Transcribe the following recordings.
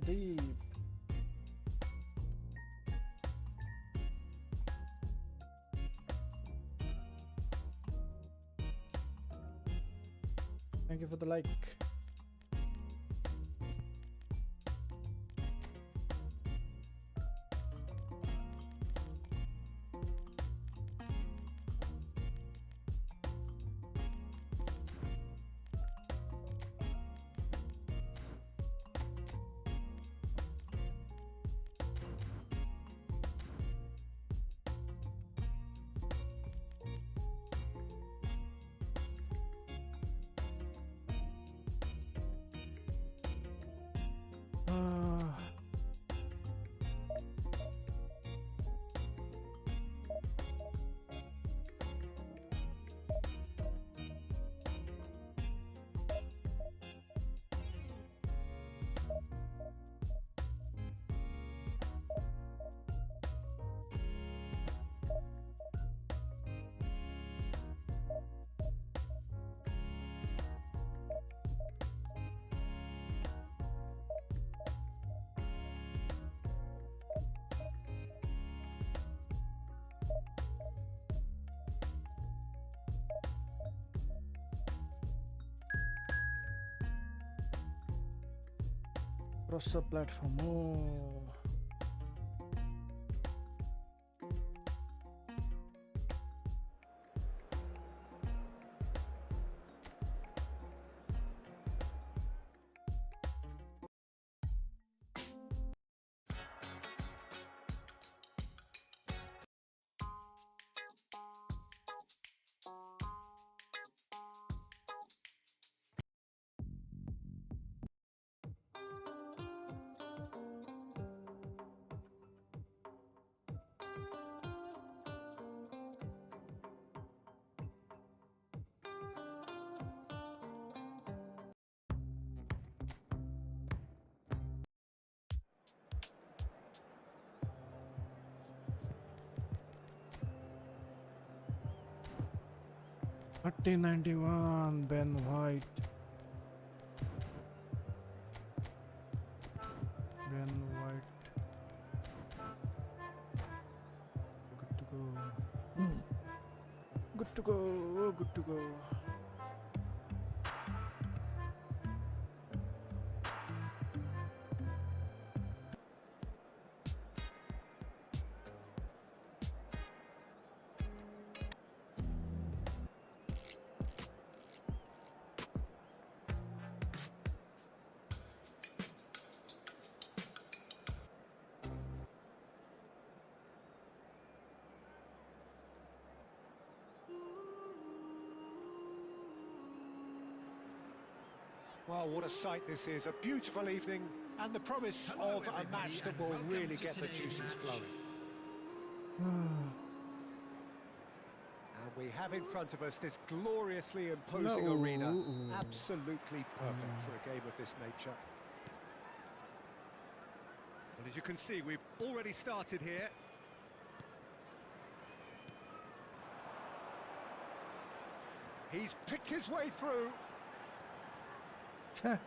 Deep. Thank you for the like. Cross the platform. Oh. $30.91 Ben White. Ben White. Good to go. Good to go. Good to go. Well, what a sight this is. A beautiful evening and the promise of a match that will really get the juices flowing. And we have in front of us this gloriously imposing arena. Absolutely perfect for a game of this nature. And as you can see, we've already started here. He's picked his way through. Heh.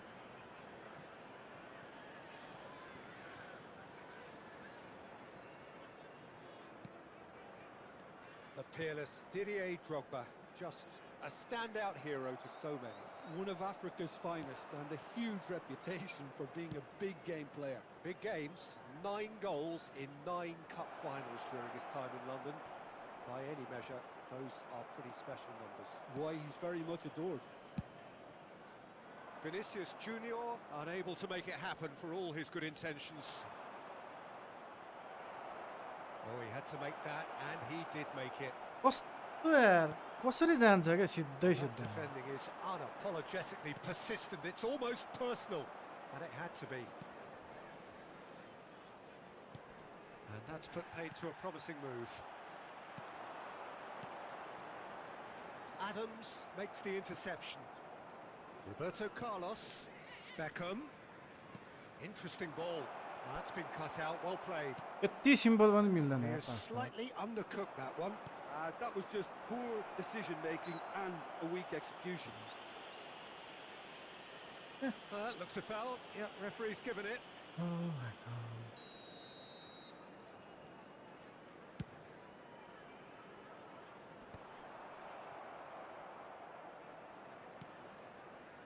The peerless Didier Drogba, just a standout hero to so many. One of Africa's finest and a huge reputation for being a big game player. Big games, 9 goals in 9 cup finals during his time in London. By any measure, those are pretty special numbers. Why, he's very much adored. Vinicius Junior unable to make it happen for all his good intentions. Oh, he had to make that, and he did make it. कस्तो यार कसरी जान्छ क्या सिधै That सिधै defending is unapologetically persistent. It's almost personal, and it had to be. And that's put paid to a promising move. Adams makes the interception. Roberto Carlos, Beckham. Interesting ball. That's been cut out, well played. Yati simple पनि मिल्दैन He यार has पासमा slightly undercooked that one. That was just poor decision-making and a weak execution. That looks a foul. Yep, referee's given it. Oh my god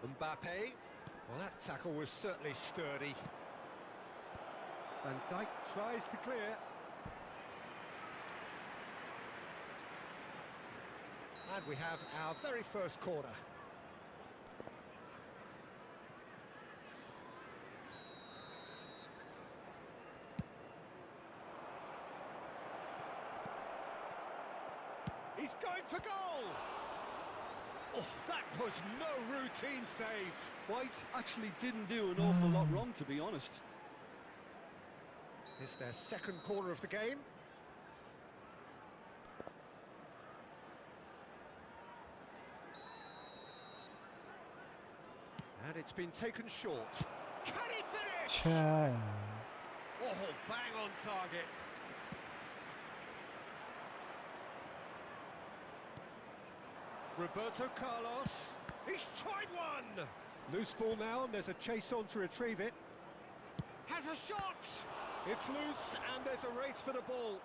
Mbappe. Well, that tackle was certainly sturdy. Van Dijk tries to clear. And we have our very first corner. He's going for goal! Oh, that was no routine save. White actually didn't do an awful lot wrong, to be honest. It's their second corner of the game. And it's been taken short. Can he finish? छ्या यार Oh, bang on target. Roberto Carlos. He's tried one. Loose ball now, and there's a chase on to retrieve it. Has a shot. It's loose, and there's a race for the ball.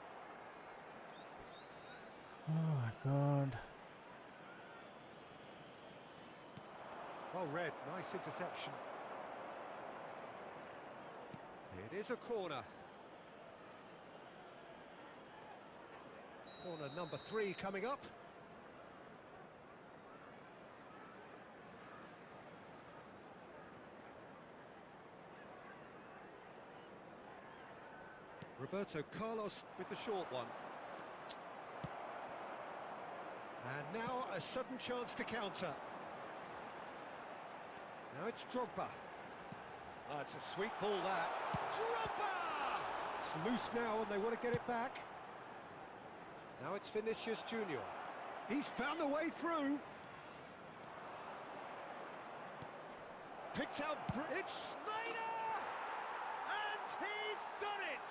oh my god Well read, nice interception. It is a corner. Corner number 3 coming up. Roberto Carlos with the short one. And now a sudden chance to counter. Now it's Drogba. Ah, it's a sweet ball, that. Drogba! It's loose now and they want to get it back. Now it's Vinicius Junior. He's found a way through. Picked out. It's Snyder! And he's done it!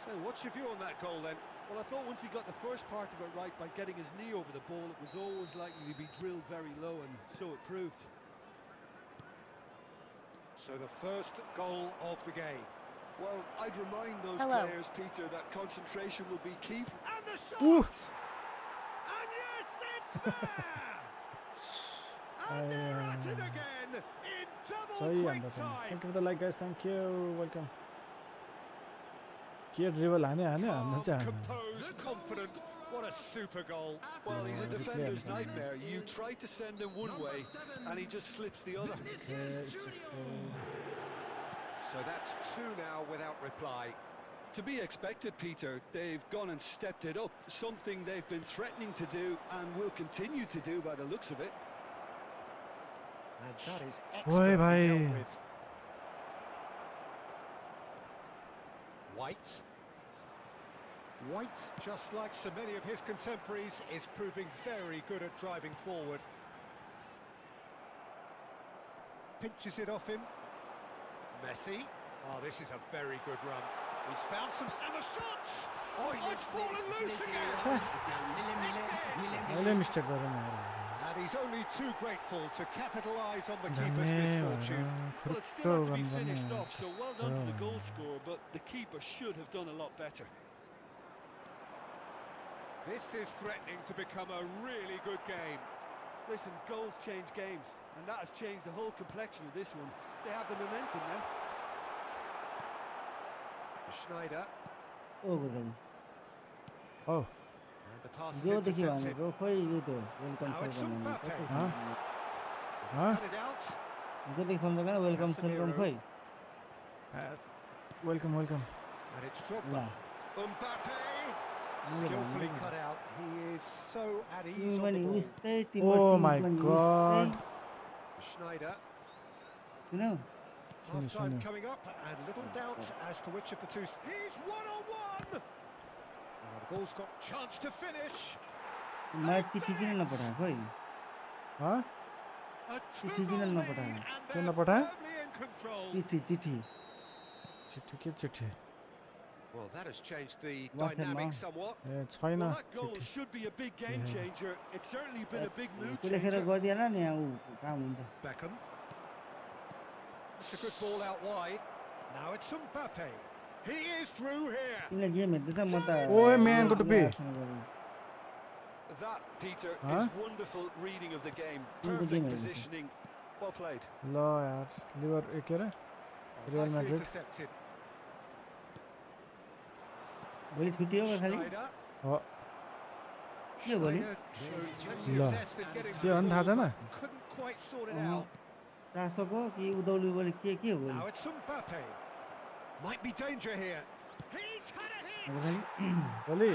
So what's your view on that goal then? Well, I thought once he got the first part of it right by getting his knee over the ball, it was always likely to be drilled very low, and so it proved. So the first goal of the game. Well, I'd remind those Hello. players, Peter, that concentration will be key. And the shot! Oof. And yes, it's there! And they're at it again in double सही quick हान्दा time. Thank you for the like guys, thank you, welcome. के dribble हाने हाने हान्न Calm, चाहिँ हान्न composed, confident. What a super goal. Well, he's a Yeah, defender's yeah. nightmare. You try to send him one way, and he just slips the other. Okay, it's okay. So that's 2 now without reply. To be expected, Peter. They've gone and stepped it up, something they've been threatening to do and will continue to do by the looks of it. And that is Oi, expertly bhai. dealt with. White. White, just like so many of his contemporaries, is proving very good at driving forward. Pinches it off him. Messi. Oh, this is a very good run. He's found some, and the shots! Oh, it's fallen loose again! अहिले mistake गरेन And he's only too grateful to capitalise on the keeper's misfortune. Well, it still had to be finished off, so well done to the goal scorer, but the keeper should have done a lot better. This is threatening to become a really good game. Listen, goals change games, and that has changed the whole complexion of this one. They have the momentum now. Schneider. Oh, good one. Oh, And the pass is जो देखियो intercepted. भनेको खोइ यो त welcome Now it's सेलकम Mbappe. huh? Cut it out. जो देखि सम्झेको welcome सेलकम खोइ Welcome. And it's Drogba. ल Mbappe. Skillfully cut out. He is so at ease तिमी on पनि the ball. उस्तै तिम्रो Oh टिम my पनि God. उस्तै Schneider. सुन्यौ Half time Sunil. coming up, and little doubt as to which of the two. He's 1-on-1. The ball's got chance to finish. Match चिठी किन नपठायो खोइ huh? A किन two-goal lead, नपठायो and किन they're नपठायो? firmly in control. चिठी चिठी के चिठी Well, that has changed the What's it dynamic now? somewhat. ए छैन Well, that goal चिठी should be a big game Yeah. changer. It's certainly been a big mood त्यो लेखेर changer. गरिदिएन नि यहाँ ऊ काम हुन्छ Beckham. It's a good ball out wide. Now it's Mbappe. He is through here. तिमीले game हेर्दैछ म त Oh, man, good to be. That, Peter, Huh? is wonderful reading of the game. Good Perfect game, positioning. Well played. ल यार liver के अरे Real Nicely Madrid. intercepted. भोलि छुट्टी हो खालि Schneider. हो के हो भोलि Schneider showed plenty ल of zest in getting to के the भन्नु थाहा ball, छैन but couldn't quite sort it uh, out. चासोको कि उदौली बोली के हो भोलि Now it's Mbappe. Might be danger here. He's had a hit. अब खालि भोलि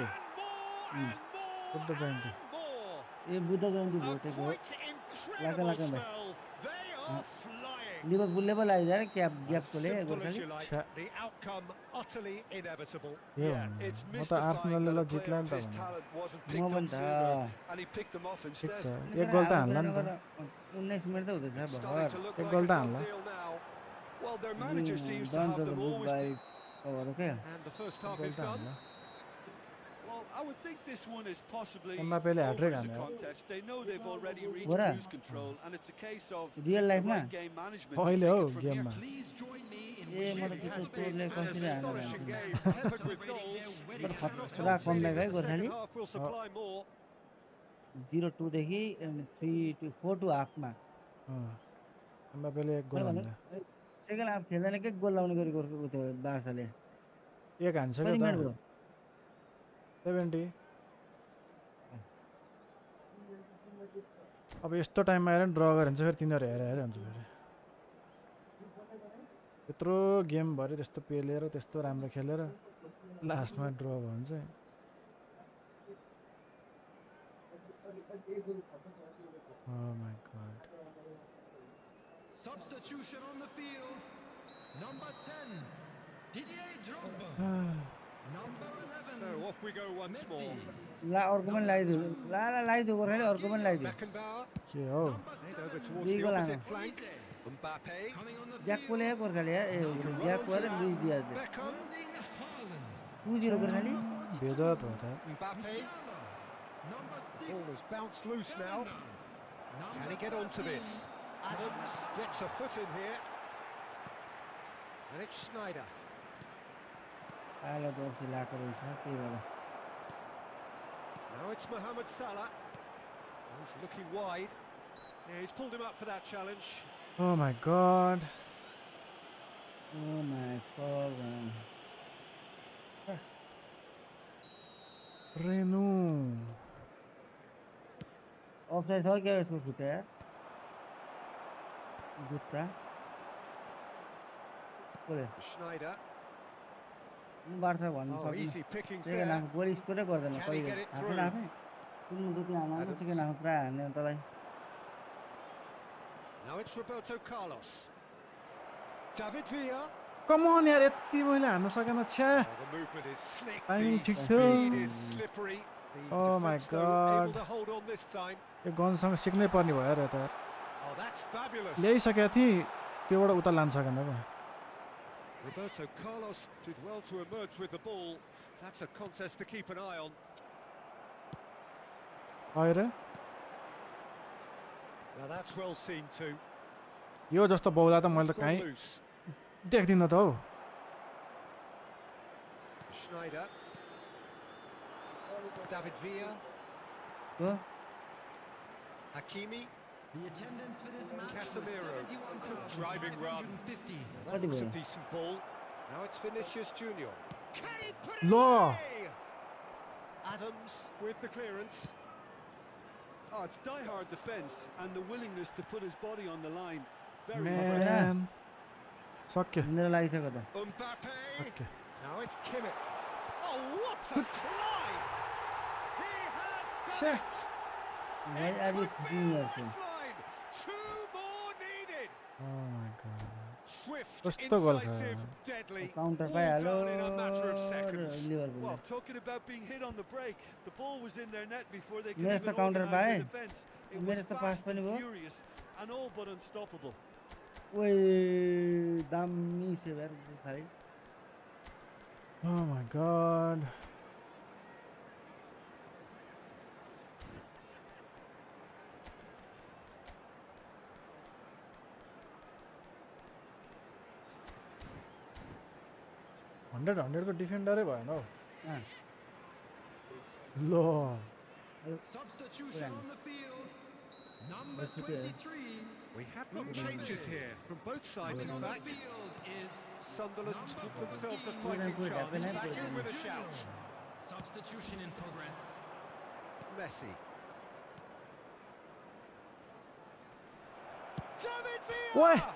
And more Buddha Jayanti and more. A Buddha Jayanti A भोटेको हो quite incredible Laka, laka, spell. They are flying. लिभरपुलले पो लगाइदिएर क्याप As ग्यापकोले simple as Gorkhali you like, Cha. the outcome utterly inevitable. के Yeah, भन्नु it's म त mystifying आर्सेनलले that ल a player जित्ला नि of त his भन्नु talent wasn't म picked पनि up त sooner, and he picked them off ठिक instead. छ एक गोल त हान्ला नि त 19 मिनट त हुँदैछ It's starting to भर look एक like गोल a त done हान्ला deal now. Well, their manager seems to done have the them book always. बाइज अब क्या And the first एक half गोल is त done. हान्ला Well, I would think this one is possibly Mbappeले over hat-trick as a हान्यो contest. They know they've already reached Bora. cruise control, and it's a case of real the लाइफमा right game management to अहिले take हो it from here. गेममा ए म त Really त्यस्तो has been चोरले an कसरी हाल्न astonishing जान्छु game, peppered with goals. You But cannot पुरा help कम feeling लाग्यो है that the second Gorkhali half will supply more. 0-2 देखि 3-4 टु हाफमा एम्बापेले एक गोल मैले हान्दा भने सेकेन्ड हाफ खेल्दैन के गोल लाउने गरी गोर्खाको त्यो बार्साले एक हान्छ कति क्या मिनट त भयो 70 अब यस्तो टाइममा आएर ड्र गऱ्यो भने चाहिँ फेरि तिनीहरू हेरेर हुन्छ फेरि यत्रो गेमभरि त्यस्तो पेलेर त्यस्तो राम्रो खेलेर लास्टमा ड्र भयो भने चाहिँ Oh my God. Substitution on the field. Number 10, Didier Drogba. Number 11, So off we go once more. ला अर्को पनि लगाइदियो लगाइदियो गोर्खाले अर्को पनि लगाइदियो Beckenbauer के हो head over towards Liga the lang. opposite flank. Mbappe. coming on the ग्याकको field, ल्यायो गोर्खाले ए He can run ग्याकको onto अरे that. लुइस दियाजले Beckham. Erling Haaland. 2-0 गोर्खाली बेजत हो त Mbappe. Number 6, Ball has bounced loose now. Can he get onto this? Adams gets a foot in here. And it's Schneider. कालो जर्सी लगाएको रहेछ त्यही भएर Now it's Mohamed Salah. He's looking wide. Yeah, he's pulled him up for that challenge. Oh my God. Oh my God रेनु offside छ क्या यसको खुट्टा यार जुत्ता कसले Schneider. बार्सा भन्न Oh, सक्दैन easy pickings second there. Half goal स्कोरै गर्दैन Can he कहिले get it हाफै through? आफै तिम्रो जति हाल्नु Adams. सेकेन्ड हाफ पुरा हान्दैन तँलाई Now it's Roberto Carlos. David Villa. कम अन यार यति मैले हान्न सकेन छ्या Oh, the movement is slick. Timing The ठिक speed थियो is slippery. The Oh my defense, though, able God. to hold on this time. यो गनसँग सिक्नै पर्ने भयो र त Oh, that's fabulous. ल्याइसकेको थिएँ त्योबाट उता लान सकेन क्या Roberto Carlos did well to emerge with the ball. That's a contest to keep an eye on. Hayır. Now that's well seen too. यो जस्तो बौला त मैले त It's gone कहीँ loose. देख्दिनँ त हौ. Schneider. David Villa. हो Hakimi. The attendance for this match was Casemiro. Good driving run. 71,550. That looks a Anyway. decent ball. Now it's Vinicius Junior. Can he put it Law. away? Adams with the clearance. Oh, it's die-hard defence and the willingness to put his body on the line. Very impressive. Man. सक्यो. मेरो लागिसक्यो त. Mbappe. सक्यो. Now it's Kimmich. Oh, what a climb! He has छ्या. done it! मैले It आज could be ठिकै a गर्छु. lifeline. Two more needed. Oh my god. Swift, कस्तो गोल incisive, खायो. deadly. Counter All पाइहाल्यो done in a matter of seconds. लिभरपुलले. Well, talking about being hit on the break, the ball was in their net before they could मेरो even त counter organise पाएँ. the defence. It मेरो was त पास fast पनि and भयो. furious and all but unstoppable. ओइ दामी save यार खाली. Oh my god. हन्ड्रेड को डिफेन्डरै भएन हौ. अँ. लो. Substitution on the field. Number That's okay. 23. We have got changes here from both sides, in On the fact. field is Sunderland give themselves a Good, fighting good, chance. good, Back good. in with a shout. substitution in progress. Messi. David Villa! What?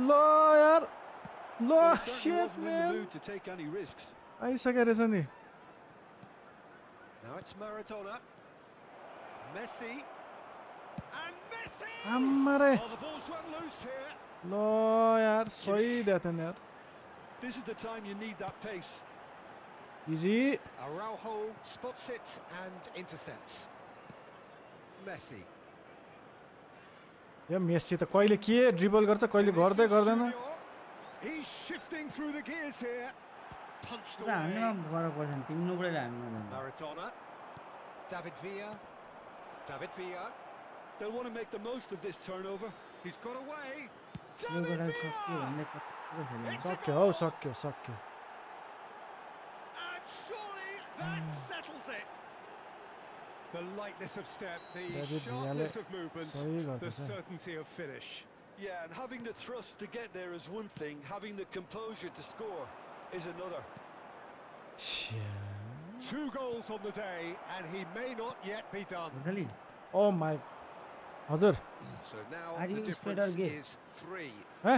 लो यार. लो Well, he certainly shit wasn't in the man. mood to take any risks. आइसक्यो रहेछ नि. Now it's Maradona. Messi. And Messi! आम्मारे. Oh, the ball's run loose here. लो यार सही दिएको थियो नि यार. This is the time you need that pace. Easy. Araujo spots it and intercepts. Messi. यो मेसी त कहिले के ड्रिबल गर्छ कहिले गर्दै Vinicius गर्दैन. Junior. He's shifting through the gears here. Punched पुरा हान्नुमा away. फरक पर्छ नि. तिमी नोकडेर हान्नु न. Maradona. David Villa. David Villa. They'll want to make the most of this turnover. He's got away. Yo David कुरा सक्यो Villa. भन्ने कत्रो खेल्नु. सक्यो हौ सक्यो सक्यो. And surely that settles it. The lightness of step, the David sharpness Villa. of movement, सही the गर्दैछ. certainty of finish. Yeah, and having the thrust to get there is one thing, having the composure to score is another. छ्या. 2 goals on the day, and he may not yet be done. खाली. Oh my. हजुर. So now Are the you difference straight or gay? is 3. हे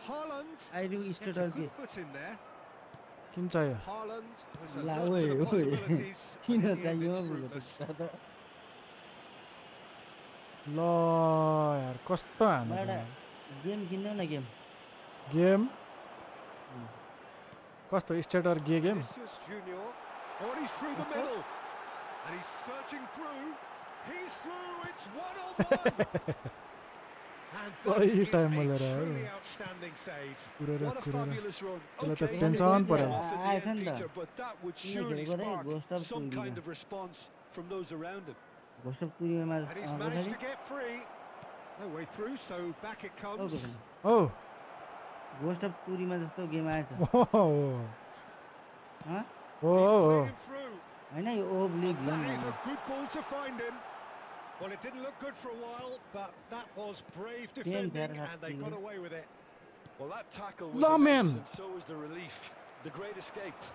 Haaland आइडु gets स्टेट a अर के. good foot in there. किन चाहियो. Haaland has a La lot to ओइ the ओइ. possibilities. किन but in the end चाहियो it's भनेर fruitless. त. लो यार कस्तो हान्नु एउटा यार. गेम किन्देऊ न गेम. गेम. कस्तो stator gay game. Vinicius Junior. Oh, and he's through the middle. And he's searching through. He's through. It's 1-on-1. And that सही is टाइममा a लिएर आयो. truly outstanding save. What a fabulous run. त्यसलाई त Okay, tension they didn't पर्यो. get off in the आएछ end, नि त. Peter, but that would तिमीले surely खेलेको चाहिँ spark Ghost of some Tsushima. kind of response from those around him. Ghost of Tsushima And he's managed to get free. No way through, so back it comes. Oh. Ghost of Tsushima जस्तो game आएछ. ओ. हँ? ओ. He's playing through. Hahn yo ओभ league That is a good ball to find him. Well, it didn't look good for a while, but that was brave defending, and they got away with it. Well, that tackle was No, immense, man. and so was the relief. The great escape.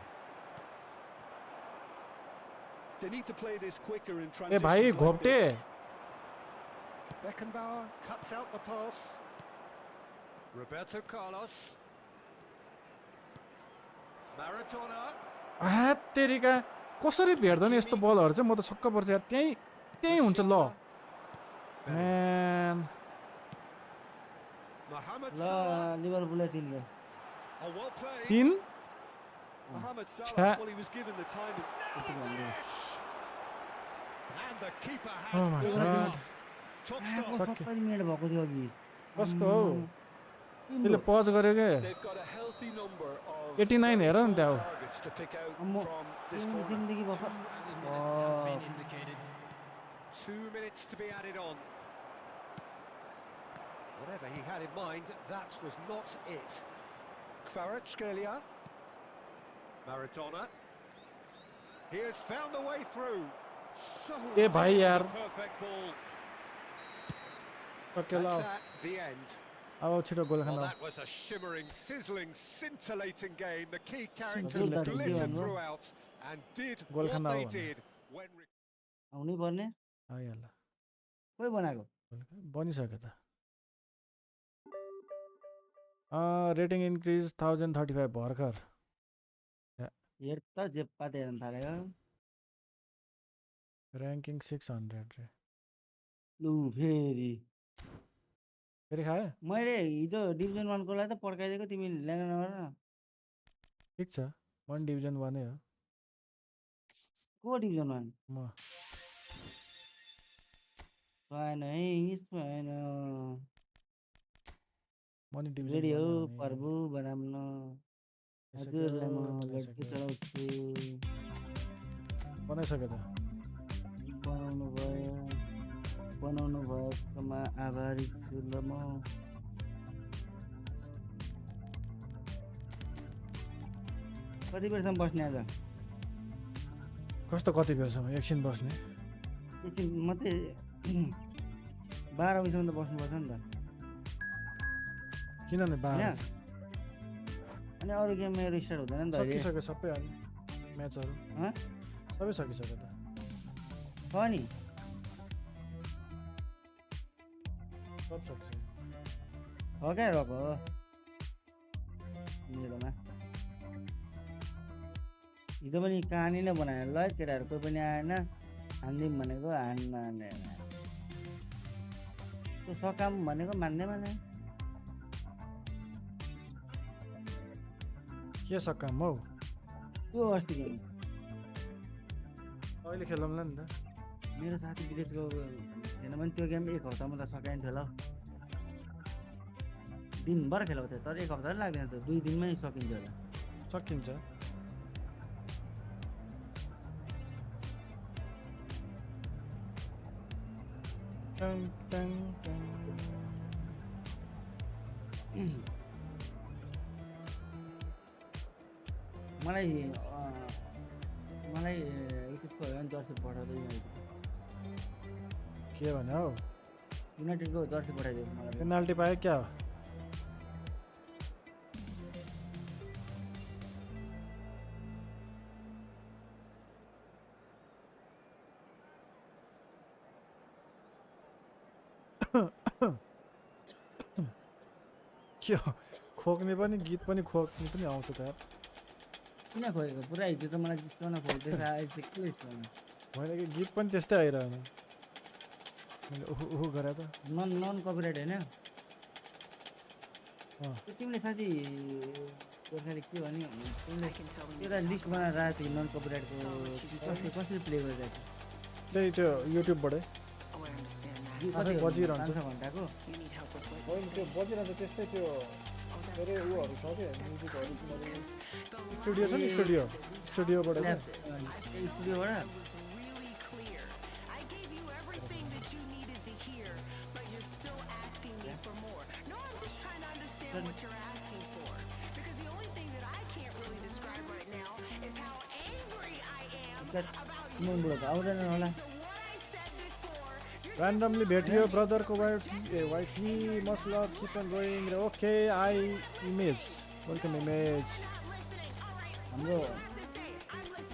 They need to play this quicker in A transitions भाइ like घोप्टे. this. Beckenbauer cuts out the pass. Roberto Carlos. Maradona. आ तेरिका कसरी भेट्दैन यस्तो बलहरु चाहिँ म त छक्क पर्छ यार. त्यही हुन्छ ल. म्यान. Mohamed ल Salah. लिभरपुलले 3 गयो. Oh, well played. 3. Mohamed Salah, Chat. well, he was given the time. Now the finish. And the keeper Oh has my pulled it God. off. Top stop. सक्यो. 70 मिनेट भएको थियो अघि. कस्तो हौ. त्यसले पज गर्यो के They've got a healthy number of 89 हेर न त्यहाँ targets to pick out अम्मो from this टिम corner. सिमदेखि भर्खर Minutes has been indicated. 2 minutes to be added on. Whatever he had in mind, that was not it. Kvaratskhelia. Maradona. He has found the way through. So ए भाइ यार perfect ball. सकेला That's at the end. अब छिटो गोल Well, Khan that was a shimmering, sizzling, scintillating game. The key characters Scintillating glittered game. throughout and did Goal what Khan they आऊ did when... आउनै पर्ने आइहाल्ला कोही बनाएको बनिसक्यो त रेटिङ इन्क्रिज 1035 भर्खर हेर त जेप्पा हेर्न थालेको ऱ्याङ्किङ 600 रे लु फेरि फेरि खायो मैले हिजो डिभिजन 1 को लागि त पड्काइदिएको तिमी ल्याङ नगर न ठिक छ 1 डिभिजन 1 हो को डिभिजन 1 म छैन है छैन मनी डिभिजन रेडी हो 1 प्रभु बनाउन हजुरलाई म लड्डु चढाउँछु बनाइसक्यो त बनाउनु भएकोमा आभारी छु ल म कति बेरसम्म बस्ने आज कस्तो कति बेरसम्म एकछिन बस्ने एकछिन मात्रै 12 बजीसम्म त बस्नुपर्छ नि त किन नि 12 अनि अरू गेमहरू स्टार्ट हुँदैन नि त अहिले सकिसक्यो सबै अनि म्याचहरू सबै सकिसक्यो त छ नि सब सकिसक्यो हो क्या रक हो मेरोमा हिजो पनि कहानी नै बनायो ल केटाहरू कोही पनि आएन हान्दिउँ भनेको हान्न त्यो सकाम भनेको मान्दै माने के सकाम हौ त्यो अस्ति गेम अहिले खेलौँला नि त मेरो साथी विदेशको हेर्न पनि त्यो गेम एक हप्तामा त सकाइन्थ्यो ल दिनभर खेलाउँथ्यो तर एक हप्ता लाग्दैन त 2 दिनमै सकिन्थ्यो होला सकिन्छ टङ टङ टङ मलाई त्यसको हो भने जर्सी पठाउँदै के भने हौ युनाइटेडको जर्सी पठाइदियो मलाई पेनाल्टी पायो क्या हो के हो खोक्ने पनि गीत पनि खोक्ने पनि आउँछ त यार किन खोएको पुरा हिजो त मलाई जिस्काउन खोज्दैछ अहिले चाहिँ के जिस्काउनु होइन कि गीत पनि त्यस्तै आइरहेन मैले उहु गरे त नन कपिराइट होइन तिमीले साँच्ची गोर्खाली के भन्यो तिमीले एउटा लिस्ट बनाएर राखेको थियो नन कपिराइटको कसरी प्ले गरिरहेको त्यही त्यो युट्युबबाटै आफै बजिरहन्छ घन्टाको होइन त्यो बजिरहन्छ त्यस्तै त्यो धेरै उयोहरू छ क्या म्युजिकहरू स्टुडियो छ नि स्टुडियोबाट क्या स्टुडियोबाट आउँदैन होला randomly भेटियो ब्रदरको wifey must love keep on going र okay I image welcome image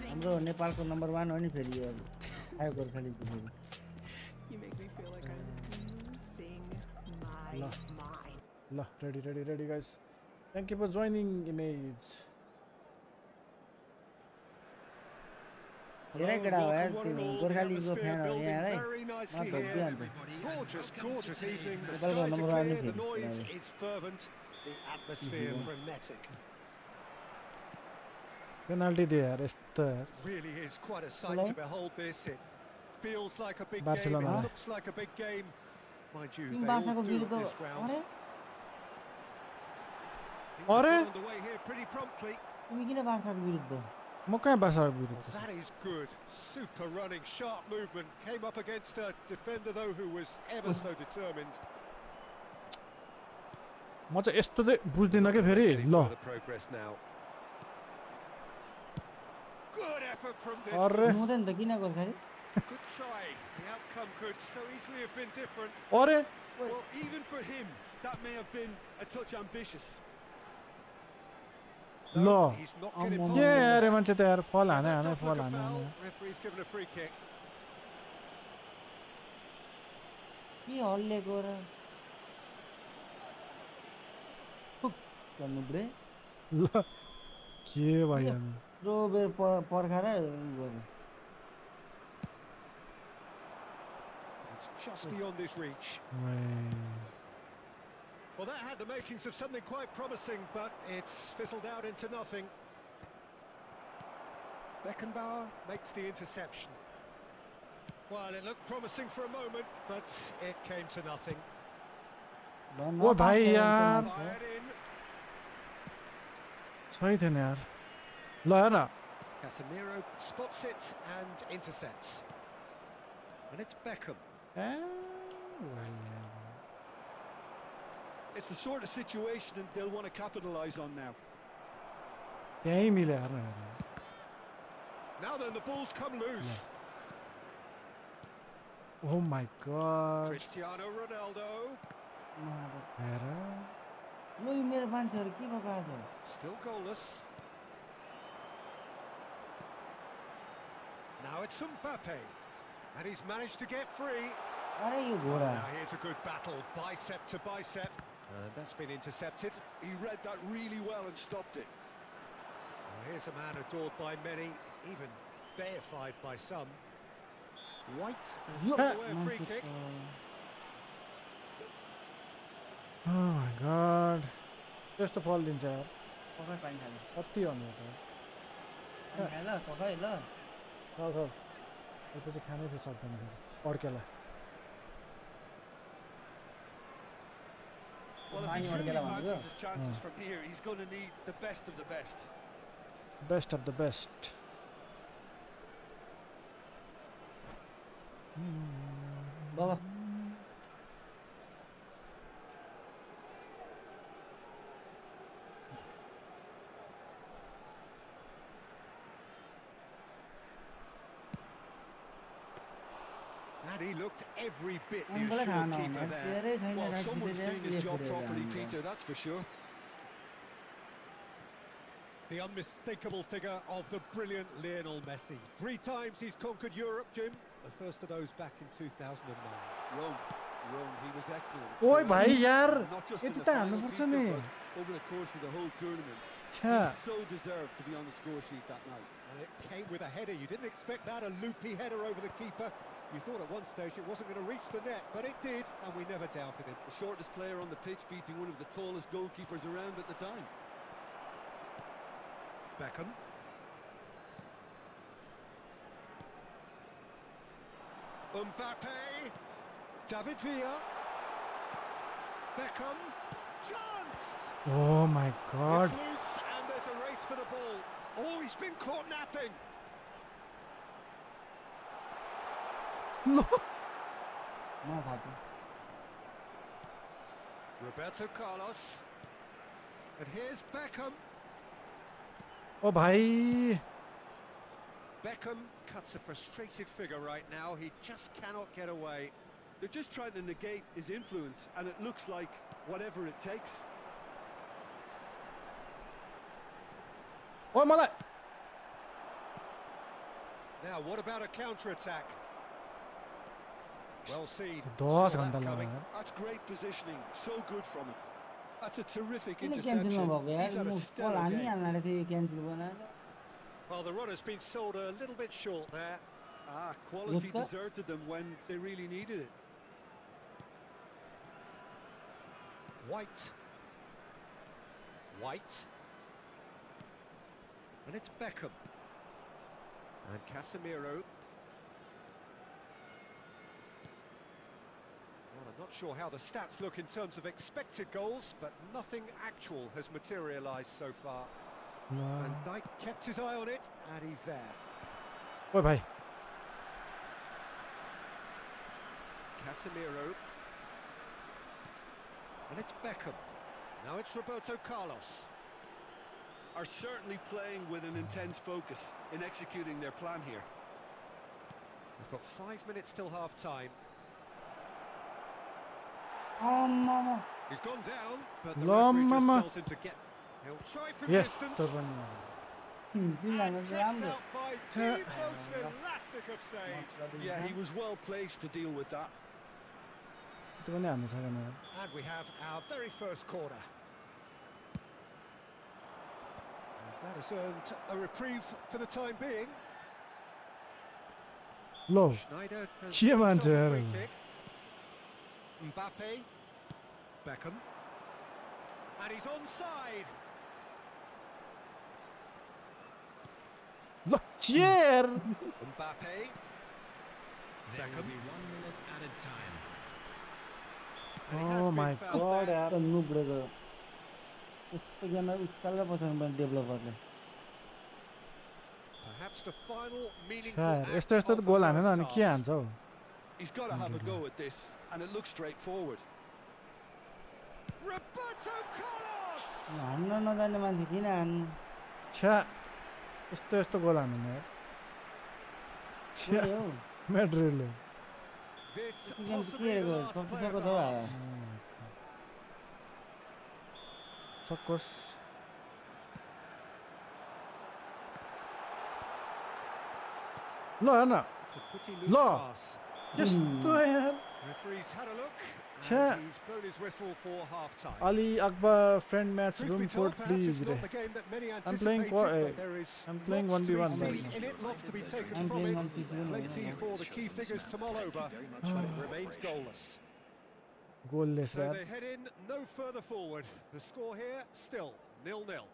हाम्रो नेपालको नम्बर 1 हो नि फेरि यो आयो गोर्खाली फेरि ल ready guys thank you for joining image धेरै केटा हो यार त्यो गोर्खालीको फ्यान हो यहाँ है Gorgeous, gorgeous evening. The नेपालको skies नम्बर are 1 clear, नि the noise is fervent, the atmosphere frenetic. Penalty दियो यार यस्तो यार Really is quite a sight to behold this. It feels like a big game, Barcelona. it looks like a big game. Mind you, team they बार्साको all do at विरुद्ध this ground. अरे He Are? got underway here pretty promptly. तिमी किन बार्साको विरुद्ध म कहाँ बार्साको विरुद्ध छु That is good. Super running, sharp movement. Came up against a defender though who was ever so determined. म चाहिँ यस्तो चाहिँ बुझ्दिनँ के फेरि Any ल further progress now. Good effort from this. अरे हुँदैन त किन Gorkhali Good try. The outcome could so easily have been different. अरे Well, even for him, that may have been a touch ambitious. ल He's not getting Oh, past के him. अरे मान्छे त यार फल हाने That हाने does फल look a हाने foul. हाने Referee's given a free kick. के हल्लेको र गर्नु ब्रे ल के भयो अनि यत्रो बेर पर्खाएर उ गर्यो It's just beyond his reach. Why. Well, that had the makings of something quite promising, but it's fizzled out into nothing. Beckenbauer makes the interception. Well, it looked promising for a moment, but it came to nothing. ओ भाइ यार Fired in. सही थिएन यार ल हेर न Casemiro spots it and intercepts. And it's Beckham. ए, वै यार। It's the sort of situation that they'll want to capitalise on now. त्यहीँ मिल्यो हेर्नु हेर Now then, the ball's come loose. Oh my god Cristiano Ronaldo. हेर ल यो मेरो मान्छेहरू के भएको आज Still goalless. Now it's Mbappe. And he's managed to get free. अरे यो घोडा Now here's a good battle, bicep to bicep. And that's been intercepted. He read that really well and stopped it. Well, here's a man adored by many, even deified by some. White has Yo. taken away a free kick. Oh my god त्यस्तो फल दिन्छ यार पकाइ पानी खानु कति भन्नु त पानी खाए ल पकाइ ल खाऊ खाऊ त्यसपछि खानै फेरि सक्दैन फेरि अड्केला Well, if he truly fancies his chances from here, he's going to need the best of the best. Best of the best Baba And he looked every bit the उनकोलाई assured खाना keeper हुँदैन there. धेरै छैन Well, रात someone's बितेर doing his job पुऱ्याएर properly, हान्छ। Peter, that's for sure. The unmistakable figure of the brilliant Lionel Messi. 3 times he's conquered Europe, Jim. The first of those back in 2009. Rome, he was excellent. ओइ भाइ यार Not just in यति the त final, हान्नुपर्छ Peter, नि but over the course of the whole tournament. छ्या He so deserved to be on the score sheet that night. And it came with a header. You didn't expect that, a loopy header over the keeper. You thought at one stage it wasn't going to reach the net, but it did, and we never doubted it. The shortest player on the pitch beating one of the tallest goalkeepers around at the time. Beckham. Mbappe. David Villa. Beckham. Chance! Oh my god It's loose, and there's a race for the ball. Oh, he's been caught napping. ल म थाहा Roberto Carlos. And here's Beckham. ओ भाइ Beckham cuts a frustrated figure right now. He just cannot get away. They're just trying to negate his influence, and it looks like whatever it takes. ओ मलाई Now, what about a counter-attack? Well seen. 10 Saw that घन्टा coming. लगायो That's great positioning, so good from him. That's a terrific किन cancel interception. नभएको यार He's had म a बल stellar हान्नै game. हाल्न थियो यो क्यान्सल बनाएर Well, the runner's been sold a little bit short there. Quality Look up. deserted them when they really needed it. White. White. And it's Beckham. And Casemiro. Well, I'm not sure how the stats look in terms of expected goals, but nothing actual has materialised so far. And Dijk kept his eye on it, and he's there. ओए भाइ Casemiro. And it's Beckham. Now it's Roberto Carlos. Are certainly playing with an intense focus in executing their plan here. We've got 5 minutes till half-time. Mama. He's gone down, but the Lo, referee just mama. tells him to get. He'll try from Yes, distance. त्यो पनि तिनजना And चाहिँ राम्रो kept out by the most elastic of saves. Yeah, he was well placed to deal with that. त्यो पनि हान्नु सकेन यार And we have our very first corner. And that has earned a reprieve for the time being. Low Schneider has के himself मान्छ a यार free kick. Mbappe. Beckham. And he's onside. ल के यार Mbappe. There will be 1 minute added time. And he has Oh been my fouled God, there. यार त नुब्रेको यस्तो गेममा उचालेर बसाउनु पर्ने डेभलपरले Perhaps the final meaningful यार act यस्तो यस्तो of त the गोल हानेन first अनि के half. हान्छ हौ He's got to have a go at this, and it looks straightforward. Roberto Carlos! हान्न नजाने मान्छे किन हान्नु छ्या यस्तो यस्तो गोल हान्नु यार छ्या खोइ हौ म्याड्रिडले This यसको गेम चाहिँ possibly के the हेरेको last play सक्किसक्यो of त the हौ half. चक्कोस ल हेर्न It's a pretty loose Lo. pass. यस्तो यार Referee's had a look, Cha. and he's blown his whistle for half-time. Ali Akbar friend match Truth room be told, port perhaps please it's re not the game that many I'm playing anticipated, but there is I'm playing lots to be 1v1 seen right now. in it, lots to be taken I'm from playing it. 1v1 Plenty right now. for the key figures to mull over, but it remains goalless. Goalless So यार they head in no further forward. The score here still 0-0.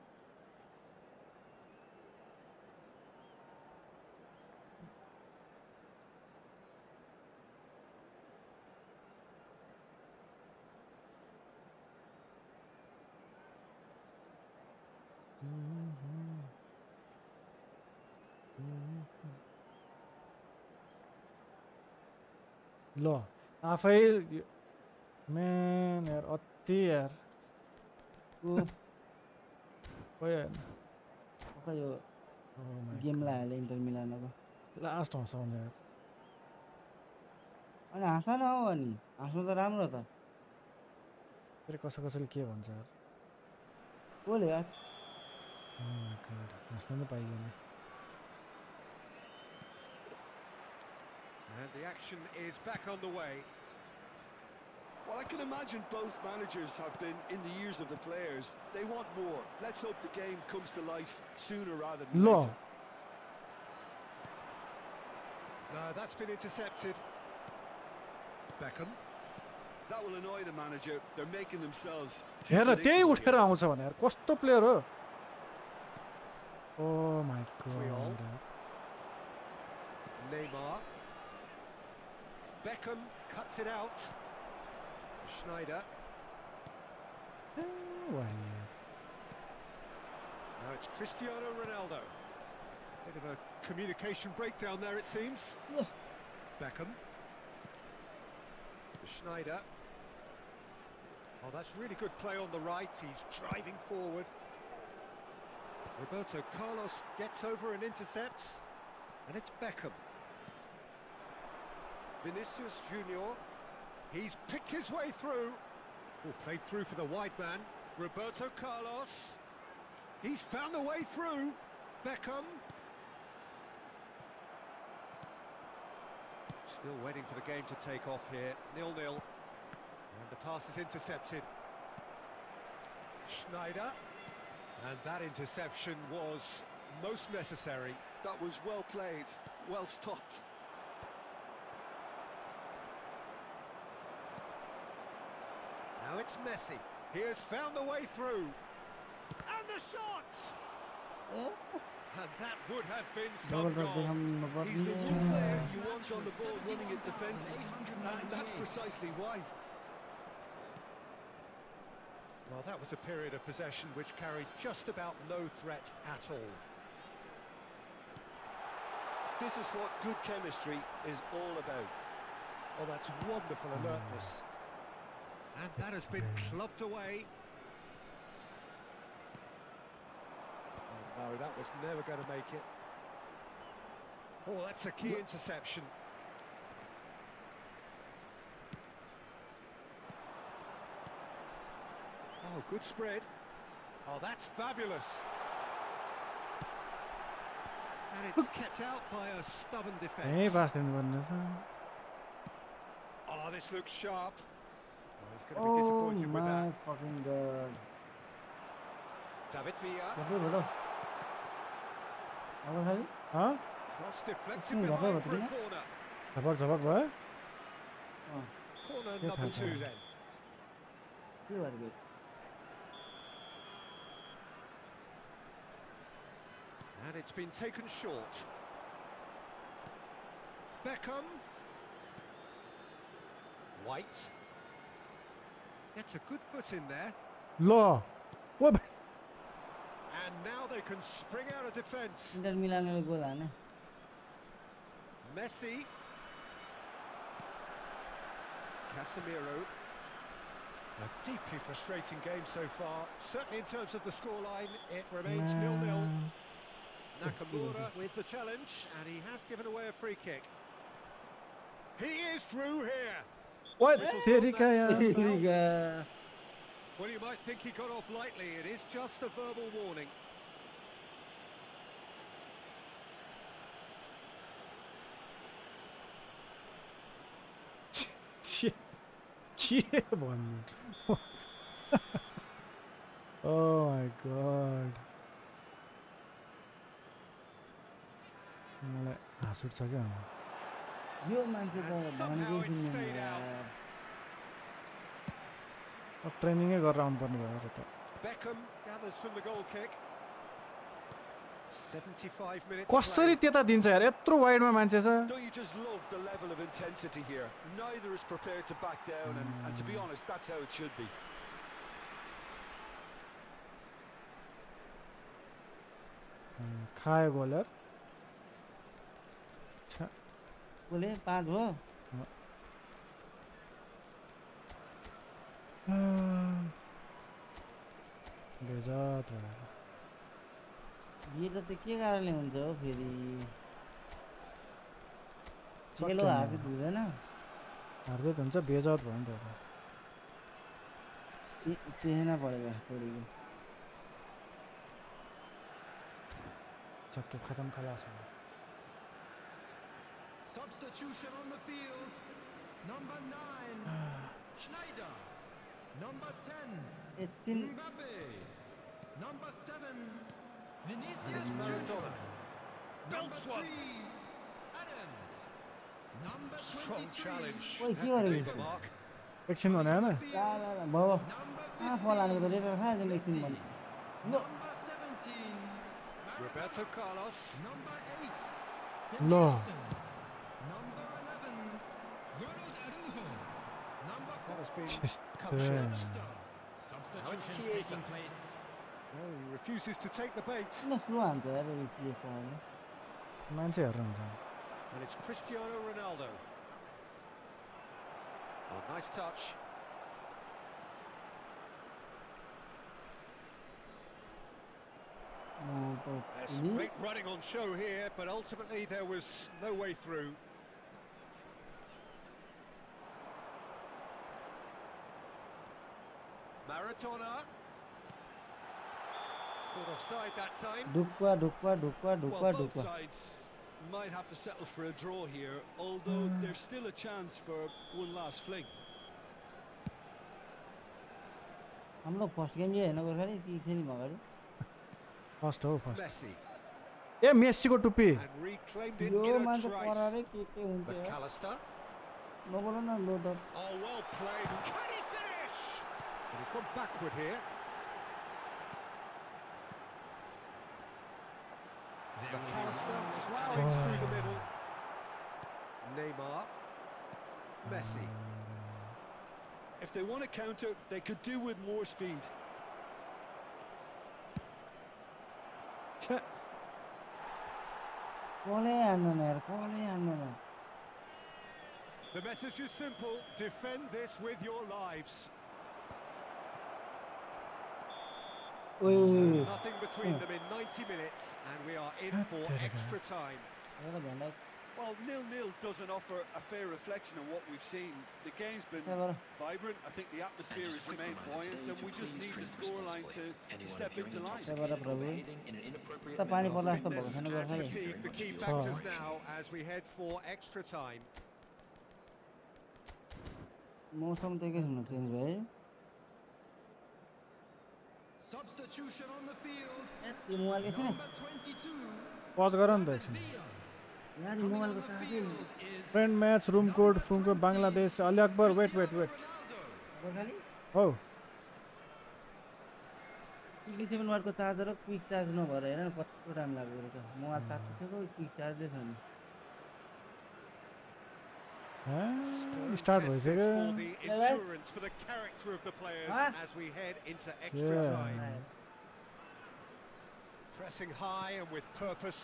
ल आफै म्यान यार अति यार खोइ हेर्न खै यो गेमलाई हाल्यो इन्टर मिलानको लास्ट हँसाउने यार अनि हाँस न हौ अनि हाँस्नु त राम्रो त फेरि कसैले के भन्छ यार कसले यार हाँस्नु नै पाइएन And the action is back on the way. Well, I can imagine both managers have been in the ears of the players. They want more. Let's hope the game comes to life sooner rather than ल later. No, that's been intercepted. Beckham. That will annoy the manager. They're making themselves too हेर त्यही predictable उठेर here. आउँछ भने यार कस्तो player हो oh my Friol. God Neymar. Beckham cuts it out. Schneider. Now it's Cristiano Ronaldo. Bit of a communication breakdown there, it seems. Yes. Beckham. Schneider. Oh, that's really good play on the right. He's driving forward. Roberto Carlos gets over and intercepts. And it's Beckham. Vinicius Junior. He's picked his way through. Oh, played through for the wide man. Roberto Carlos. He's found the way through. Beckham. Still waiting for the game to take off here. 0-0. And the pass is intercepted. Schneider. And that interception was most necessary. That was well played, well stopped. Now it's Messi. He has found the way through. And the shot! And that would have been some goal. He's the one player you want on the ball running at defences, and that's precisely why. Well, that was a period of possession which carried just about no threat at all. This is what good chemistry is all about. Oh, that's wonderful alertness. And that has been clubbed away. Oh, no, that was never going to make it. Oh, that's a key interception. Oh, good spread. Oh, that's fabulous. And it's kept out by a stubborn defence. Oh, this looks sharp. Oh, he's going to be disappointed with that. Fucking god. David Villa. Huh? Cross deflected behind for a corner. झपक भयो Corner number 2 then. And it's been taken short. Beckham. White. Gets a good foot in there. ल And now they can spring out of defence. Inter Milan goal haane. Messi. Casemiro. A deeply frustrating game so far. Certainly in terms of the scoreline, it remains 0-0. Nakamura with the challenge, and he has given away a free kick. He is through here. What? Liga. Well, you might think he got off lightly. It is just a verbal warning. के भन्नु Oh my god. मलाई हाँस उठ्छ क्या यो मान्छे त भनेकै सुन्दैन यार अब ट्रेनिङै गरेर आउनु पर्ने भयो र त Beckham gathers from the goal kick. 75 minutes. कसरी त्यता दिन्छ यार यत्रो वाइडमा मान्छे छ Don't you just love the level of intensity here? Neither is prepared to back down, and to be honest, that's how it should be. खायो गोल यार गोले 5 हो बेजात भयो यो त के कारणले हुन्छ हो फेरि खेलो हार्दै हुँदैन हार्दै त हुन्छ बेजात भयो नि त सेना परेको थोडी चक्के खत्म खलास भयो Substitution on the field. Number 9, Schneider. Number 10, Mbappe. Number 7, Vinicius Maradona. Number Belts one. 3, Adams. Number 23, Strong challenge. Oy, के That could गरेको leave a छ? mark. एकछिन भने हैन बाबा फलानको त रेटर खायो नि एकछिन भने number 17, Roberto Carlos. number 8, ल number 11, Ronald Araujo. Number That 4, has been त्यस्तै cut short. substitution Chiesa. taking place. No, he refuses to take the bait. किन स्लो हान्छ यार यो PS5 मान्छे हेरेर हुन्छ And it's Cristiano Ronaldo. Oh, nice touch. There's great running on show here, but ultimately there was no way through. Maradona. Caught offside that time. ढुक्वा ढुक्वा ढुक्वा ढुक्वा Well, both ढुक्वा sides might have to settle for a draw here, although there's still a chance for one last fling. हम लोग first game ये है ना गोरखाली कि फेरि मगाडी first हो first Messi. ए मेस्सीको टुप्पी And reclaimed it यो in a मान्छे trice. परारै के हुन्छ यार McAllister. नबोल न लो त Oh, well played. Can he finish? And he's gone backward here. McAllister plowing through the middle. Neymar. Messi. If they want to counter, they could do with more speed. कसले हान्दैन यार कसले हान्दैन The message is simple: defend this with your lives. ओइ So nothing between them in 90 minutes, and we are in for extra time. एउटा झन्डा Well, 0-0 doesn't offer a fair reflection of what we've seen. The game's been vibrant. I think the atmosphere has remained buoyant, and we just need the scoreline to step into line. त्यहाँबाट प्रभु त पानी पर्ला जस्तो भएको छैन And Gorkhali fatigue, the key factors now as we head for extra time. मौसम त एकैछिनमा चेन्ज भयो है Substitution on the field. Yo mobile के छैन Number 22. पज गर नि त एकछिन यार यो मोबाइलको चार्जै फ्रेन्ड म्याच रुम कोड फ्रुमको बङ्गलादेश अलि अकबर वेट गोर्खाली हो 67 वाटको चार्जर र क्विक चार्ज नभएर हेर न कस्तो टाइम लाग्दो रहेछ मोबाइल तातिसक्यो क्विक चार्जै छैन स्टार्ट Test this भइसक्यो for the endurance, for the character of the players as we head into extra time. Pressing high and with purpose.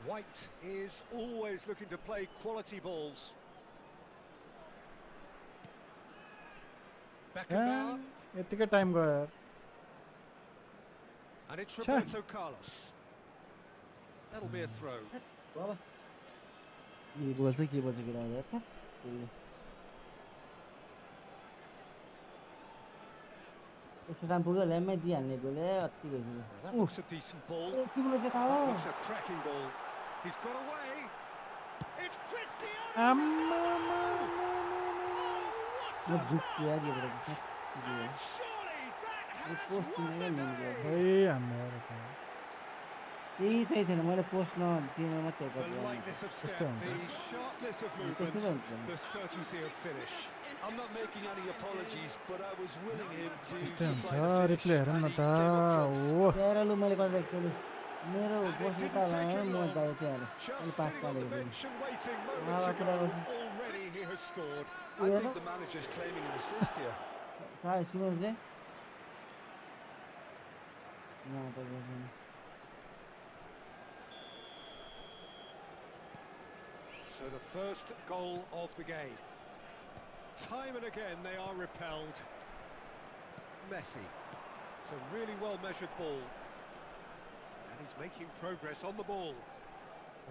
White is always looking to play quality balls. Beckenbauer, यतिकै time गयो यार and it's Roberto Carlos. That'll be a throw. बाबा के बोल्छ केटा यार यस्तो time पुग्यो ल्याम्मै दिइहाल्ने गोले अति भइसक्यो Now that looks a decent ball. तिम्रो चाहिँ थाहा That हो looks a cracking ball. He's got away. It's Cristiano. आम्मा म झुक्छु यार यो बेला चाहिँ Surely that yo has post दिने क्या मेन खै हाम्रो यार त केही सही छैन मैले पोस्ट नचिने मात्रै the lightness of step, the sharpness of movement, the certainty of finish. I'm not making any apologies, but I was willing him to त्यस्तै हुन्छ supply the finish, रिप्ले हेरौँ न and he त came up close. ओ त्यहाँ लु मैले गर्दा actually मेरो And it पोस्ट didn't निकाल्न take him म long. दाइ त्यहाँ मैले Just pass sitting on the पालेको थिएँ bench and waiting Ah, moments ago. कुरा गर्छु Already he has scored. I think the manager's claiming an assist here. सायद सिमन्सले न त गर्दैन So the first goal of the game. Time and again they are repelled. Messi. It's a really well measured ball. And he's making progress on the ball.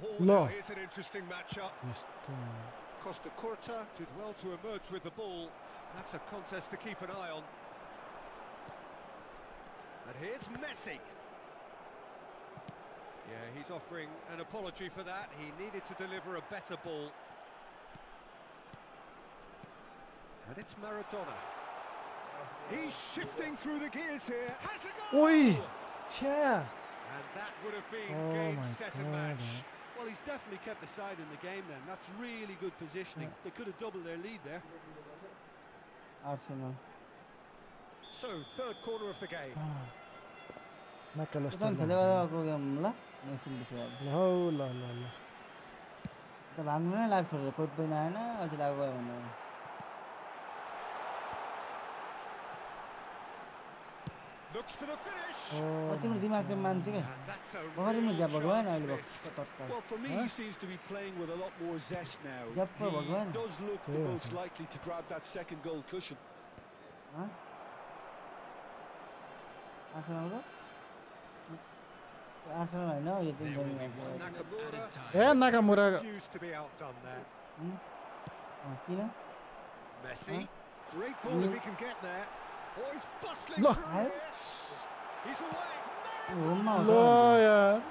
Oh, No. now here's an interesting matchup. यस्तो Costa Curta did well to emerge with the ball. That's a contest to keep an eye on. And here's Messi. Yeah, he's offering an apology for that. He needed to deliver a better ball. And it's Maradona. He's shifting through the gears here. Has a goal! ओइ छ्या And that would have been Oh game, my set and God, match. man. Well, he's definitely kept the side in the game then. That's really good positioning. They could have doubled their lead there. Arsenal So, third corner of the game. म्याकलिस्टर उता खेलेको game ल machine विषय ल हौ ल ल ल त भाग्नु नै लाग्छ कोही पनि आएन अझै लाग्यो भनेर Looks for the finish. तिम्रो दिमाग चाहिँ मान्छे क्या And that's a भर्खरै म real ज्याप भगवान् chance अहिले missed. तत्काल Well, for me, he seems to be playing with a lot more zest now. Yapma Bhagwan. He does look the Okay, most awesome. likely to grab that second goal cushion. आर्सेनलको Arsenal होइन यो There will be चाहिँ 1 minute added time. A Nakamura Refused to be outdone there. किन Messi. Great ball if he can get there. Oh, he's bustling Look. through here. He's away. होममा ल हो यार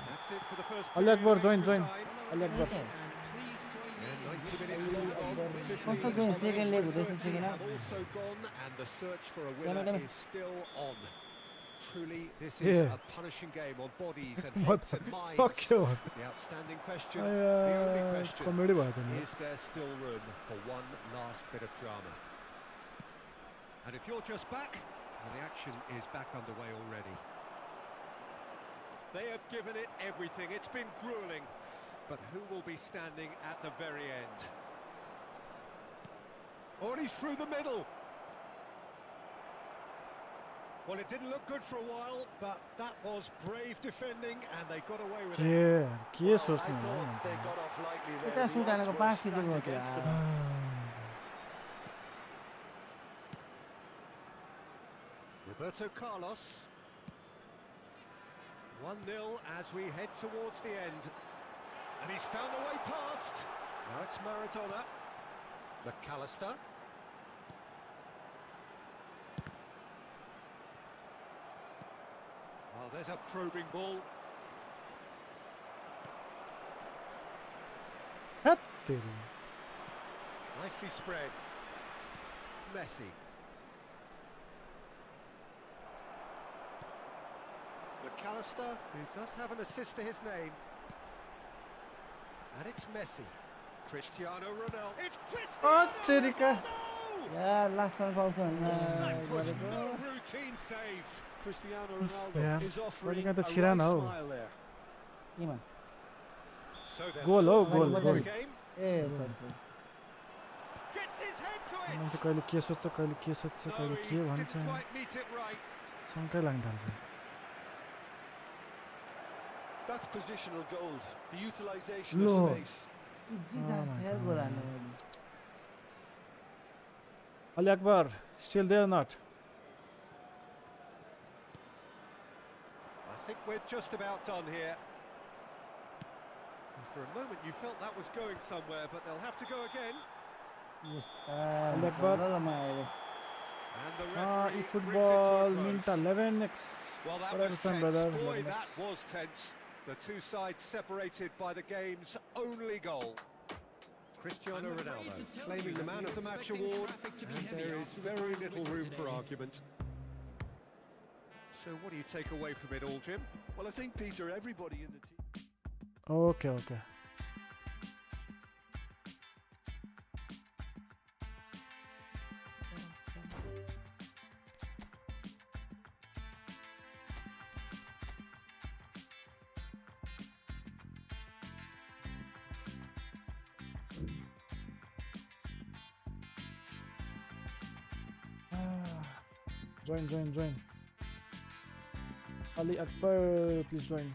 That's it for the first Ali Akbar, period of join. extra time. अलि एकदम And please join Yeah, me. 90 minutes long gone. 15 कस्तो of game the second leg हुँदैछ extra 30 second have also gone, and the search for a Damn it, winner damn it. is still on. Truly, this is Yeah. a punishing game on bodies and म heads त and minds. सक्यो The outstanding question, the only question, comedy भयो त नि is there still room for one last bit of drama? And if you're just back, well, the action is back underway already. They have given it everything. It's been grueling. But who will be standing at the very end? Oh, and he's through the middle. Well, it didn't look good for a while, but that was brave defending, and they got away with it. के Well, I सोच्नु होला thought they मान्छे got off lightly there. Kita The sudah odds nak were pass itu stacked loh, against ya. them. Roberto Carlos. 1-0 as we head towards the end. And he's found a way past. Now it's Maradona. McAllister. Oh, there's a probing ball. Hat तेरी Nicely spread. Messi. McAllister, who does have an assist to his name. And it's Messi. Cristiano Ronaldo. It's Cristiano तेरी का Ronaldo! Ya, last time kau kan. That was no routine save. Cristiano Ronaldo यार is offering बड़ी a का तो right छिरा ना हो smile there. Iman. So they're गोल हो full goal for goal the game. Sorry. Gets his head to it. मान्छे कहिले के सोच्छ कहिले के सोच्छ No, कहिले he के भन्छ didn't quite meet it right. शङ्कै लाग्न थाल्छ That's positional gold. The utilisation of No. space. Ali Akbar still there or not? I think we're just about done here. And for a moment you felt that was going somewhere, but they'll have to go again. Ali Akbar. And the referee eFootball brings it to a Minta close. 11x. Well, that Whatever was fun, tense. brother. Boy, 11x. that was tense. The two sides separated by the game's only goal. Cristiano Ronaldo claiming the Man of the Match award, and there is very little room for argument. So what do you take away from it all, Jim? Well, I think, Peter, everybody in the team... Okay. Join. Ali Akbar, please join.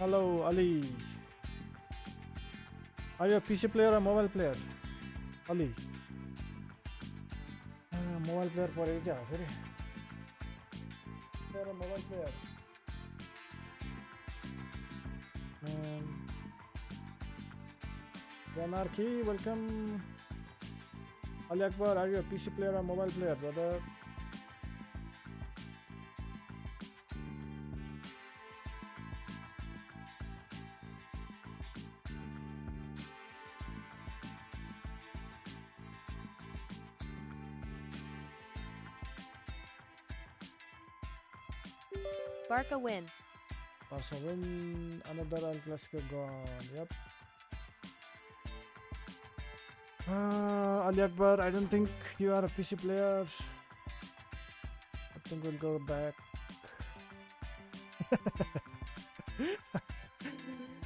Hello, Ali. Are you a PC player or mobile player? Ali. Mobile player परेको क्या हो फेरि? Player or mobile player? Anarchy, welcome. Ali Akbar, are you a PC player or mobile player, brother? Barca win. Barca win. Another El Clasico gone. Yep. Ali Akbar, I don't think you are a PC player. I think we'll go back.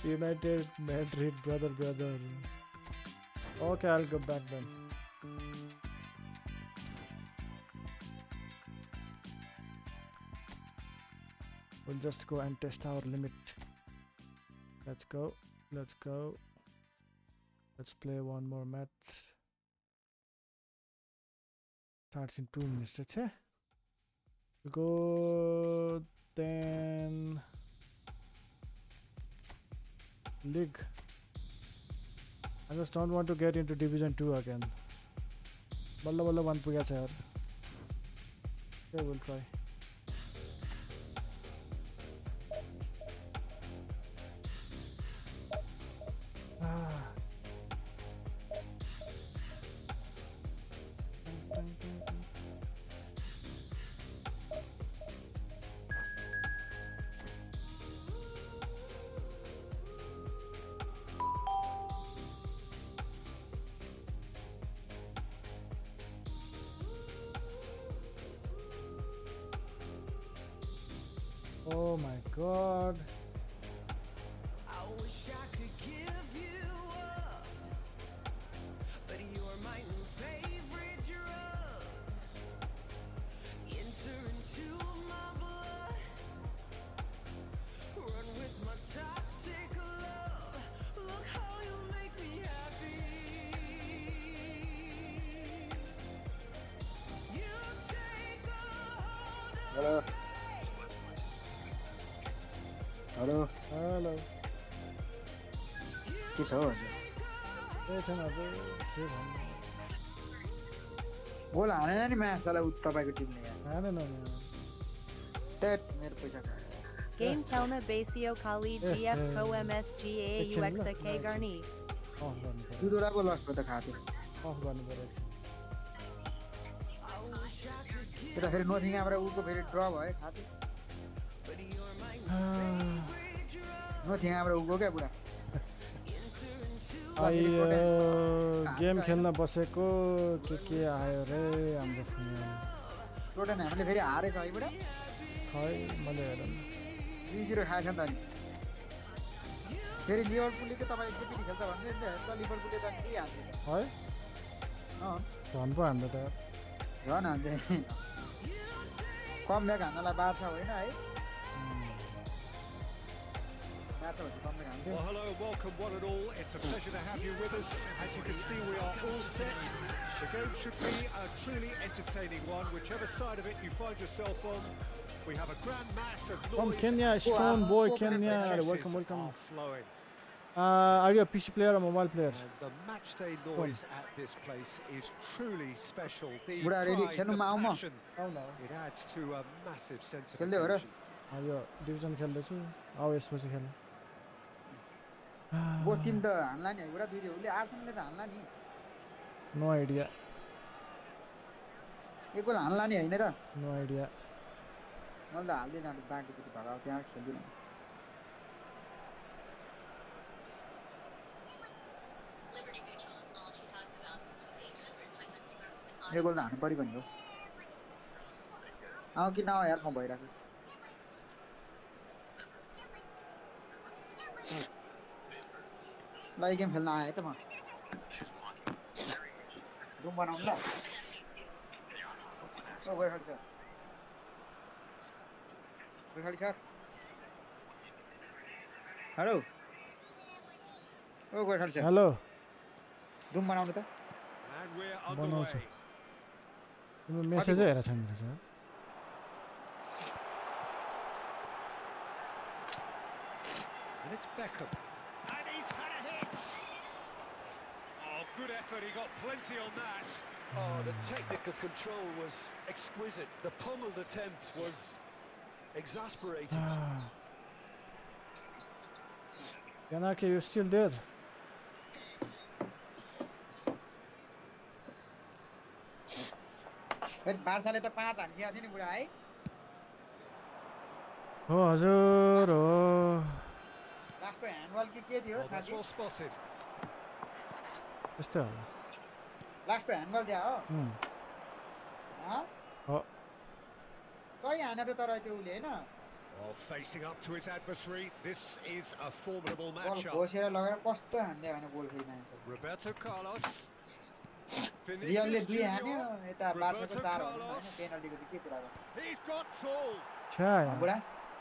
United Madrid, brother. Okay, I'll go back then. We'll just go and test our limit. Let's go. Let's play one more match. Starts in 2 minutes. Let's say. We'll go then. League. I just don't want to get into Division 2 again. Balla 1 puga cha yaar. Okay, we'll try. Oh my god. Hello. Hello. Hello. के छ हजुर? ए छैन हजुर के भन्नु गोल हानेन नि म्याचलाई तपाईको टिमले यार। हानेन त्यट मेरो पैसा खायो। Game Kelna Basio Khalid GF Pro MSGA UXK Garni. Of गर्नु पर्यो दुधोलाको लस भयो त खाएको। अफ गर्नु पर्यो एकछिन त्यता फेरि नथिङ हाम्रो उको फेरि ड्र भयो खाएको। नथिङ हाम्रो उको क्या पुरा। गेम खेल्न बसेको के आयो रे हाम्रो फोनमा टोटल हामीले फेरि हारेछ है बुढा। खै मैले हेरेन 2-0 खाएछ नि त नि। फेरि लिभरपुलले के तपाईले के पनि खेल्छ भन्दै नि त लिभरपुलले त के हाल्छ है अँ झन् पो हाम्रो त झन् हाल्छ। कम ब्याक हान्नलाई बार्छ होइन है। बार्छ भने कम ब्याक हान्थ्यो। Well, hello, welcome one and all. It's a pleasure to have you with us. As you can see, we are all set. The game should be a truly entertaining one, whichever side of it you find yourself on. We have a grand mass of From noise. Kenya, strong boy Kenya. Messages Welcome, welcome. are flowing. Are you a PC player or mobile player? And the match day noise at this place is truly special. The बुढा ready pride, खेल्नुमा the आऊ म। passion, it adds to a massive sense of खेल्दै हो र? occasion. यो division खेल्दैछु आऊ यसपछि खेल वो Tim त हान्ला नि है बुढा दुईले उसले आर्सेनलले त हान्ला नि। नो आइडिया एक गोल हान्ला नि हैन र? नो आइडिया मैले त हाल्दिन बाँकी त्यति भगाउ त्यहाँ खेल्दिन। एक गोल त हान्नु परेको नि हो। आऊ कि नआऊ यार म भइरहेछ। ल यो गेम खेल्न आएँ त म। रुम बनाउनु ल। Oh Gorkhali sir. Gorkhali sir. Hello. Oh Gorkhali sir. Hello room बनाउनु त। And we're बनाउँछु underway. तिम्रो मेसेजै हेरेको छैन रहेछ And it's Beckham. And he's had a hit. Oh, good effort. He got plenty on that. Oh, the technical control was exquisite. The pummeled attempt was exasperating. Yanake, you still there? फेरि बार्साले त 5 हानिसकेको थियो नि बुढा है। हो हजुर हो लास्टको handball के थियो Oh, that's साथी? well spotted. त्यस्तै होला लास्टको ह्यान्डबल दिया हो? हो कहीँ हाने त तर त्यो उसले हैन। Oh, facing up to his adversary. This is a formidable बल matchup. घोसेर लगेर कस्तो हान्दियो भने गोल खेल्न आउँछ। Roberto Carlos. रियलले Vinicius 2 हान्यो Junior. यता बार्साको 4 हो हैन Carlos. पेनल्टीको त के कुरा गर्नु। He's got tall. छ्या बुढा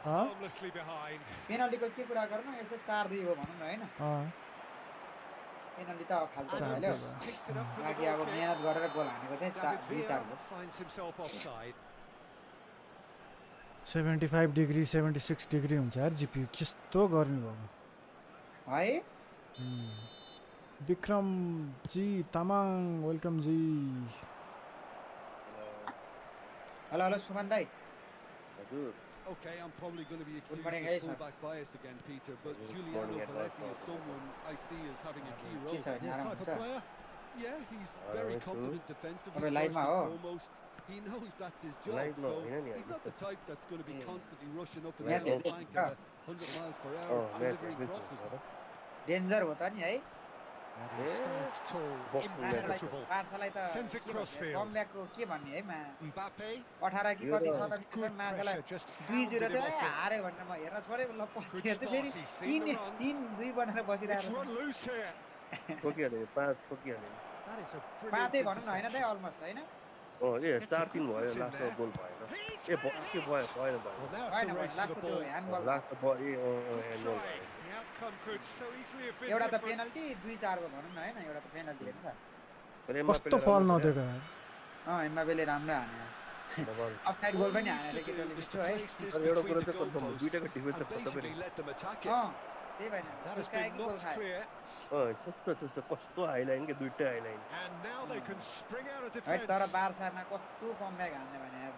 Harmlessly behind. पेनल्टीको के कुरा गर्नु यसो 4-2 हो भनौँ न हैन। पेनल्टी त अब फाल्तु हाल्यो। Picks it up from the बाकी अब goal kick. मेहनत गरेर गोल हानेको चाहिँ David 2-4 Villa हो। finds himself offside. 75 degree 76 degree हुन्छ यार जिपियु कस्तो गर्मी भएको है Vikram ji Tamang welcome ji hello hello Suman दाइ Okay, I'm probably going to be accused morning, of guys. fullback bias again, Peter, but Giuliano Belletti is someone I see as having a key role. के छ नि What आराम type of हुन्छ player? Yeah, he's very competent defensively, तपाईँ first लाइभमा and हो foremost. He knows that's his job, so he's not the type that's going to be constantly rushing up and Match down the it. flank at 100 miles per hour, delivering crosses. Danger हो त नि है And he stands tall, impenetrable. बार्सालाई त Sends it crossfield. कमब्याकको के भन्ने है मा Mbappe. 18 कि कति 17 Good मिनेटमा मार्सालाई pressure, just 2-0 hounded him थियो off it. हारे भनेर म हेर्न छोडेँ ल पछि Good हेर्छु फेरि spot, he's seen the run. 3-2 बनाएर It's बसिरहेको run loose here. ठोकिहाल्यो 5 ठोकिहाल्यो That is a brilliant पाँचै भनौँ न हैन त interception. अलमोस्ट हैन ए Gets a 4-3 good भयो foot in लास्टमा there. गोल भएन He's के भएन Well, भएन now it's हैन a भने race for the लास्टको त्यो ball. ह्यान्डबल लास्ट भयो Good ह्यान्डबल try. भएछ The outcome could so easily have been एउटा त different. पेनल्टी 2-4 को भनौँ न हैन एउटा त पेनल्टी हेर्नु त कस्तो फल नदिएको यार एम्बापेले राम्रो हाने अफसाइड गोल पनि हानेछ केटोले is मिठो to है place this एउटा between कुरा the चाहिँ कन्फर्म goalposts दुईटाको डिफेन्स and खतम basically पनि let them attack it. त्यही भएन That has उसकायो been कि गोल knocked खायो clear. छुच्छ कस्तो हाइलाइन के दुईटै Highline And now they can spring out of है defense. तर बार्सामा कस्तो कमब्याक हान्ने भने यार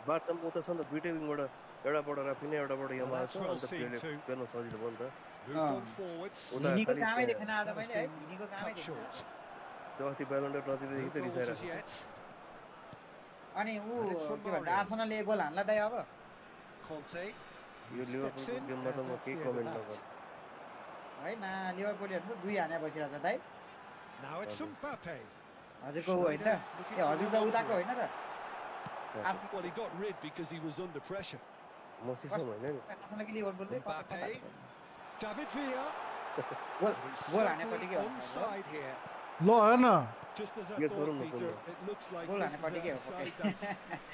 बार्सम उता छ नि त दुईटै विङबाट एउटाबाट राफिने एउटाबाट Well, यमा that's छ well अन्त seen प्लेले too. फेर्न सजिलो भयो नि त Moved on forwards. उता भिनीको खालि कामै देखेन आज That has मैले है been भिनीको कामै cut देखेन short. त्यो अस्ति ब्यालोन्डर नजिकदेखि No त goals as रिसाइरहेको yet. अनि ऊ And it's from के भन्छ Mario. आर्सेनलले एक गोल हान्ला दाइ अब Conte. Yo He steps लिभरपुलको in, गेममा त and म that's केही the end of comment that. नगर्छु है मा लिभरपुलहरु त 2 हाने बसिरहेछ दाइ Now it's Mbappe. हजुरको हो हैन त ए हजुर त उताको हैन त Well, he got rid because he was under pressure. म सिसम होइन नि आर्सेनल कि लिभरपुलले Mbappe. David Villa. Goal And he's goal हानेपट्टि certainly के हुन्छ onside here. ल हेर्न Just as I Yes, thought, Varun, Peter, Varun. it looks like Goal this is हानेपट्टि के a हो side that's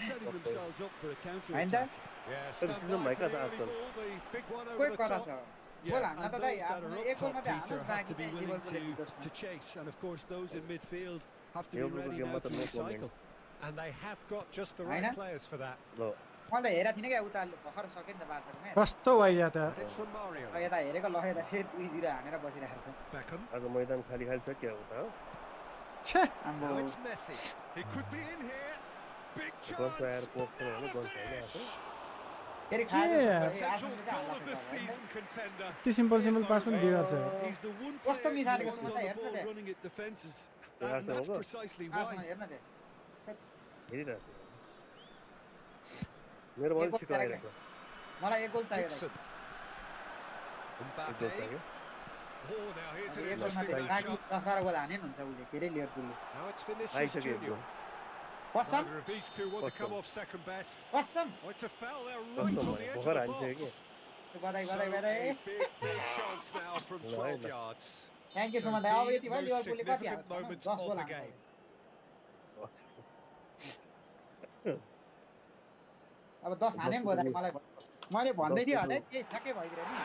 setting themselves up for a हैन त counter-attack. Yeah, Pero stand season by my for the God, early Arsenal. ball, the big one कोही over the कता top. छ गोल Yeah, हान्न and त those Dai that are Arsenal up एक गोल top, मात्रै Peter, हान्नुस् have बाँकी to be चाहिँ willing लिभरपुलले to chase, and of course those in midfield have to be Liverpool ready game now ma to ta no comment. recycle. And they have got just the Hahn? right players for that. ल मैले त हेरेको थिइनँ क्या उता भर्खर सक्यो नि त बार्साको म्याच कस्तो वाइया त And it's from Mario. यता हेरेको ल यता फेरि 2-0 हानेर बसिरहेको छ Beckham. आज मैदान खाली खाली छ क्या उता हो छे आम्बो Now it's Messi. He could be in here. Big gulf आएर chance. पोस्ट But now भने the गल्फ होइन finish. फेरि के खायो Central आर्सेनलले चाहिँ goal हाल्ला of the season contender. यति सिम्पल सिम्पल पास पनि बिगार्छ He's the one What's the player you मिसालेको want छ on त the हेर्नु ball त running at defences, Yeah, and that's Arsenal. precisely Arsenal why. हेर्न त्यहाँ हेरिरहेको छु मेरो एक पनि गोल छिटो चाहियो आइरहेको मलाई एक गोल चाहियो Dixon. एक गोल Mbappe. चाहियो Oh, now here's an एक गोल interesting मात्रै बाँकी matchup. 10-12 गोल हाने नि हुन्छ उसले के अरे लिभरपुलले Now it's Vinicius आइसक्यो एक Junior. गोल कसम Neither of these two want to come Awesome. off second best. कसम Oh, it's a foul there right Awesome, on the man. edge of Bhokar the हान्छ box. के बधाई So बधाई a बधाई big chance now from Right. 12 yards. Thank you so So much अब the यति भयो most लिभरपुलले कति significant हाल्छ moments 10 of goal the हान्छ game. अब 10 हाने पनि बधाई मलाई मैले भन्दै थिएँ होला त्यही ठ्याक्कै भइदियो नि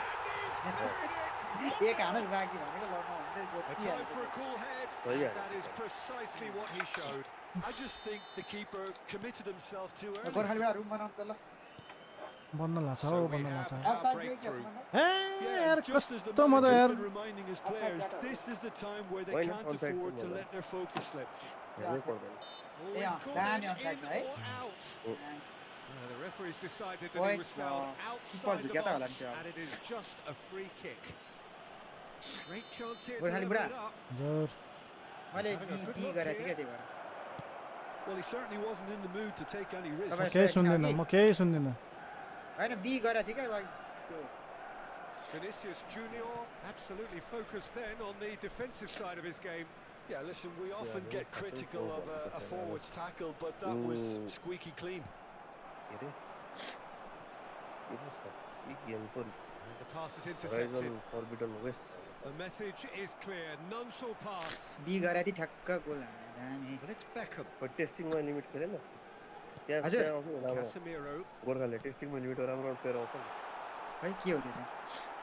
एक हानस् बाँकी भनेको ल म भन्दै A जति time for a cool head, Oh, and yeah. that is precisely what he showed. I just think the keeper committed himself too early. गोर्खालीबाट रुम बनाउनु त ल बन्न लाग्छ So हौ we बन्न have लाग्छ our अफसाइड दियो breakthrough. क्या ए Yeah, यार just as the कस्तो मजा यार manager's been reminding his players, this is the time where they Why not can't contact afford to someone? let their focus slip. हेर्नै पर्दैन Oh, Yeah, he's called Dan it on in side, or out. The referee's decided that Oi, he was fouled no. outside the Super Zugata box, होला नि त्यो। and it is just a free kick. Great chance here to Goर्खाली level बुढा। it up. जोर मैले Having a good बी look गरेको थिएँ here. क्या त्यही भएर Well, he certainly wasn't in the mood to take any म risks. केही सुन्दिनँ म केही सुन्दिनँ होइन बी गरेको थिएँ क्या त्यो Vinicius Junior absolutely focused then on the defensive side of his game. Yeah, listen, we often Yeah, get I think critical so, of but a forward's tackle, but that was squeaky clean. के अरे के पो छ के game पो And the pass is Horizon intercepted. Forbidden West The message is clear. None shall pass. बी गरेको थिएँ ठ्याक्क गोल हाने दामी And it's Beckham. खै टेस्टिङमा लिमिट खेलेन त्यहाँ हजुर। त्यहाँ आउँछ नि राम्रो Casemiro. गोर्खाले टेस्टिङमा लिमिट राम्रो प्लेयर आउँछ नि खै के हो त्यो चाहिँ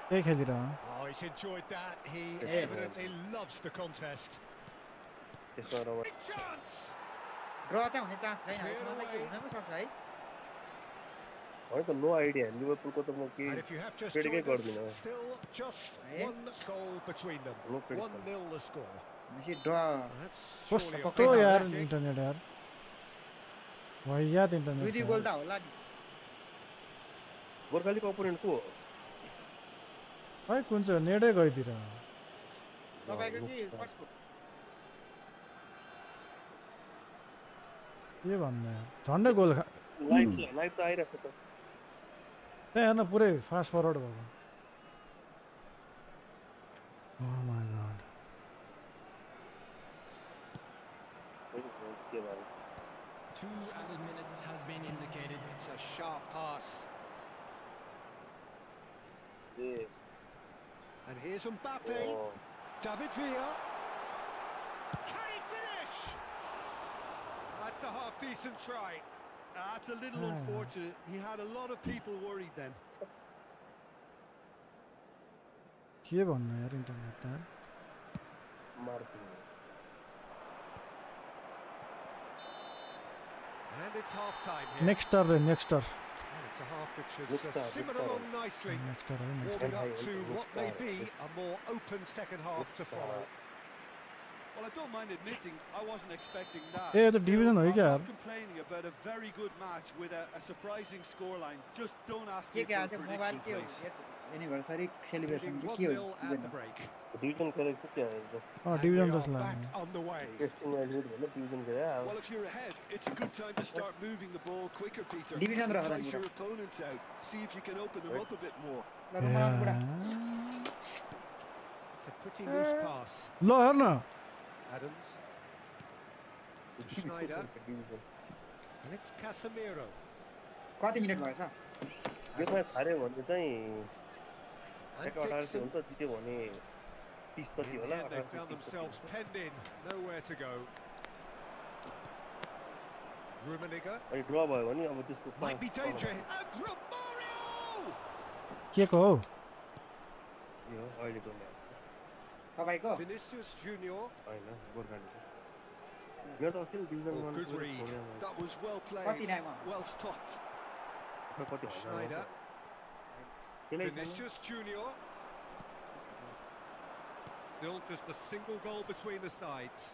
केही खेलिरह Oh, he's enjoyed that. He Yeah. evidently loves the contest. त्यसमा रमाइलो Big chance. ड्र चाहिँ हुने चान्स छैन यसमा त के हुन पनि सक्छ है होइन त नो आइडिया लिभरपुलको त म And केही if you have just Pretty joined good, us, you know. still just Eh? one goal between them. No prediction. 1-0 the score. भनेपछि ड्र That's surely a कस्तो fair यार kick. इन्टरनेट यार वाइयात दुई इन्टरनेट दुई गोल त होला नि गोर्खालीको ओपोनेन्ट को हो है कुन चाहिँ नेटै गइदिएर तपाईँको कि कसको के भन्ने झन्डै गोल खा लाइभ लाइभ त आइरहेको छ त त्यहाँ हेर्न पुरै फास्ट फरवर्ड भएको Oh my god के भयो 2 added minutes has been indicated. It's a sharp pass. A And here's Mbappe. O David Villa. Can he finish? That's a half-decent try. That's a little unfortunate. He had a lot of people worried then. के भन्नु यार internet त Martin And it's half-time here. Next टर रे next टर And it's a half which has Next start, simmered next along start. nicely. Next टर है next Warming up Next to start, what may next be start. a more open second half to follow. Well, I don't mind admitting I wasn't expecting that. ए तो Still, division हो I'm क्या not complaining about a very good match with a surprising scoreline. Just don't ask me के for a आज mobile prediction, के please. Anniversary celebration Leading के 1-0 हो at the break. Division गरेको छ क्या अ And डिभिजन we जस्तो are लाग्यो back on the way. Testing एलिमिट भने डिभिजन गरे अब Well, if you're ahead, it's a good time to start moving the ball quicker, Peter. Division रहा था Entice पूरा। your opponents out. See if you can open them up a bit more. रघुमान बुढा It's a pretty loose pass. ल हेर न Adams to Schneider. Division And it's Casemiro. कति minute भएछ यसमा हार्यो भने चाहिँ And 18 Dixon. हुन्छ जित्यो भने 30 In जति the होला end, they 18 found 30 themselves penned in. Nowhere to go. Rummenigge. अनि ड्र भयो भने अब त्यसको Might be danger. And Romario! के को हो यो अहिलेको म्याच तपाईँको Vinicius Junior. हैन गोर्खालीको मेरो त अस्ति division Oh, 1 good read. That was well कति played. टाइममा Well stopped. कति Schneider. खेलै छैन Vinicius Junior. Still just a single goal between the sides.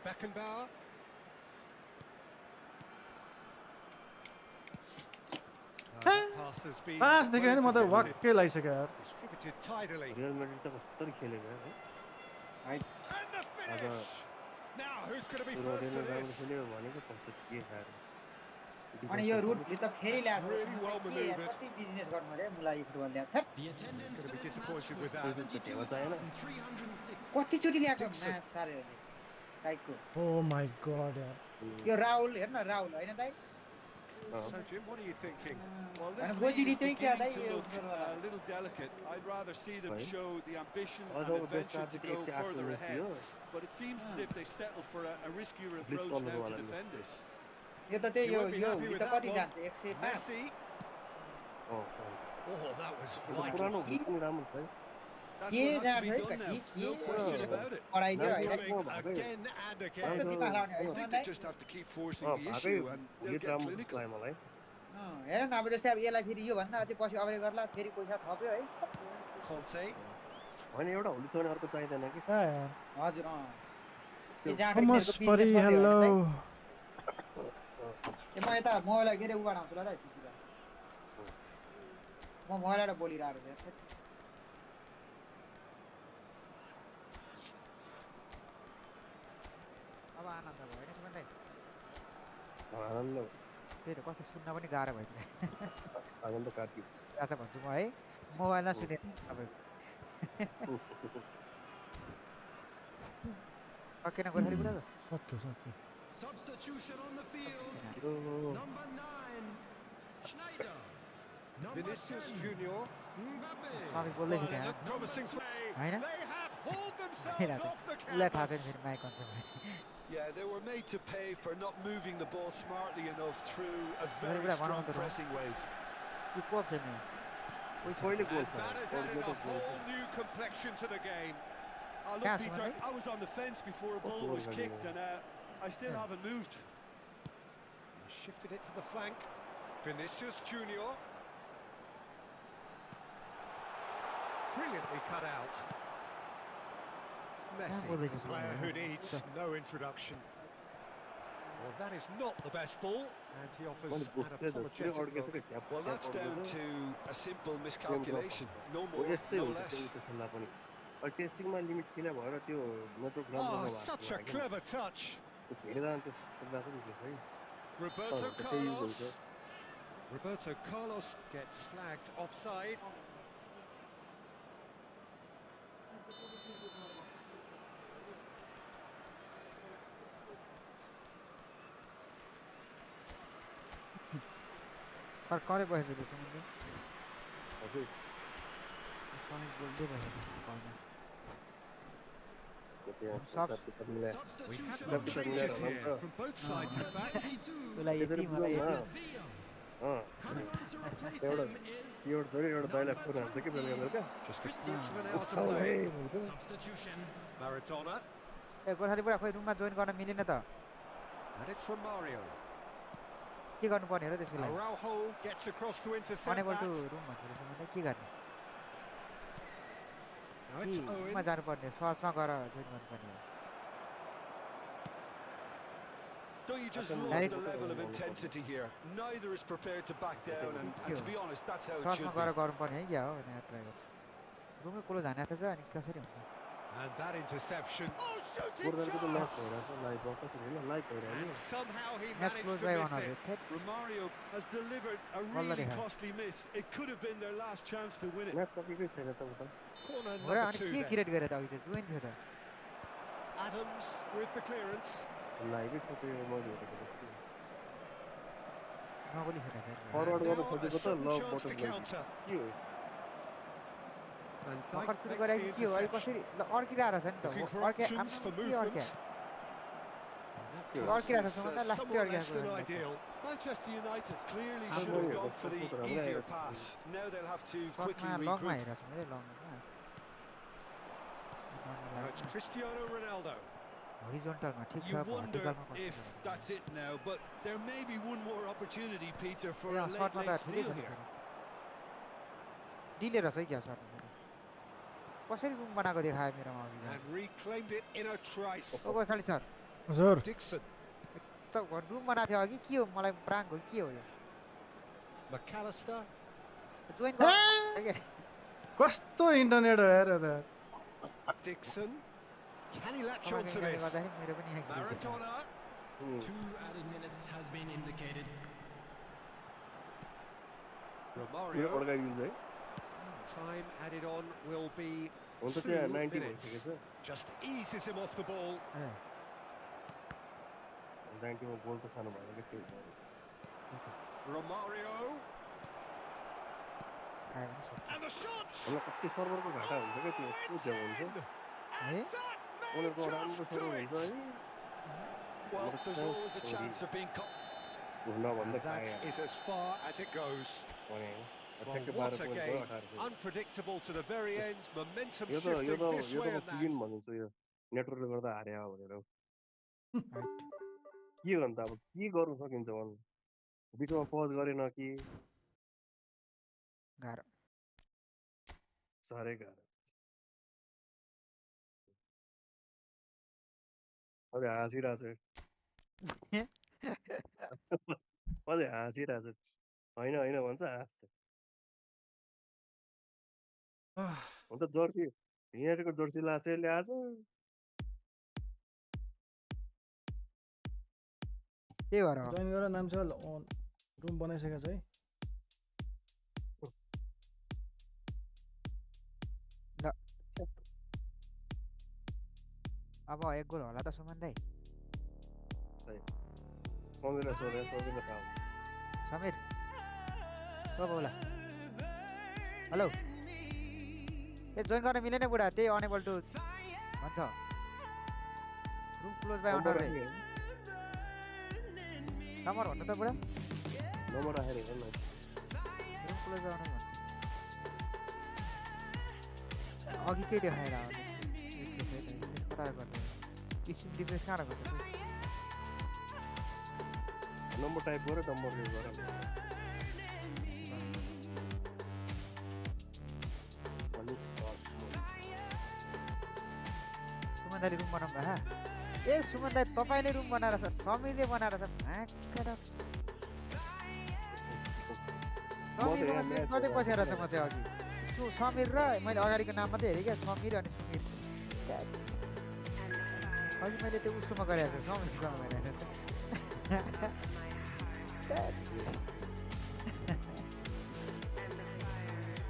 Beckenbauer. That pass has been पास देख्यो भने म त well intercepted. वाक्कै लागिसक्यो यार Distributed tidily. रियल म्याड्रिड चाहिँ कस्तरी खेलेको है And the finish! Now, who's going to be first रोडेले to राम्रो this? खेल्यो भनेको कस्तो के खाएर अनि यो रुटले त फेरि ल्याएको Really छ। well के यार, maneuvered. कति बिजनेस गर्नु अरे मुलाई फुटबल ल्याएको थेट The attendance gonna for be this disappointed match with was that. 72,306. कतिचोटि ल्याएको Dixon. म्याच सारेहरूले साइकको ओ माय गॉड यार यो राहुल हेर्न राहुल होइन दाइ So, Jim, what are you thinking? Well, this And league Gojiri is चाहिँ क्या दाइ beginning to yo look a little delicate. I'd rather see them Right. show the ambition अझ and अब adventure to go 108 further Messi ahead. हो But it seems as if they settle for a riskier Blitz approach गर्नु now to वाला defend Messi. this. यो त त्यही You yo won't be yo happy hoodie with त that कति one. जान्छ 105 Messi. Chance Oh, that was त्यो vital. पुरानो hood पनि राम्रो छ है That's के what has to be जान्छ है done now. कति No question about it. पढाइदियो होइन Dribbling again and कस्तो again. दिमाग लगाउने I होइन think Dai they just have to keep forcing the भागै issue and they'll hit get राम्रो clinical. लाग्यो मलाई हेर न अब जस्तै अब यसलाई फेरि योभन्दा अझै पछि अगाडि गर्ला फेरि पैसा थप्यो है Conte. होइन एउटा हुडी छ भने अर्को चाहिँदैन कि क्या यार हजुर यो जाँडै थोमस फेरिको परी business मात्रै हेलो होइन दाइ। म यता मोबाइल के अरे उ बनाउँछु ल दाइ पिसीबाट म मोबाइलबाट बोलिरहेको छु अब आनन्द भयो नि सुमन दाइ आनन्द त्यही त कस्तो सुन्न पनि गाह्रो भयो आनन्द कार्की आशा भन्छु म है मोबाइलमा सुने तपाईँको सकेन गोर्खाली बुढाको सक्यो सक्यो Substitution on the field. Number 9, Schneider. Number Vinicius 10, Junior. Mbappe. सबै बोल्दै Well, थियो they त्यहाँ look promising for होइन They have hauled themselves भइरहेको off the थियो उसलाई थाहा छैन canvas. फेरि माइक अन छ Yeah, they were made to pay for not moving the ball smartly enough through a very Very strong well, pressing wave. कि को खेल्ने कोही छ कहिले गोल And that has added a whole new complexion to the game. Look, Yes, Peter, Wendy. I was on the fence before a ball goal was was kicked it? and I still Yeah. haven't moved. Shifted it to the flank. Vinicius Junior. Brilliantly cut out. Messi, well, they a just player won, who yeah. needs no introduction. Well, that is not the best ball, and he offers मैले an बुझ्दै apologetic अड्केछ look. कि च्याप Well, that's down to a simple miscalculation. No more, यस्तै no हुन्छ less. Tennis खेल्दा पनि अहिले टेस्टिङमा limit खेले भएर त्यो नेटवर्क Oh, राम्रो such a clever touch. धेरै जान्छ खेल्दा पनि हुन्छ है Roberto Oh, but they use Carlos. them, Roberto Carlos gets flagged offside. फर्काउँदै बसेछ त्यसो भने हजुर समिर बोल्दै बसेछ कलमा We had some changes here from both sides, in fact. उसलाई यति मलाई यति एउटा एउटा छोरी एउटा दाइलाई फोन हान्छ कि बेलुका बेलुका Just a quarter of an hour to play. Maradona. ए गोर्खालीबाट खोइ रुममा जोइन गर्न मिलेन त And it's Romario. के गर्नुपर्ने हो र त्यसको लागि Araujo gets across to intercept unable to that. Room भन्छ त्यसो भने के गर्ने Now it's रुममा Owen. जानुपर्ने सर्चमा गएर जोइन गर्नुपर्ने हो Don't you just love the level of intensity here? Neither is prepared to back down, and to be honest, that's how it should सर्चमा गएर be. गर्नुपर्ने है क्या हो भनेर ट्राई गर्छु रुममै क्लोज हाने छ अनि कसरी हुन्छ And that interception. Oh, shooting गोर्खालीको त म्याच chance! भइरहेछ लाइभ कसरी होइन लाइभ भइरहेको And somehow he match managed close to by miss one it. Romario has delivered a really costly miss. It could have been their last chance to win it. Match सकेकै छैन त उता Corner हो र number अनि 2 के then. Create गरे त अघि चाहिँ जोइन थियो त Adams with the clearance. लाइभै छ त्यो मैले हेरेको नगोली खेला फेरि फरवर्ड गर्न Now a खोजेको त sudden लभ chance to बटन counter. के हो And भर्खर Dyke सुरु makes गरेको the के हो अहिले interception. कसरी ल अड्किरहेको छ नि त Looking for अर्के options for के अर्के movement. Yo, Pass orkira was, sa mga last somewhat year less yan, than like, ideal. Manchester United clearly Ah, should have yeah, gone for the that's what I'm easier saying. pass. Now they'll have to quickly सर्टमा लङमा regroup. हेरेको छु मैले लङमा Now it's Cristiano Ronaldo. होरिजोन्टलमा ठिक You छ wonder भर्टिकलमा if that's it now, but there may be one more opportunity, Peter, for a सर्टमा late, त late ठिकै steal छ here. Delay रहेछ है क्या सर्टमा कसरी रुम बनाएको देखायो मेरोमा अघि And reclaimed it in a trice. ओ गोर्खाली सर हजुर Dixon. त रुम बनाएको थियो अघि के हो मलाई प्राङ्क हो के हो यो McAllister. जोइन कस्तो इन्टरनेट हो यार यता Dixon. Can he latch on to this? गर्दाखेरि मेरो पनि यहाँ गिरेको थियो। Maradona. 2 added minutes has been indicated. मेरो Romario. अड्काइदिन्छ है Time added on will be हुन्छ 2 त्यहाँ 90 minutes. भइसकेको Just eases him off the ball. ए, छ 90 मा गोल चाहिँ खानु भएन कि त्यो Romario. खायो भने सक्यो। And the shot. हामीलाई कति सर्भरको घाटा हुन्छ क्या त्यो यस्तो ज्याउ हुन्छ है उनीहरूको राम्रो सर्भर हुन्छ है Well, there's always a chance of being caught. नभन्दा And that is as far as it goes. भने Well, ठ्याक्कै what 12 a पोइन्ट भयो game. 18 point Unpredictable to the very end. Momentum yo shifting this त way म and पुगिन that. भनिन्छु यो नेटवर्कले गर्दा हारे हो भनेर राइट के गर्नु त अब के गर्नु सकिन्छ भन्नु बिचमा पज गरेन कि गाह्रो साह्रै गाह्रो अझै हाँसिरहेको छ अझै हाँसिरहेको छ होइन होइन भन्छ हाँस्छ हुन त जर्सी युनाइटेडको जर्सी लाएको ल्याएछ त्यही भएर हो जोइन गरेर नाम छ रुम बनाइसकेको छ है अब एक गोल होला त सुमन दाइ समीरलाई सोधेँ समीरलाई थाहा समीर ओ बोला हेलो ए जोइन गर्न मिलेन बुढा त्यही अनेबल टु भन्छ रुम क्लोज बाई अन्डर रे नम्बर भन्नु त बुढा नम्बर राखेर हेर न रुम क्लोज बाई अन्डर अघि के देखाएर कता गर्छ स्क्रिन डिफ्रेस कहाँ गर्छ नम्बर टाइप गरेर नम्बर युज गर सुमन दाइले रुम बनाउनु भए ए सुमन दाइ तपाईँले रुम बनाएर छ समीरले बनाएर छ गर्दै बसेर छ म चाहिँ अघि समीर र मैले अगाडिको नाम मात्रै हेरेँ क्या समीर अनि सुमिर अघि मैले त्यो उसकोमा गरेको छु समीरसँग गरेको छु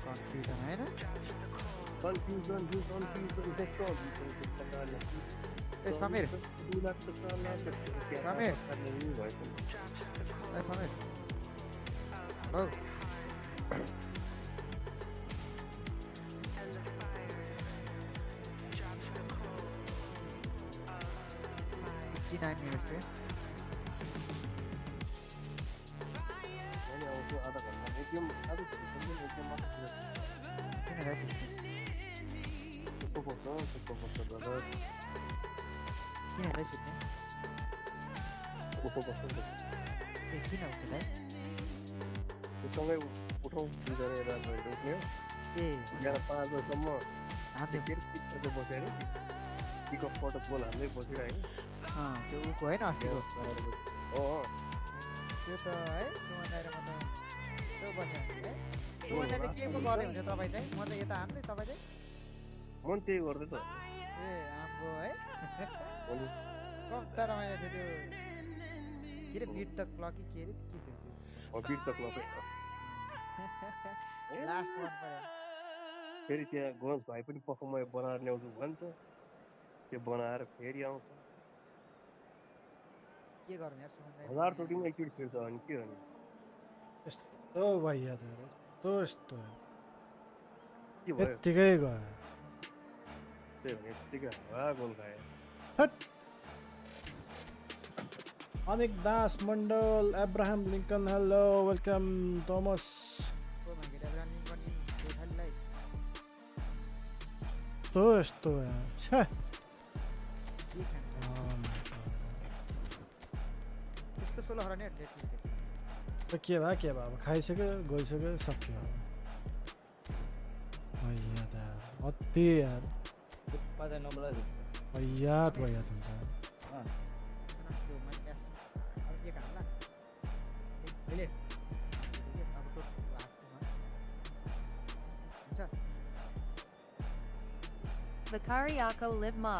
कन्फ्युजन होइन ए समीर ए समीर Oh. $59 है मैंने उसको आधा घंटा एटीएम आधा घंटा एटीएम मात्र किन है उसको दादा किन है छुट्टी उसको बस्नु ए किन हो त सँगै उठाउँ गरेर उठ्ने ए 11:05 बजेसम्म हाते पिकअप बसेर पिकअप पटक बोल हाल्दै बसिरहेको त्यो उको हैन अस्तिको हो त्यो त है सुमन्दाइरमा त त्यो बस्यो है सुमन्दा चाहिँ के पो गर्दै हुन्छ तपाईँ चाहिँ म त यता हान्दै तपाईँ चाहिँ म पनि त्यही गर्दै त ए आम्बो है कम्ता रमाइलो थियो त्यो के अरे बिट द क्लक कि के अरे के थियो त्यो बिट त क्लब लास्ट वान पर्यो फेरि त्यहाँ गन्ज भाइ पनि पक्क म बनाएर ल्याउँछु भन्छ त्यो बनाएर फेरि आउँछ के गरौँ यार सुमन्दा 1000 चोटिमा एकचोटि छिर्छ अनि के गर्ने यस्तो भइया त यस्तो के भयो यत्तिकै गयो त्यही भने यत्तिकै हावा गोल खायो हट Anik Das Mandal Abraham Lincoln hello welcome Thomas को मागे एब्राहम लिंकन खालीलाई यस्तो यार छ्या के खान्छ त्यस्तो सोलो हराउने टेस्ट त के भयो अब खाइसक्यो गइसक्यो सक्यो भइया त अति यार पाँच नम्बर याद हुन्छ त्यो मैले म्याच अब के खाला अहिले अब तो हुन्छ Vicariaco Live Ma.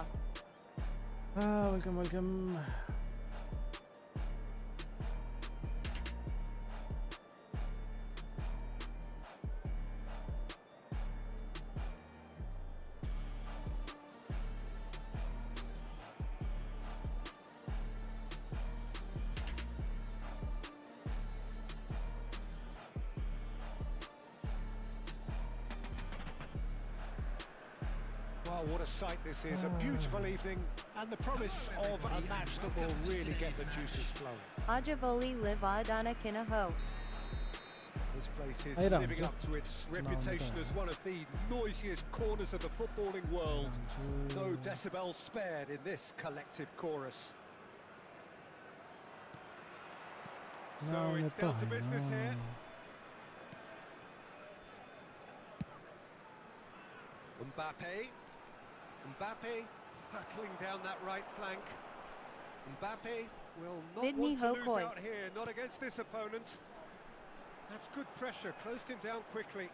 Welcome Well, what a sight this is. A beautiful evening and the promise of a match that will really get the juices flowing. Ajavoli Live Adana Kinaho. This place is Hey, Ram, living up to its reputation as one of the noisiest corners of the footballing world. No decibels spared in this collective chorus. So it's down to business here. Mbappe hurtling down that right flank. Mbappe will not Bidney want to lose Hokoi. out here, not against this opponent. That's good pressure, closed him down quickly.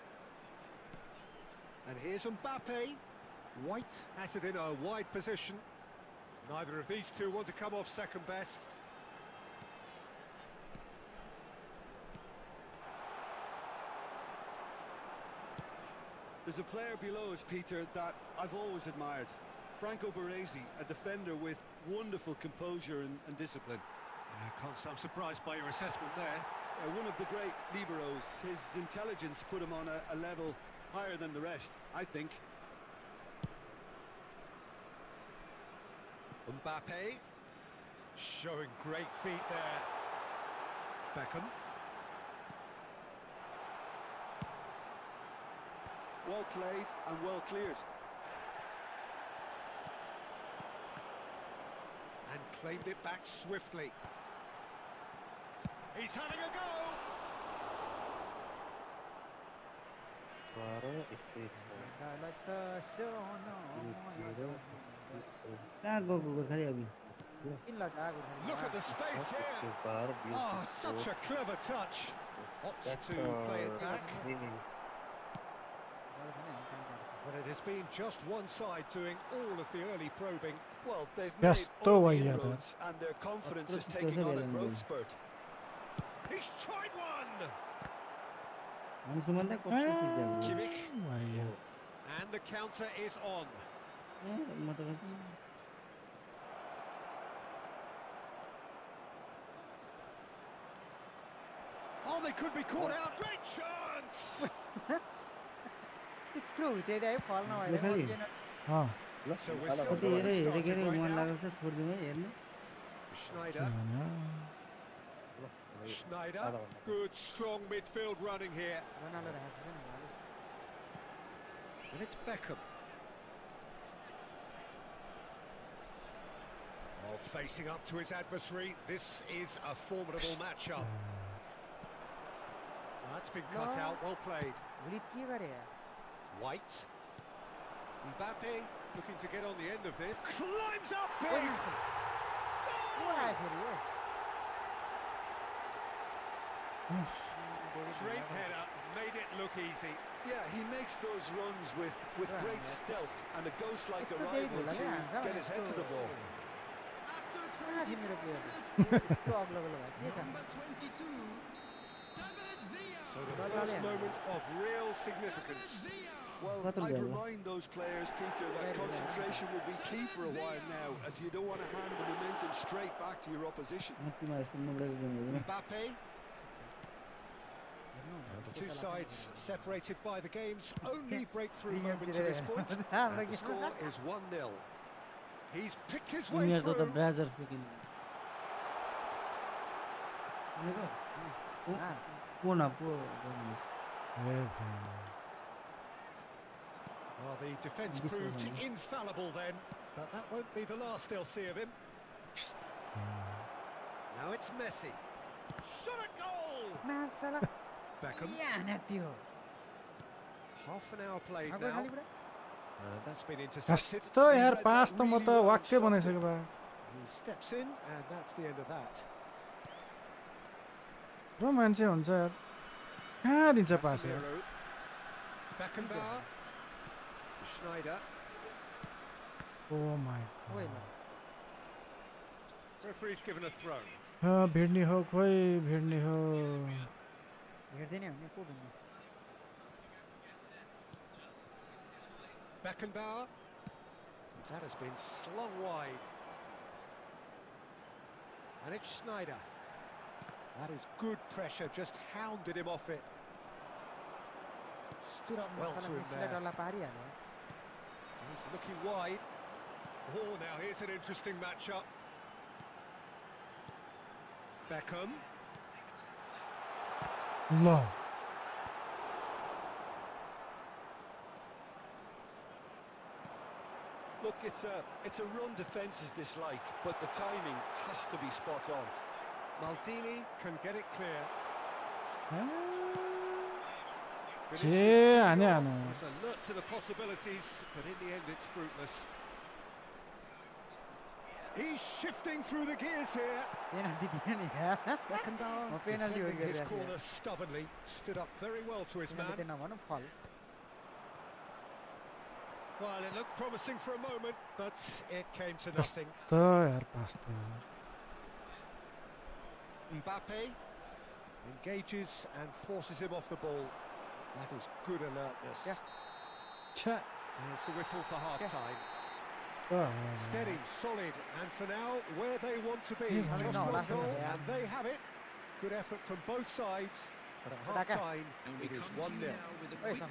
And here's Mbappe. White has it in a wide position. Neither of these two want to come off second best. There's a player below us, Peter, that I've always admired. Franco Baresi, a defender with wonderful composure and discipline. I'm surprised by your assessment there. One of the great liberos. His intelligence put him on a level higher than the rest, I think. Mbappe showing great feet there. Beckham. Well played and well cleared. And claimed it back swiftly. He's having a go! कहाँ गएको गोर्खाली अघि Look at the space here! Oh, such a clever touch! Opts to play it back. But it has been just one side doing all of the early probing. Well, they've Yes, made all the way, yeah, inroads and their confidence is taking on a growth spurt. He's tried one! हामी सुमन्दा कस्तो चिज हो Kimmich. And the counter is on. म त Oh, they could be caught out. Great chance. True, they fall now. Referee. Uh So we're still कति got here it here started right मन now. लागेको छ छोडिदिउँ है हेर्नु Schneider. Schneider. Good, strong midfield running here. Ronaldo राखेको छ नि उनीहरूले And it's Beckham. Oh, facing up to his adversary. This is a formidable matchup. That's been cut out. Well played. भोलि के गरे यार White. Mbappe looking to get on the end of this. Climbs up big. को आयो फेरि यो Great header. Made it look easy. Yeah, he makes those runs with great stealth and a ghost-like It's the arrival David to Villa, get his head to the ball. कहाँ थियो मेरो player यस्तो अग्लो अग्लो भयो के काम Number 22, David Villa. So the first moment of real significance. Well, That'll I'd go, remind those players, Peter, that concentration will be key for a while now, as you don't want to hand the momentum straight back to your opposition. मत्तीमा यस्तो मुब्लेको game हुँदैन Mbappe. The two sides separated by the game's only breakthrough moment to this point. And the score is 1-0. He's picked his way उनीहरूको त through. ब्राजर फिकिनु पुन पो Well, the defence proved infallible then, but that won't be the last they'll see of him. Now it's Messi. Shot a goal! मासला Beckham. यहाँ नात्यो Half an hour played अगर now. खालीबाट And that's been intercepted. कस्तो यार पास त म त वाक्कै बनाइसकेँ बा He steps in, and that's the end of that. र मान्छे हुन्छ यार कहाँ दिन्छ पास यार Casemiro. Beckenbauer. Schneider. ओ माई ओइ ल Referee's given a throw. भिड्ने हो खोइ भिड्ने हो हेर्दै नै हो नि को भन्ने Beckenbauer. That has been slung wide. And it's Schneider. That is good pressure, just hounded him off it. Stood up well to him मेसीलाई there. Dalla पारिहाल्यो He's looking wide. Oh, now here's an interesting matchup. Beckham. ल Look, it's a run defence's dislike, but the timing has to be spot on. Maldini can get it clear. के हाने हानु There's alert to the possibilities, but in the end it's fruitless. He's shifting through the gears here. Penalty दियो नि यार Beckenbauer म penalty हो defending his गरिरहेको corner stubbornly, stood up very well to his penalty man. नभनौँ फल Well, it looked promising for a moment, but it came to nothing. कस्तो यार पास त Mbappe engages and forces him off the ball. That is good alertness. Yeah. छ्या There's the whistle for half-time. Uh, Steady, solid, and for now, where they want to be. Yeah, Just no, one that's goal, not bad. and they have it. Good effort from both sides, but at half-time, it is 1-0. ओइ सम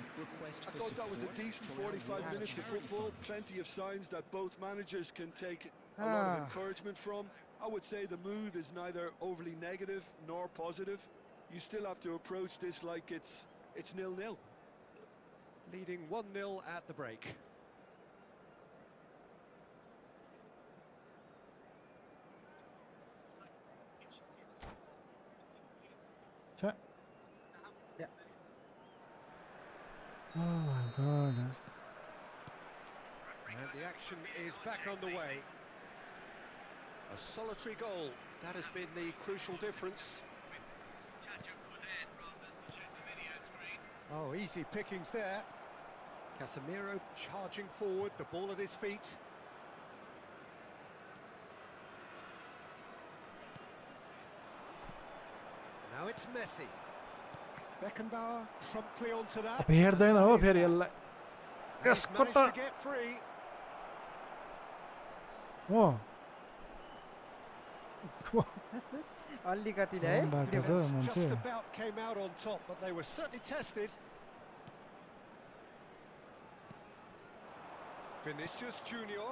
I thought that was a decent 45 minutes of football. Plenty of signs that both managers can take a lot of encouragement from. I would say the mood is neither overly negative nor positive. You still have to approach this like it's 0-0. Leading 1-0 at the break. छ्या Yeah. Oh my god And the action is back on the way. A solitary goal. That has been the crucial difference. Oh, easy pickings there. Casemiro charging forward, the ball at his feet. Now it's Messi. Beckenbauer promptly onto that. अब हेर्दैन हो फेरि यसलाई And he's यसको managed त to get free. हो अलिकतिले है बाटो छ मान्छे Just about came out on top, but they were certainly tested. Vinicius Junior.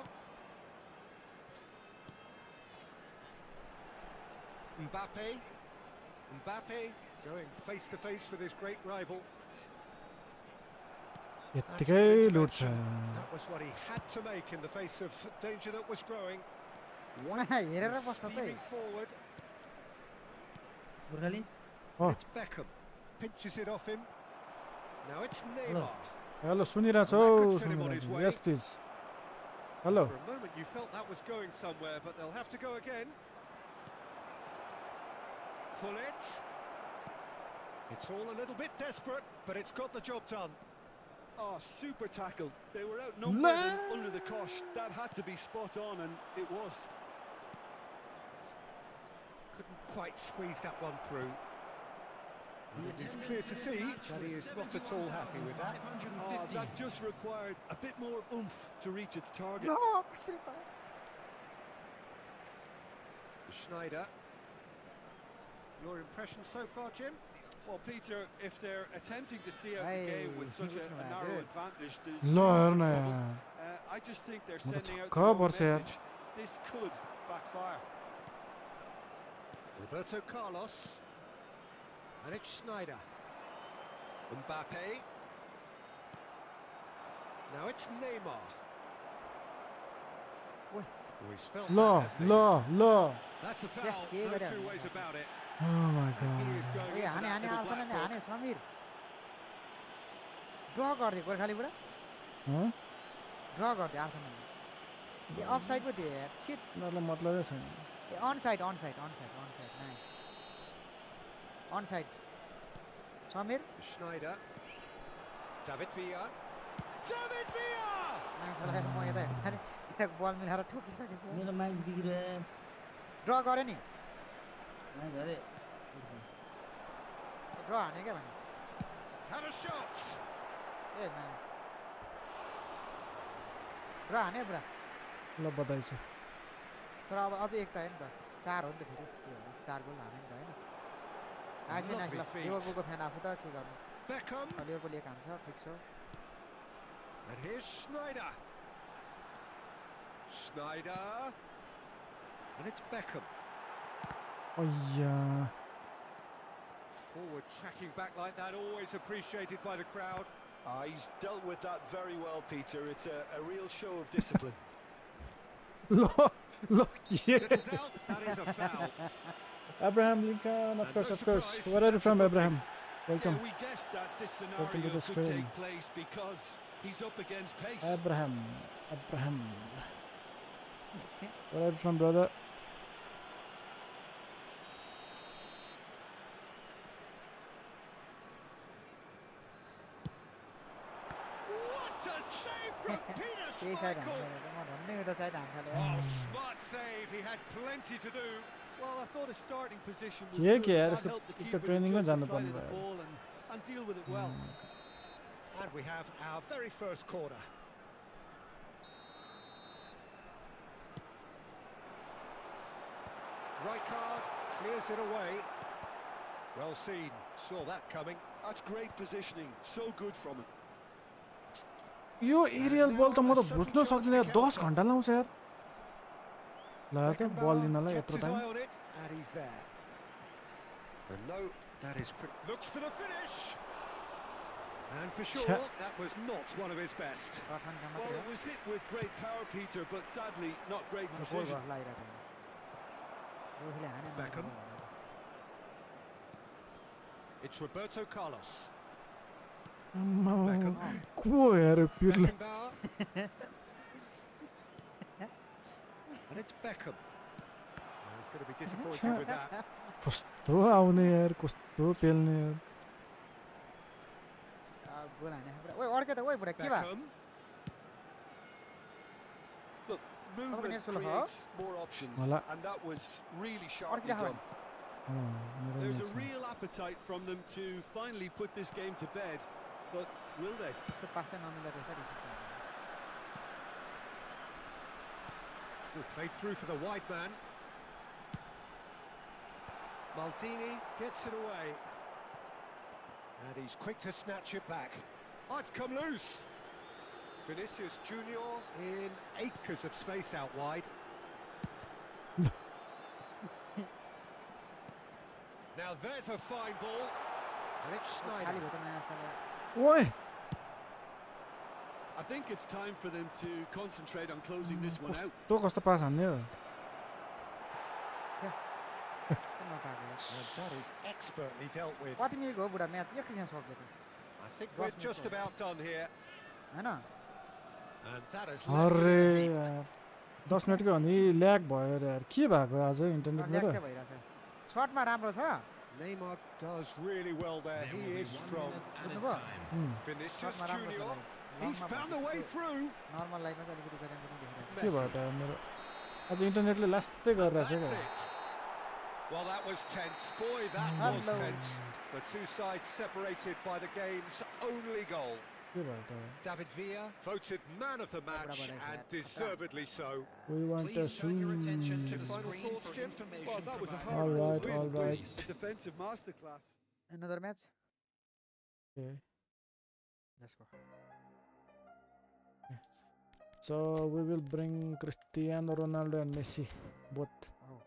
Mbappe going face to face with his great rival. यतिकै लुट छ That was what he had to make in the face of danger that was growing. हेरेर बस्छ त Steaming forward. Gorkhali It's Beckham. Pinches it off him. Now it's Neymar. Hello सुनिरहेको यस please hello For a moment you felt that was going somewhere, but they'll have to go again. Pull it. It's all a little bit desperate, but it's got the job done. Oh, super tackle. They were outnumbered and under the cosh. That had to be spot on, and it was. Couldn't quite squeeze that one through. It is clear to see that he is not at all happy with that. Oh, that just required a bit more oomph to reach its target. Schneider. Your impression so far, Jim? Well, Peter, if they're attempting to see out the game with such a narrow advantage, there's ल no हेर्न problem. यार I just think they're म त sending out छक्क the wrong पर्छ यार message. This could backfire. Roberto Carlos. And it's Schneider. Mbappe. Now it's Neymar. Oi. Oh, he's felt ल that, hasn't he? ल That's a foul, के no गरे two भने ways about it. oh my He is god going A into हाने that हाने little arson black ने हाने book. Sameer ड्र गर्दै गोर्खालीबाट हँ ड्र गर्दै आर्सन ए अफसाइड पो थियो यार शिट उनीहरूलाई मतलबै छैन ए onside nice onside Sameer Schneider. David Villa. David Villa! मान्छेलाई म यता हेर्दा यता बल मिलाएर ठोकिसकेछु मेरो माइक बिग्रियो ड्र गरे नि माइक अरे ड्र हाने क्या भने Had a shot. ए मा ड्र हाने पुरा ल बधाई छ तर अब अझै एक चाहियो नि त 4 हो नि त फेरि त्यो हो 4 गोल हाने नि त हैन नाइस ल लिभरपुलको फ्यान आफू त के गर्नु Beckham. लिभरपुल एक हान्छ फिक्स हो And here's Schneider. Schneider. And it's Beckham. Aiah Forward tracking back like that, always appreciated by the crowd. He's dealt with that very well, Peter. It's a real show of discipline. ल के Little doubt, that is a foul. Abraham Lincoln of course where are you from Abraham welcome Yeah, we guessed that this Welcome to scenario the could stream. take place because he's up against pace. Abraham where are you from brother What a save from Peter त्यही side Schmeichel! हान्थ्यो म धन्नै उता side हान्थ्यो Oh, smart save. He had plenty to do. Well, I thought his starting position was के good. यार That यसको helped the picture keeper to ट्रेनिङमा judge the जानु flight पर्ने of the भयो ball and deal with it well. And we have our very first corner. Rijkaard clears it away. Well seen. Saw that coming. That's great positioning. So good from him. यो aerial ball त म त बुझ्न सक्दिनँ 10 घण्टा लाउँछ यार ल त बल दिनलाई Kept यत्रो his time eye on it, and he's there. And no, that is looks for the finish. And for sure, that was not one of his best. Well, it was hit with great power, Peter, but sadly not great precision. Beckham. It's Roberto Carlos. Beckham. को यार पिरले Beckenbauer. And it's Beckham. Oh, he's going to be disappointed with that. कस्तो आउने यार कस्तो पेल्ने यार गोल हाने ओइ अड्के त ओइ बुढा के भा Beckham. Look, movement creates more options, and that was really sharply done. There's a real appetite from them to finally put this game to bed, but will they? त्यसको पासै नमिल्दा रहेछ Played through for the wide man. Maldini gets it away. And he's quick to snatch it back. Oh, it's come loose. Vinicius Junior in acres of space out wide. Now there's a fine ball. And it's Schneider. Oi! I think it's time for them to concentrate on closing this one out. त्यो कस्तो पास हान्ने हो And that is expertly dealt with. कति minute हो बुढा match एकैछिन सक्यो त I think we're just about done here. Hahn And that has अरे यार 10 मिनेटको अनि ल्याग भयो रे यार के भएको आज इन्टरनेट ल्याग मेरो चाहिँ भइराछ शटमा राम्रो छ Neymar does really well there. He is strong. बुझ्नुभयो Vinicius शटमा राम्रो Junior. छ He's found a way through. Normal लाइफमा चाहिँ अलिकति गजन गजन देखिरहेको के भयो त मेरो आज इन्टरनेटले लास्टै गरिरहेछ That's क्या it. Well, that was tense. Boy, that was tense. The two sides separated by the game's only goal. के भयो त David Villa voted man of the match and deservedly so. we want to Please turn your attention to Your the final screen thoughts, for Jim? information Well, that was a provided. hard All right, win, all but right. a defensive masterclass. another match okay let's go so we will bring Cristiano Ronaldo and Messi both oh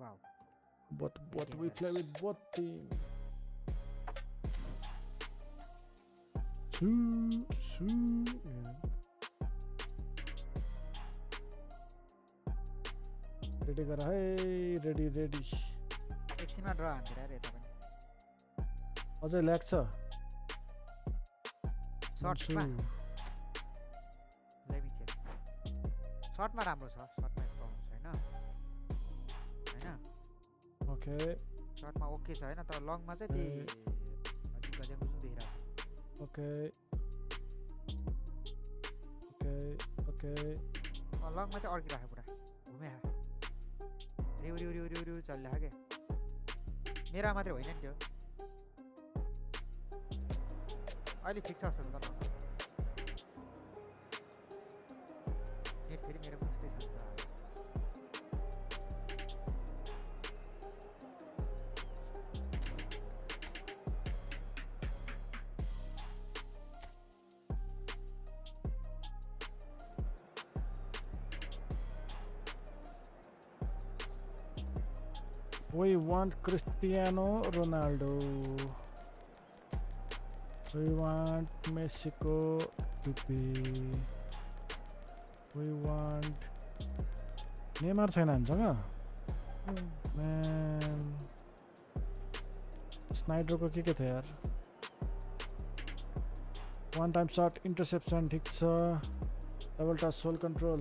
wow we play with both team ready गर है ready एकछिनमा ड्र हान्दिरा रे तपाईँ अझै lag छ सर्टमा let me check सर्टमा राम्रो छ सर्टमा प्रब्लम छैन हैन ओके सर्टमा ओके छ हैन तर लङमा चाहिँ त्यही अझै गजन गुजुङ देखिरहेको छ ओके लङमा चाहिँ अड्किराख्यो पुरा घुमे रिउ चलिरहेको के मेरा मात्रै होइन नि त्यो अहिले ठिक छ जस्तो छ त नेट फेरि मेरो बुझ्दै छ नि त we want Cristiano Ronaldo we want Mexico to be we want Neymar छैन हामीसँग man स्नाइडरको के थियो यार one time shot interception ठिक छ double touch soul control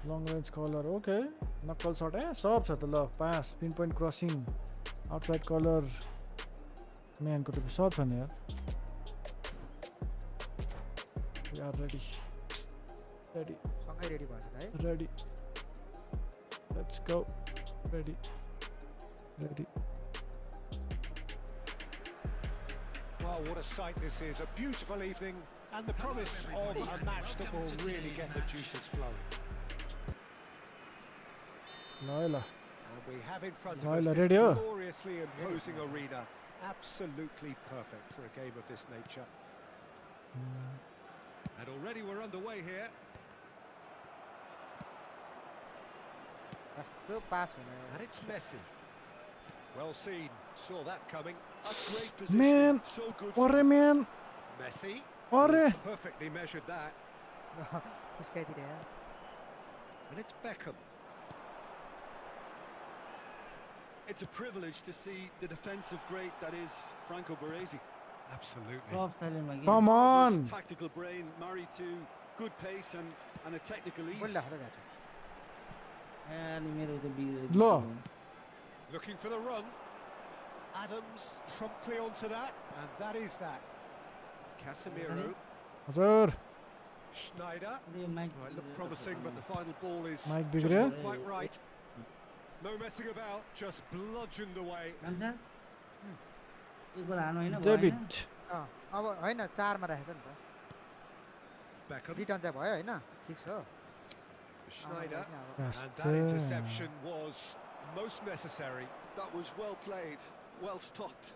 long range collar okay knuckle shot सब छ त ल pass pinpoint crossing outside collar man को टुपी सब छ नि यार we are ready सँगै रेडी भएछ त है ready let's go ready Well, what a sight this is. A beautiful evening and the promise of a match that will really get the juices flowing. ल And we have in front of Well, us this ready, oh? gloriously imposing arena. Absolutely perfect for a game of this nature. And already we're underway here. कस्तो पास हुने And it's Messi. Well seen. Saw that coming. A great position. Man, So good. अरे man Messi. अरे He's perfectly measured that. उसकाइतिर यार And it's Beckham. It's a privilege to see the defensive great that is Franco Baresi. Absolutely. टप स्टाइलमा के come on His tactical brain married to good pace and a technical ease. बोल राख्दै जान्छ अनि मेरो त ल Looking for the run. Adams promptly onto that, and that is that. Casemiro, हजुर Schneider. यो mic Well, it looked promising, but the final ball is Mike just Bigre. not quite right. No messing about, just bludgeoned away. भन्छ एक गोल हानु हैन David अब होइन 4 मा राखेछ नि त Beckham, return चाहिँ भयो हैन ठीक छ Schneider, अब and that interception was most necessary. That was well played, well stopped.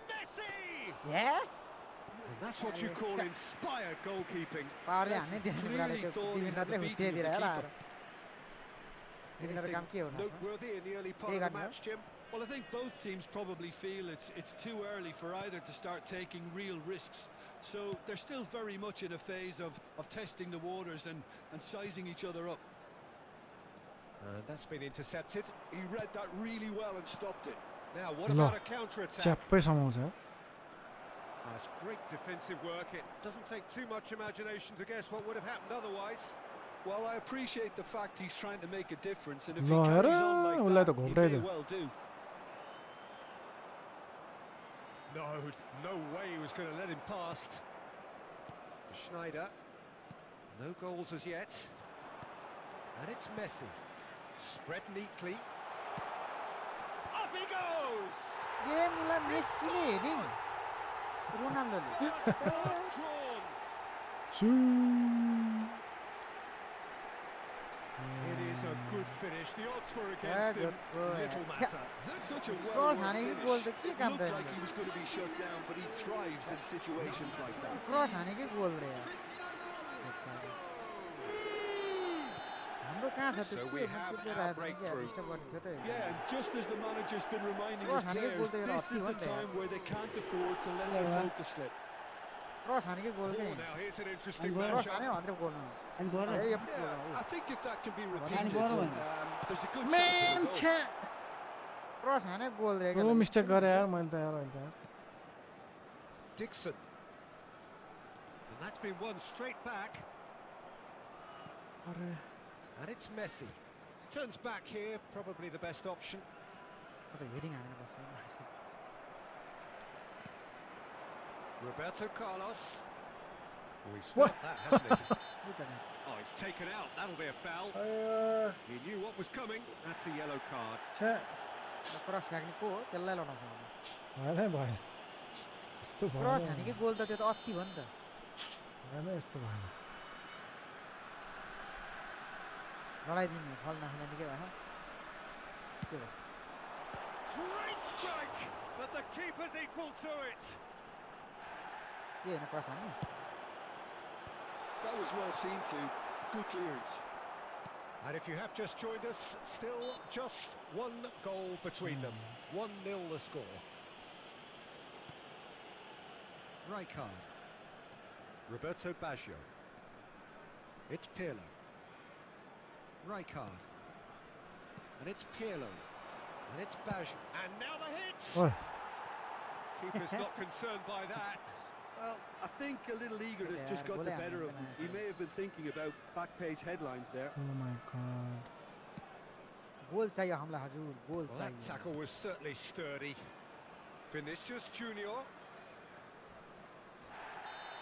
Messi! Yeah? And that's what you call inspired goalkeeping. पावरले Messi हान्ने देख्ने clearly कुराले त्यो thought he had डिफेन्डरले the beating हुत्ते of दिएर the होला keeper. डिफेन्डरको काम के हो खासमा Noteworthy in the early part Big of the on, match, Jim. Well, I think both teams probably feel it's too early for either to start taking real risks. So they're still very much in a phase of testing the waters and sizing each other up. That's been intercepted. He read that really well and stopped it. Now, what about a counter-attack? च्याप्पै समाउँछ That's great defensive work. It doesn't take too much imagination to guess what would have happened otherwise. Well, I appreciate the fact he's trying to make a difference, and if he ल हेर carries on उसलाई like त that, he घोप्टाइदियो may well do. No way he was going to let him past. Schneider. No goals as yet. And it's Messi. Spread neatly. Up he goes! गेमलाई मेस्सीले heading रोनाल्डोले Drawn. छु It is a good finish. The odds were against him. Little matter. Such a cross well हानेको गोल त के काम looked त like he was going to be shut down, but he thrives in situations like that. Cross हानेकै goal रे यार हाम्रो कहाँ छ So त्यो we के have मतलब our राज breakthrough. डिस्टर्ब गर्ने थियो त Yeah, and just as the manager's been reminding Cross his हानेकै goal players, त एउटा this is the अति हो नि त time where they can't afford to let their focus slip. Cross हानेकै गोल के Oh, now here's an interesting And cross matchup. हान्यो भनेर गोल हो अनि गर ए यो Yeah, I think if that can be Well, repeated, Danny Bourne. there's a good chance of a goal. छ्या क्रस हाने गोल रे ओ मिस्टेक गरे यार मैले त यार अहिले त यार Dixon. And that's been won straight back. अरे And it's Messi. Turns back here, probably the best option. म त हेडिङ हानेर बस्छु Roberto Carlos. Oh, he's felt that, hasn't he? Oh, he's taken out. That'll be a foul. He knew what was coming. That's a yellow card. छ्या cross फ्याक्ने को हो त्यसलाई लडाउँछ भएन भएन यस्तो क्रस भएन हानेकै गोल त त्यो त अति भयो नि त भएन यस्तो भएन लडाइदिने फल नखाने निकै भयो के भयो Great strike, but the keeper's equal to it. के होइन क्रस हान्ने That was well seen too. Good clearance. And if you have just joined us, still just one goal between them. 1-0 the score. Rijkaard. Roberto Baggio. It's Pirlo. Rijkaard. And it's Pirlo. And it's Baggio. And now the hit! ओइ Keeper's not concerned by that. Well, I think a little eagerness just got the better of him. He may have been thinking about back page headlines there. Oh my god goal चाहियो हामीलाई हजुर गोल Well, that चाहियो tackle was certainly sturdy. Vinicius Junior.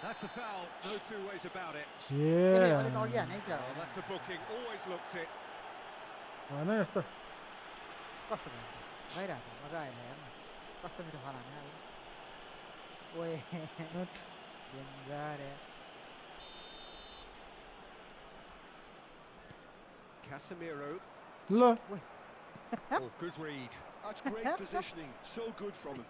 That's a foul, no two ways about it. त्यसले के अलिक अघि हानेको थियो Oh, that's a booking, always looked it. भएन यस्तो कस्तो भयो भइरहेको मजा आएर हेर्न कस्तो मिठो फल हाने अब ओए डेन्जर Casemiro. ल Oh, good read. That's great positioning. So good from him.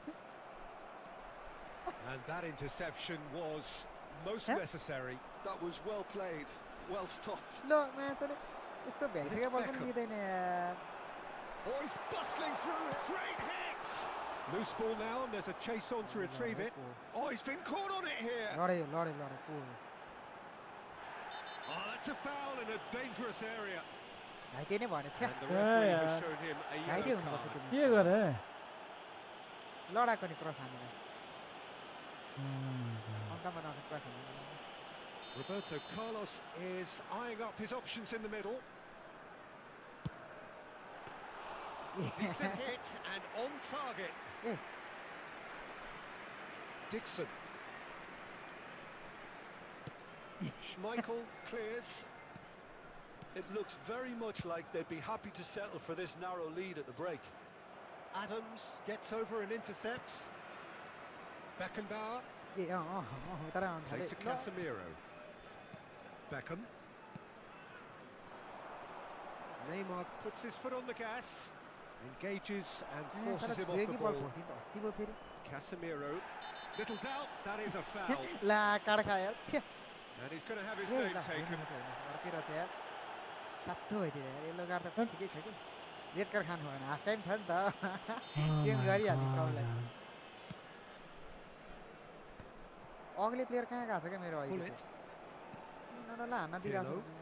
And that interception was most necessary. That was well played. Well stopped. ल म्याचले यस्तो भ्याइसक्यो बल पनि लिँदैन यार Oh, he's bustling through. Great hit. Loose ball now, and there's a chase on to retrieve it. Oh, he's been caught on it here. लड्यो लड्यो लड्यो को Oh, that's a foul in a dangerous area. घाइते नै भने छ्या And the referee has yeah. shown him a घाइते yellow हुनुपर्छ card. त्यो के गरे लडाएको नि क्रस हानेर अन्त बताउँछ क्रस हानेर Roberto Carlos is eyeing up his options in the middle. Decent hit and on target. Eh. Dixon. Schmeichel clears. It looks very much like they'd be happy to settle for this narrow lead at the break. Adams gets over and intercepts. Beckenbauer. ए उता आउनु Play थाल्यो to Casemiro. Beckham. Neymar puts his foot on the gas, engages and साला forces him छुए off कि the बल ball. पर्थी त अति भयो फेरि Casemiro, little doubt, that is a foul. ला कार्ड खायो छ्या And he's going to have his A name ल taken. अर्कै रहेछ यार सातो भइदियो यार येल्लो कार्ड त ठिकै छ कि रेड कार्ड खानु भएन हाफ टाइम छ नि त चेन्ज गरिहाल्ने सबलाई अग्ली प्लेयर कहाँ गएको छ क्या मेरो Pull अहिले it. नडला हान्न दिइरहेको छ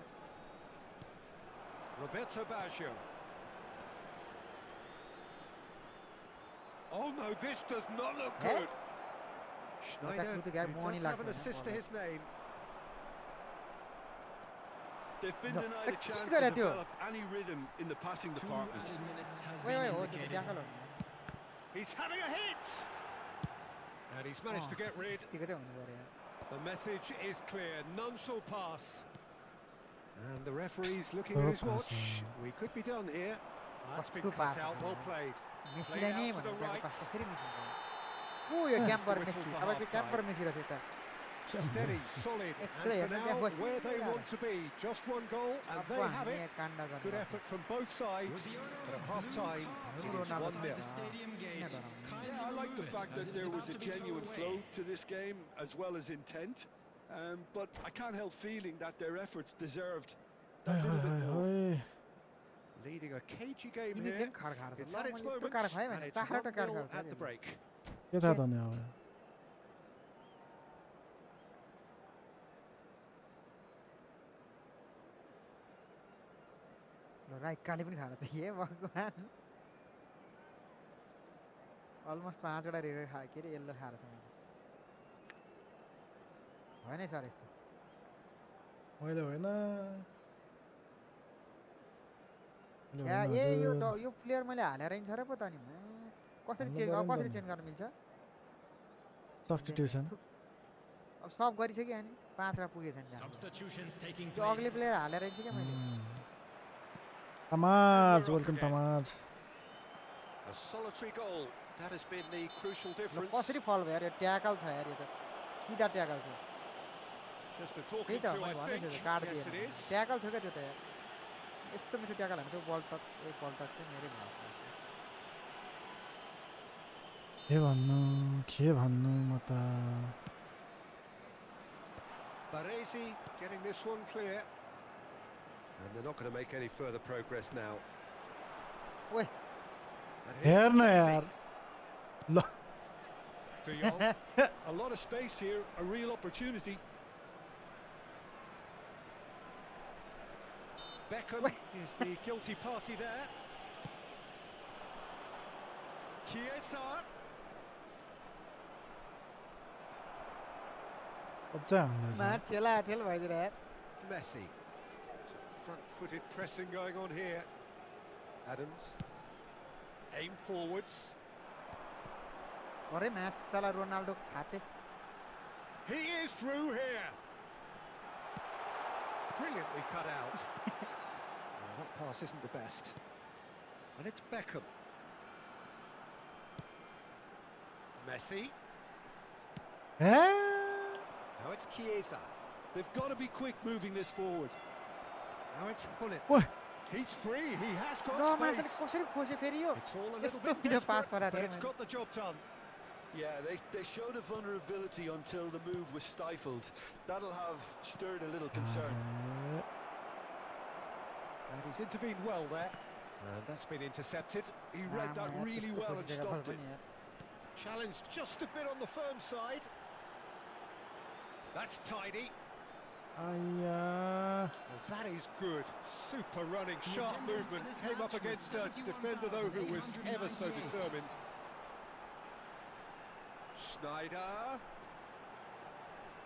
Roberto Baggio. Oh no, this does not look Eh? good. Schneider, Kubo guy who morning does have an लाग्छ assist to his name. They've been No. denied a के chance to गरे त्यो? develop any rhythm in the passing 2 department. added minutes has ओइ ओइ been हो त्यो त indicated. Tackle हो नि He's having a hit! And he's managed to get rid. त्यतिको चाहिँ हुनु पर्यो यार The message is clear, none shall pass. And the referee's looking at his watch. We could be done here. That's been कस्तो cut पास out, well played. मेसीलाई नै out to the भने त्यहाँ right. पास कसरी miss हुन्छ को यो क्याम्पर whistle मेसी for तपाईको half-time. Camper Messi रहेछ यता Steady, solid, If and they for had now, that was- where they want to be. Just one goal, and अब they have हामी it. काण्ड Good गर्नु effort from both sides, but at half-time, it is Ronaldo 1-0. The stadium gate. Kindly Yeah, I like the move fact as that it there is was a about to be thrown genuine away. flow to this game as well as intent. But I can't help feeling that their efforts deserved that little bit more. Leading a cagey game तिमी here. केम खाड खाड It's छ at its मैले यत्रो moments, card खाएँ and भने it's 4 card 1-0 खाएको at the छ break. के थाहा त नि अब ल राइट कार्डले पनि खाएर छ हे भगवान अलमोस्ट 5 वटा रेड खा के रे येल्लो खाएर छ मैले होइन है सर यस्तो मैले होइन या ए यो प्लेयर मैले हालेर हिँड्छ र पो त नि कसरी चेन्ज कसरी चेन्ज गर्न मिल्छ सब्स्टिट्युसन अब सब गरिसक्यो अनि 5 वटा पुगेछ नि त्यहाँ Substitutions taking त्यो अग्ली प्लेयर हालेर हिँड्छ क्या मैले तमाज welcome तमाज A solitary goal. That has been the crucial ल difference. कसरी फल भयो यार यो ट्याकल छ यार यो त सिधा ट्याकल छ Just a त्यही talking त to, मैले I भनेको think. थिएँ कार्ड Yes, it दिएन is. ट्याकल थियो क्या त्यो त यार यस्तो मिठो ट्याकल हान्छ बल टच चाहिँ मेरै भयो के भन्नु म त Baresi getting this one clear. And they're not going to make any further progress now. ओए And हेर न Messi. यार ल De Jong. A lot of space here, a real opportunity. Beckham is the guilty party there. Chiesa. अब चाहिँ हान्दैछ मा ठेला ठेल भइदिएर यार Messi. Some front-footed pressing going on here. Adams. Aim forwards. अरे म्याच साला रोनाल्डो खाते He is through here. Brilliantly cut out. Well, that pass isn't the best. And it's Beckham. Messi. Now it's Chiesa. They've got to be quick moving this forward. Now it's Hullet. Oi. He's free. He has got ल मासले space. कसरी खोजे फेरि यो It's all a little यस्तो bit मिठो पास desperate, पराएको but थिएँ it's मैले got the job done. Yeah, they showed a vulnerability until the move was stifled. That'll have stirred a little concern. And he's intervened well there. And that's been intercepted. He read that really well and stopped it. Challenged just a bit on the firm side. That's tidy. आइया Well, that is good. Super running, sharp movement. Came up against a defender, though, who was ever so determined. Schneider.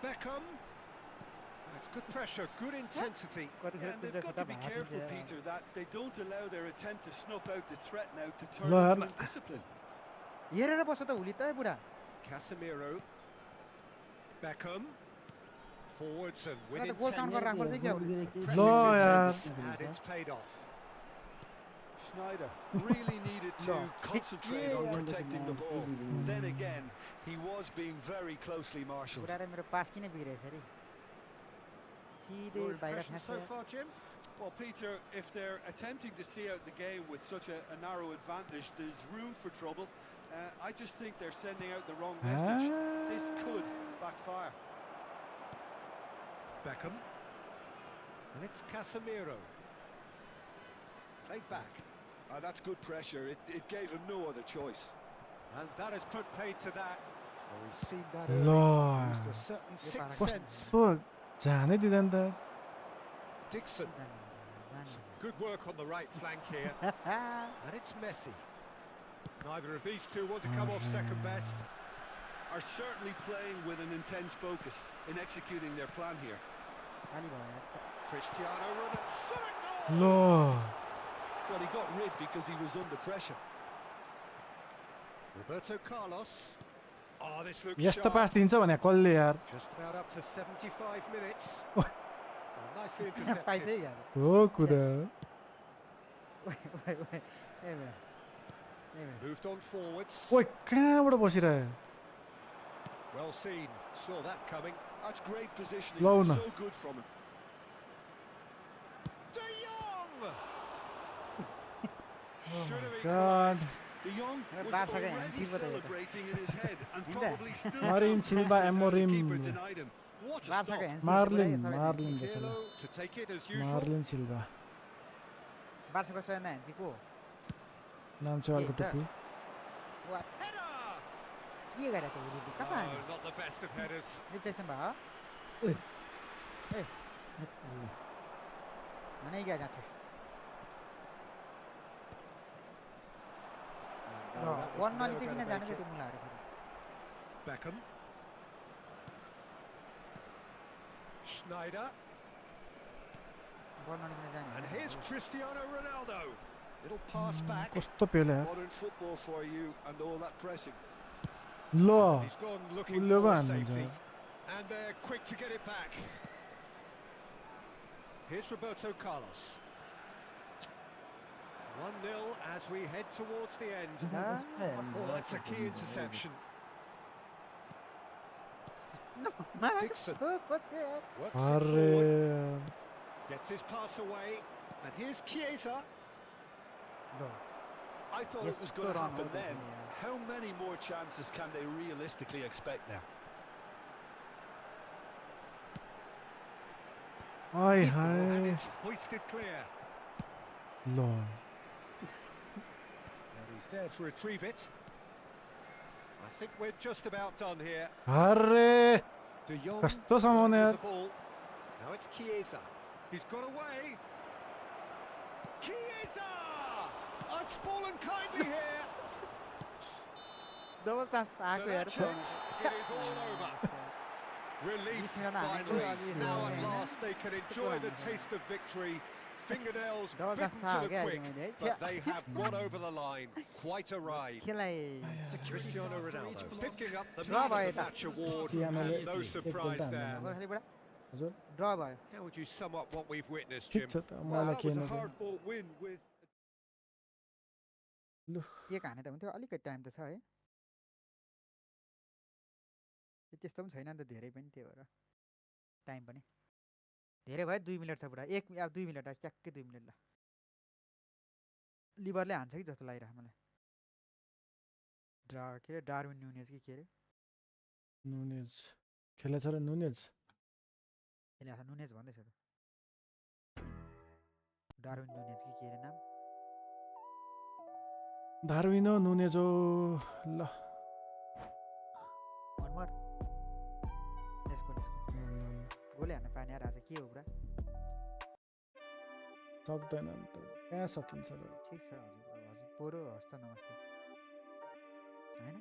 Beckham. It's good pressure, good intensity. Yeah, and they've got to be careful, Peter, that they don't allow their attempt to snuff out the threat now to turn Well, into indiscipline. हेरेर बस्छ त हुली त बुढा Casemiro. Beckham. Forwards and with त गोल count गरेर राख्नुपर्छ क्या Pressing ल यार and it's paid off. Schneider really needed to concentrate on protecting the ball. Then again, he was being very closely marshalled. बुढा र मेरो पास किन बिग्रेछ अरे सिधै Your बाहिर impression फ्याँक्छ so far, Jim? Well, Peter, if they're attempting to see out the game with such a narrow advantage, there's room for trouble. I just think they're sending out the wrong message. This could backfire. Beckham. And it's Casemiro. Played back. That's good pressure. It gave him no other choice. And that has put paid to that. Well, we've seen that Lord. early. Used a certain sixth sense. कस्तो जानै दिँदैन त Dixon. Some good work on the right flank here. And it's Messi. Neither of these two want to come off second best. Are certainly playing with an intense focus in executing their plan here. पानी भयो यार Cristiano Ronaldo. ल Well, he got rid because he was under pressure. Roberto Carlos. Oh, this looks यस्तो sharp. पास दिन्छ भने कसले यार Just about up to 75 minutes. Oh. Well, nicely intercepted. पाइसै यार हो कुरा Moved on forwards. ओइ कहाँबाट बसिरह्यो Well seen. Saw that coming. That's great positioning. Low na. So good from him. De Jong. Should have God. equalised. De Jong was Barca ga already handshake बताइए त। celebrating in his head and probably still Marin can't Silva process how the Amorim. keeper denied him. What a बार्साको stop. Handshake Marlin सबै Marlin रहेछ ल Pirlo to take it as usual. Marlin Silva बार्साको सबैभन्दा handshake को नाम चौरको टोपी Header. के गरे त उले कता Oh, हान्यो not the best of headers. Reflection भयो ए हानै गयो जान्छ No, that was one never नलिचाहिँ किन gonna जानु make के it. त्यो मुलाहरु फेरि Beckham. Schneider. वन नलिकन जाने And here's Cristiano Ronaldo. Little pass back. कस्तो पेले यार Modern football for you and all that pressing. ल He's gone looking उसले पो for हान्नुहुन्छ safety. And they're quick to get it back. Here's Roberto Carlos. 1-0 as we head towards the end. Oh, that's a key interception. Dixon works it अरे forward, gets his pass away, and here's Chiesa. I thought Yes, it was going to good on happen Odegaard, then. yeah. How many more chances can they realistically expect now? I And hi it's hoisted clear. ल And he's there to retrieve it. I think we're just about done here. अरे De Jong कस्तो समाउने with यार the ball. Now it's Chiesa. He's got away. Chiesa! It's fallen kindly here. Double chance So पाएको यार that's it. It is all over. Relief This minute na, finally. this Now at minute. last they can enjoy the taste of victory. Fingernails Double bitten pass to the क्या quick, मैले है but they have got over the line. Quite a ride. खेलाई Cristiano Ronaldo picking up the Draw Man by of the that. Match award, Cristianoले and no एक surprise गोल त there. हान्दैन। गोर्खालीबाट हजुर ड्र भयो How would you sum up what we've witnessed, ठिक Jim? छ त Well, मलाई that के was a नदिनु hard-fought win with केक हाने त हुन्थ्यो अलिकति टाइम त छ है त्यस्तो पनि छैन नि त धेरै पनि त्यो भएर टाइम पनि धेरै भयो 2 मिनेट छ पुरा अब 2 मिनेट ट्याक्कै 2 मिनेट ल लिभरले हान्छ कि जस्तो लागिरहेको मलाई के अरे डार्विन न्युनेज कि के अरे नुनेज खेलेछ र नुनेज खेले नुनेज भन्दैछ त डार्विन न्युनेज कि के अरे नाम धार्विनो नुनेजो ल वान मोर यसको गोले हान्न पानी आएर आज के हो पुरा सक्दैन नि त कहाँ सकिन्छ र ठिक छ हजुर पोरो हस्त नमस्ते होइन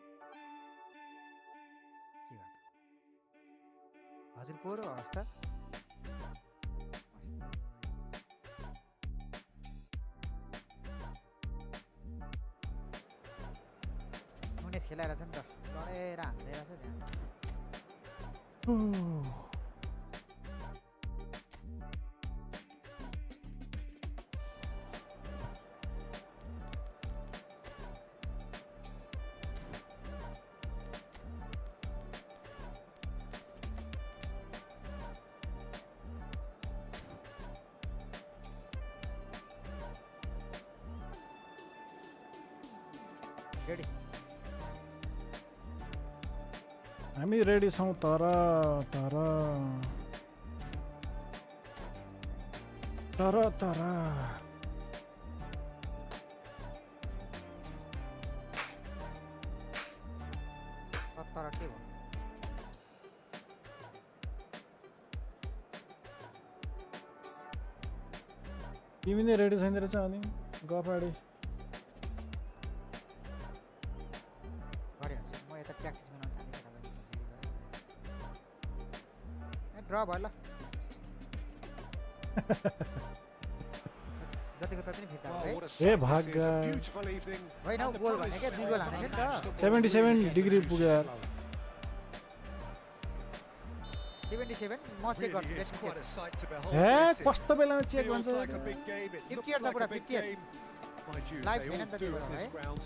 के गर्नु हजुर पोरो हस्त नुनेज खेलाएर छ नि त लडेर हान्दै रहेछ त्यहाँ रेडी हामी रेडी छौँ तर तर के भयो तिमी नै रेडी छैन रहेछ अनि गफाडी गरिहाल्छु म यता प्र्याक्टिस बनाउन थालेँ तपाईँ ड्र भयो ल जतिको तति नै फिर्ता Well, है what a ए sight भाग this is. A beautiful evening. होइन And the गोल promise भने क्या 2 गोल हानेको नि त 77 डिग्री पुग्यो यार 77 म चेक गर्छु Really is let's quite a sight to behold. हे this. It कस्तो बेलामा चेक feels भन्छ like a big game. It 58 looks छ like पुरा a big 58 game. Mind you, Live they छैन all नि त do त्यो at बेला this है ground.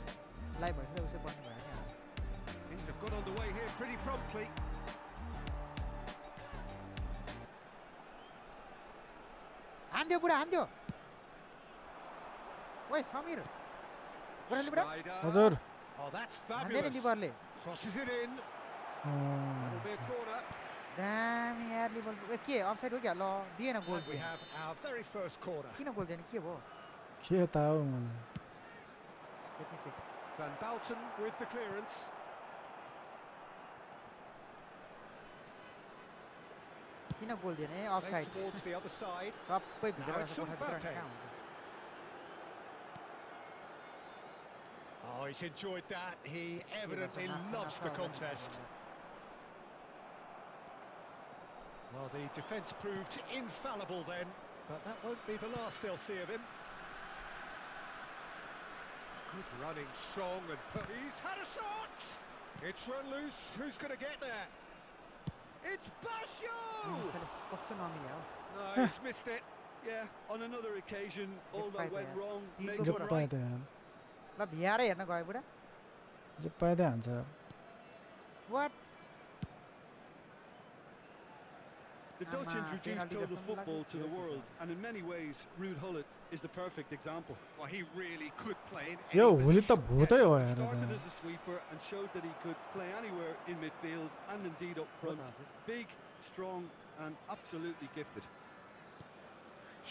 लाइभ भइसक्यो उसै पर्ने भयो नि Things have got underway here pretty promptly. हान्दियो बुढा हान्दियो ओइ समीर गोराली बुढा Snyder. हजुर Oh, that's हान्दैन fabulous. लिभरले Crosses it in. That'll be a corner. दामी यार लिभर ए के अफसाइड हो क्या ल दिएन गोल And we have our very first corner. किन गोल दिएन के भयो के त हो मलाई Let me check. Van Balten with the clearance. किन गोल दिएन Played offside towards the other side. सबै भित्र Now रहेछ it's कोठा भित्र Mbappe. कहाँ हुन्छ Oh, he's enjoyed that. He evidently loves the contest. Well, the defence proved infallible then, but that won't be the last they'll see of him. Good running, strong, and he's had a shot! It's run loose. Who's going to get there? It's Basho! कस्तो नमिल्यो हो No, he's missed it. Yeah, on another occasion, all that went wrong, People make J it पाए right. त यार ल भिआरै हेर्न गयो बुढा जे पाए त हान्छ वाट The Dutch Ama, introduced penalty total जस्तो football लाग्यो, to the थियो world, and in many ways, Ruud Gullit is the perfect example. Well, he really could play in yo any Holi त position. भूतै हो He यार started त as a sweeper and showed that he could play anywhere in midfield and indeed up front. Big, strong, and absolutely gifted.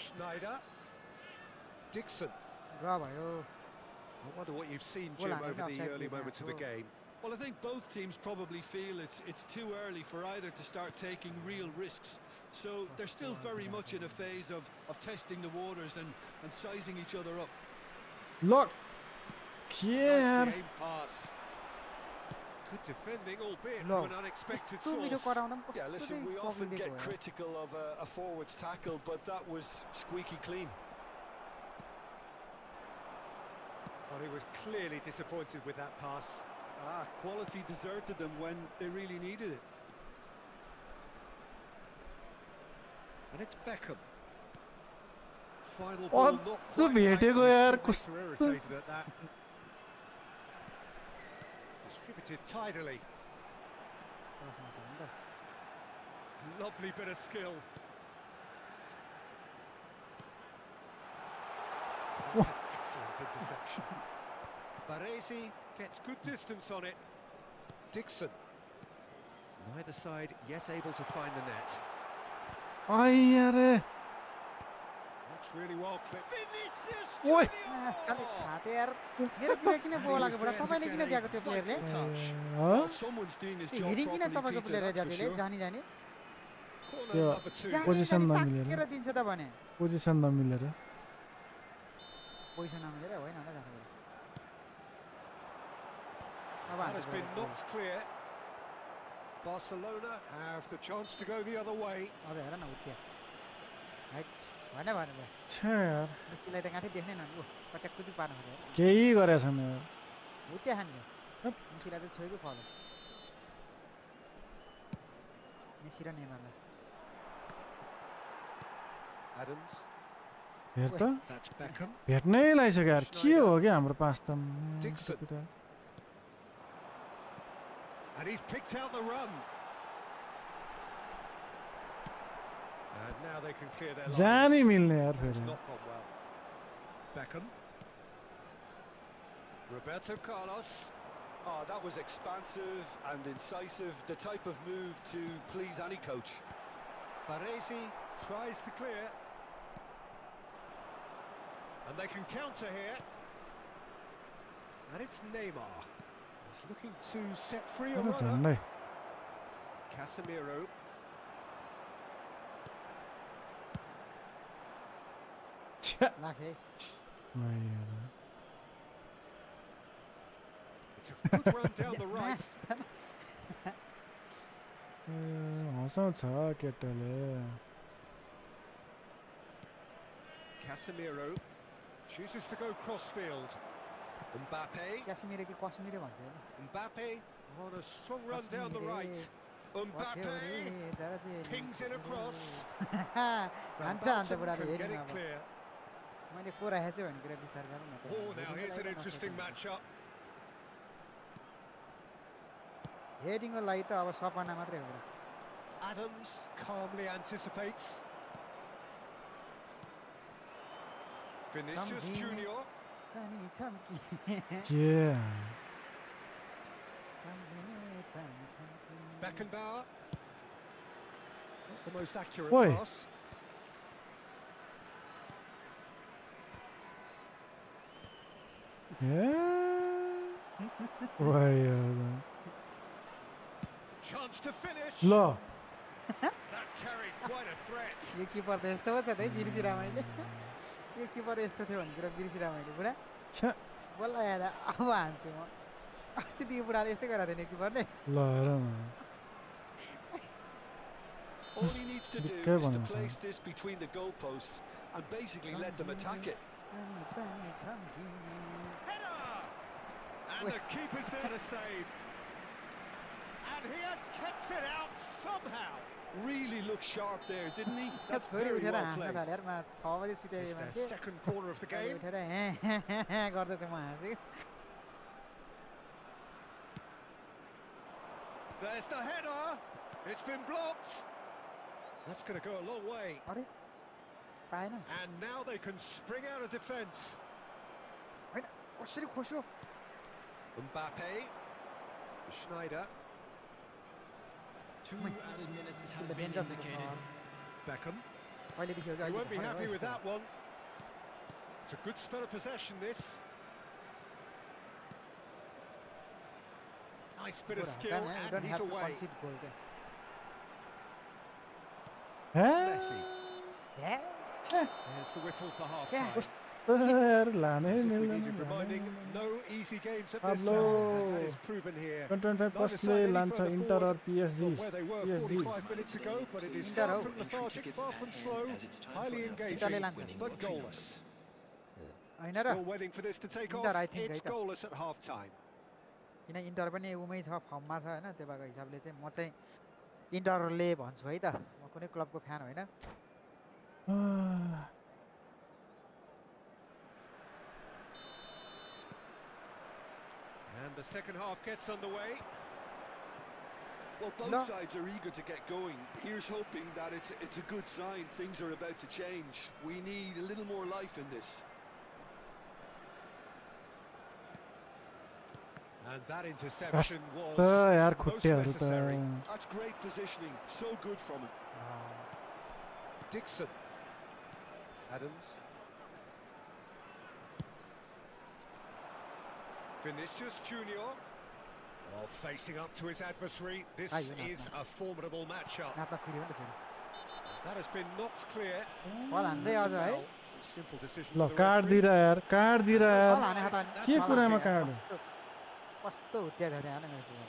Schneider. Dixon. ड्र भयो I wonder what you've seen, Goal Jim, line, over the offside early defense, moments of the oh. game. Well, I think both teams probably feel it's too early for either to start taking real risks. So they're still very much in a phase of testing the waters and sizing each other up. ल के यार Nice aim pass. Good defending, albeit No. from an unexpected यस्तो मिठो source. कराउँदा पनि Yeah, कस्तो listen, चाहिँ we often पक्रिदिएको get हो यार। critical of a forward's tackle, but that was squeaky clean. Well, he was clearly disappointed with that pass. Quality deserted them when they really needed it. And it's Beckham. Final Oh, ball not the quite भेटेको right. यार, Victor कस्तो- irritated at that. Distributed tidily. प्रश्न छ नि त Lovely bit of skill. That's an excellent interception. Baresi gets good distance on it. Dixon. Neither side yet able to find the net. ai यार That's really well clipped. Vinicius Oi. खालि खाते यार मेरो player किन बोलाएको बुढा तपाईँले किन दिएको त्यो प्लेयरले Well, someone's doing his त्यो job हेडिङ किन properly, तपाईँको Peter, प्लेयरले that's for जातिले sure. जानी जानी Corner Yeah. number 2. जानी Position जानी नमिलेर। ताकेर दिन्छ त भने पोजिसन नमिलेर पैसा नमिलेर होइन होला जानु अब That हान्छ has been knocked clear. Barcelona have the chance to go the other way. अझ हेर न उत्या है होइन भने भयो छ्या यार मेस्सीलाई त गाँठै देख्दैन नि ऊ कच्याक कुचुक पार्नु खोज्यो केही गरेछन् यार उत्या खाने मेस्सीलाई त छोएको फलो मेस्सी र नेमारलाई Adams. हेर त That's Beckham. भेट्नै लागिसक्यो यार के हो क्या हाम्रो पास त Dixon. And he's picked out the run. And now they can clear their lines. जानै मिल्ने यार It's फेरि not gone well. Beckham. Roberto Carlos. Oh, that was expansive and incisive, the type of move to please any coach. Baresi tries to clear. And they can counter here. And it's Neymar. He's looking to set free a 하나 runner. 잡네. Casemiro. 라케. It's a good run down the right. हँसाउँछ केटाले. Casemiro chooses to go crossfield. Mbappe. क्यासमिरो कि कश्मिरो भन्छ हैन. Mbappe on a strong run down the right. Mbappe pings in across. हान्छ बुढाले Can get herein it अब. clear. मैले को राखेछ भन्ने कुरा विचार गरौँ न त. Oh, now here's an interesting matchup. हेडिङको लागि त अब सपना मात्रै हो बुढा. Adams calmly anticipates. Vinicius Junior. पानी छम्की. Yeah. Beckenbauer. Not the most accurate Oi. pass. Chance to finish. ल That carried quite a threat. यो किपर त यस्तो हो त बिर्सिरा मैले. यो किपर यस्तो थियो भन्ने कुरा बिर्सिरा मैले बुढा. छ्या बल्ल याद अब हान्छु म. अस्तिदेखि बुढाले यस्तै गरेको थियो नि किपरले. ल हेर न. All he needs to do is to place this between the goalposts and basically let them attack it. Header! And the keeper's there to save. And he has kept it out somehow. Really looked sharp there, didn't he? That's छोरी very उठेर well हाँस्न played. थाल्यो यार. म 6 बजे सुते It's मान्छे. their second corner of the game. उठेर गर्दै म हाँसेँ. There's the header. It's been blocked. That's going to go a long way. अरे पाएन. And now they can spring out of defence. हैन कसरी खोस्यो. Mbappe. Schneider. 2 added minutes have the been danger to the indicated. Beckham. पहिलेदेखि हो कि He अहिले won't be भर्खर happy हो with यस्तो. that one. It's a good spell of possession, this. Nice bit of Good, skill, damn, we and don't he's have to away. concede goal क्या. Messi. Hey There's the whistle for half-time. यार लानै As if we मिल्दैन. needed reminding, no easy games at this Pablo. level. That is proven here. 25 Neither कसले side any लान्छ further Inter forward or PSG. from where they were PSG. 45 minutes ago, but it is Inter far हो. from lethargic, far from slow, highly इन्टरले engaging, लान्छ. but goalless. हैन र. Still waiting for this to take Inter, off. I think, It's है त. goalless at half-time. किन inter पनि उमै छ फर्ममा छ हैन. त्यो भएको हिसाबले चाहिँ म चाहिँ इन्टरले भन्छु है त. म कुनै क्लबको फ्यान होइन. And the second half gets underway. Well, both sides are eager to get going. Here's hoping that it's a good sign. Things are about to change. We need a little more life in this. And that interception was यार most खुट्टेहरू त. necessary. That's great positioning. So good from him. Dixon. Adams. Vinicius Junior. Oh, facing up to his adversary. This is a formidable matchup. नाता फेरि हो नि त फेरि. That has been knocked clear. बल हान्दै अझ है. Simple decision. ल for the कार्ड referee. दिरा यार कार्ड दिरा बल यार. हाने हात के कुरामा कार्ड. कस्तो हुत्या थियो त्यहाँ मेरो किपर.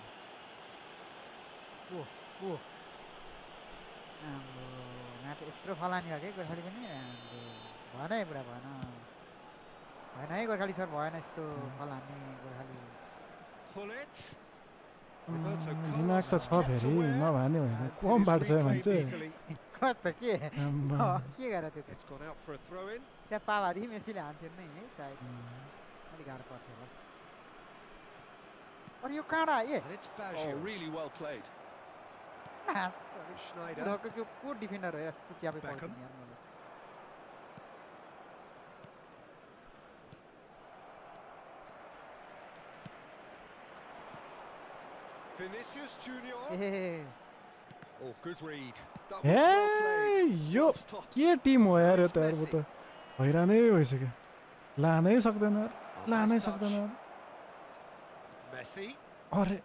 ओ आम्बो नाट यत्रो फलानी हो के गोर्खाली पनि. आम्बो भएन है बुढा भएन. भएन है गोर्खाली सर भएन यस्तो फलानी गोर्खाली. Hullet. दिमाग त छ फेरि नभने होइन कम बाट्छ मान्छे. कस्तो के के गरेर त्यो It's gone out for a throw in. त्यहाँ पावादेखि मेसीले हान्थ्यो नि है सायद. अलिक गाह्रो पर्थ्यो होला. अरे यो काँडा ए. And it's Oh, Baggio. really well played. Schneider. त्यो को डिफेन्डर हो यस्तो च्यापे Beckham. पर्दैन यार मलाई. Vinicius Junior. A Oh, good read. That was well Hey, played. yo, Well stopped. के टिम हो यार यो त यार म त हैरानै भइसक्यो लानै सक्दैन लानै सक्दैन Messi. अरे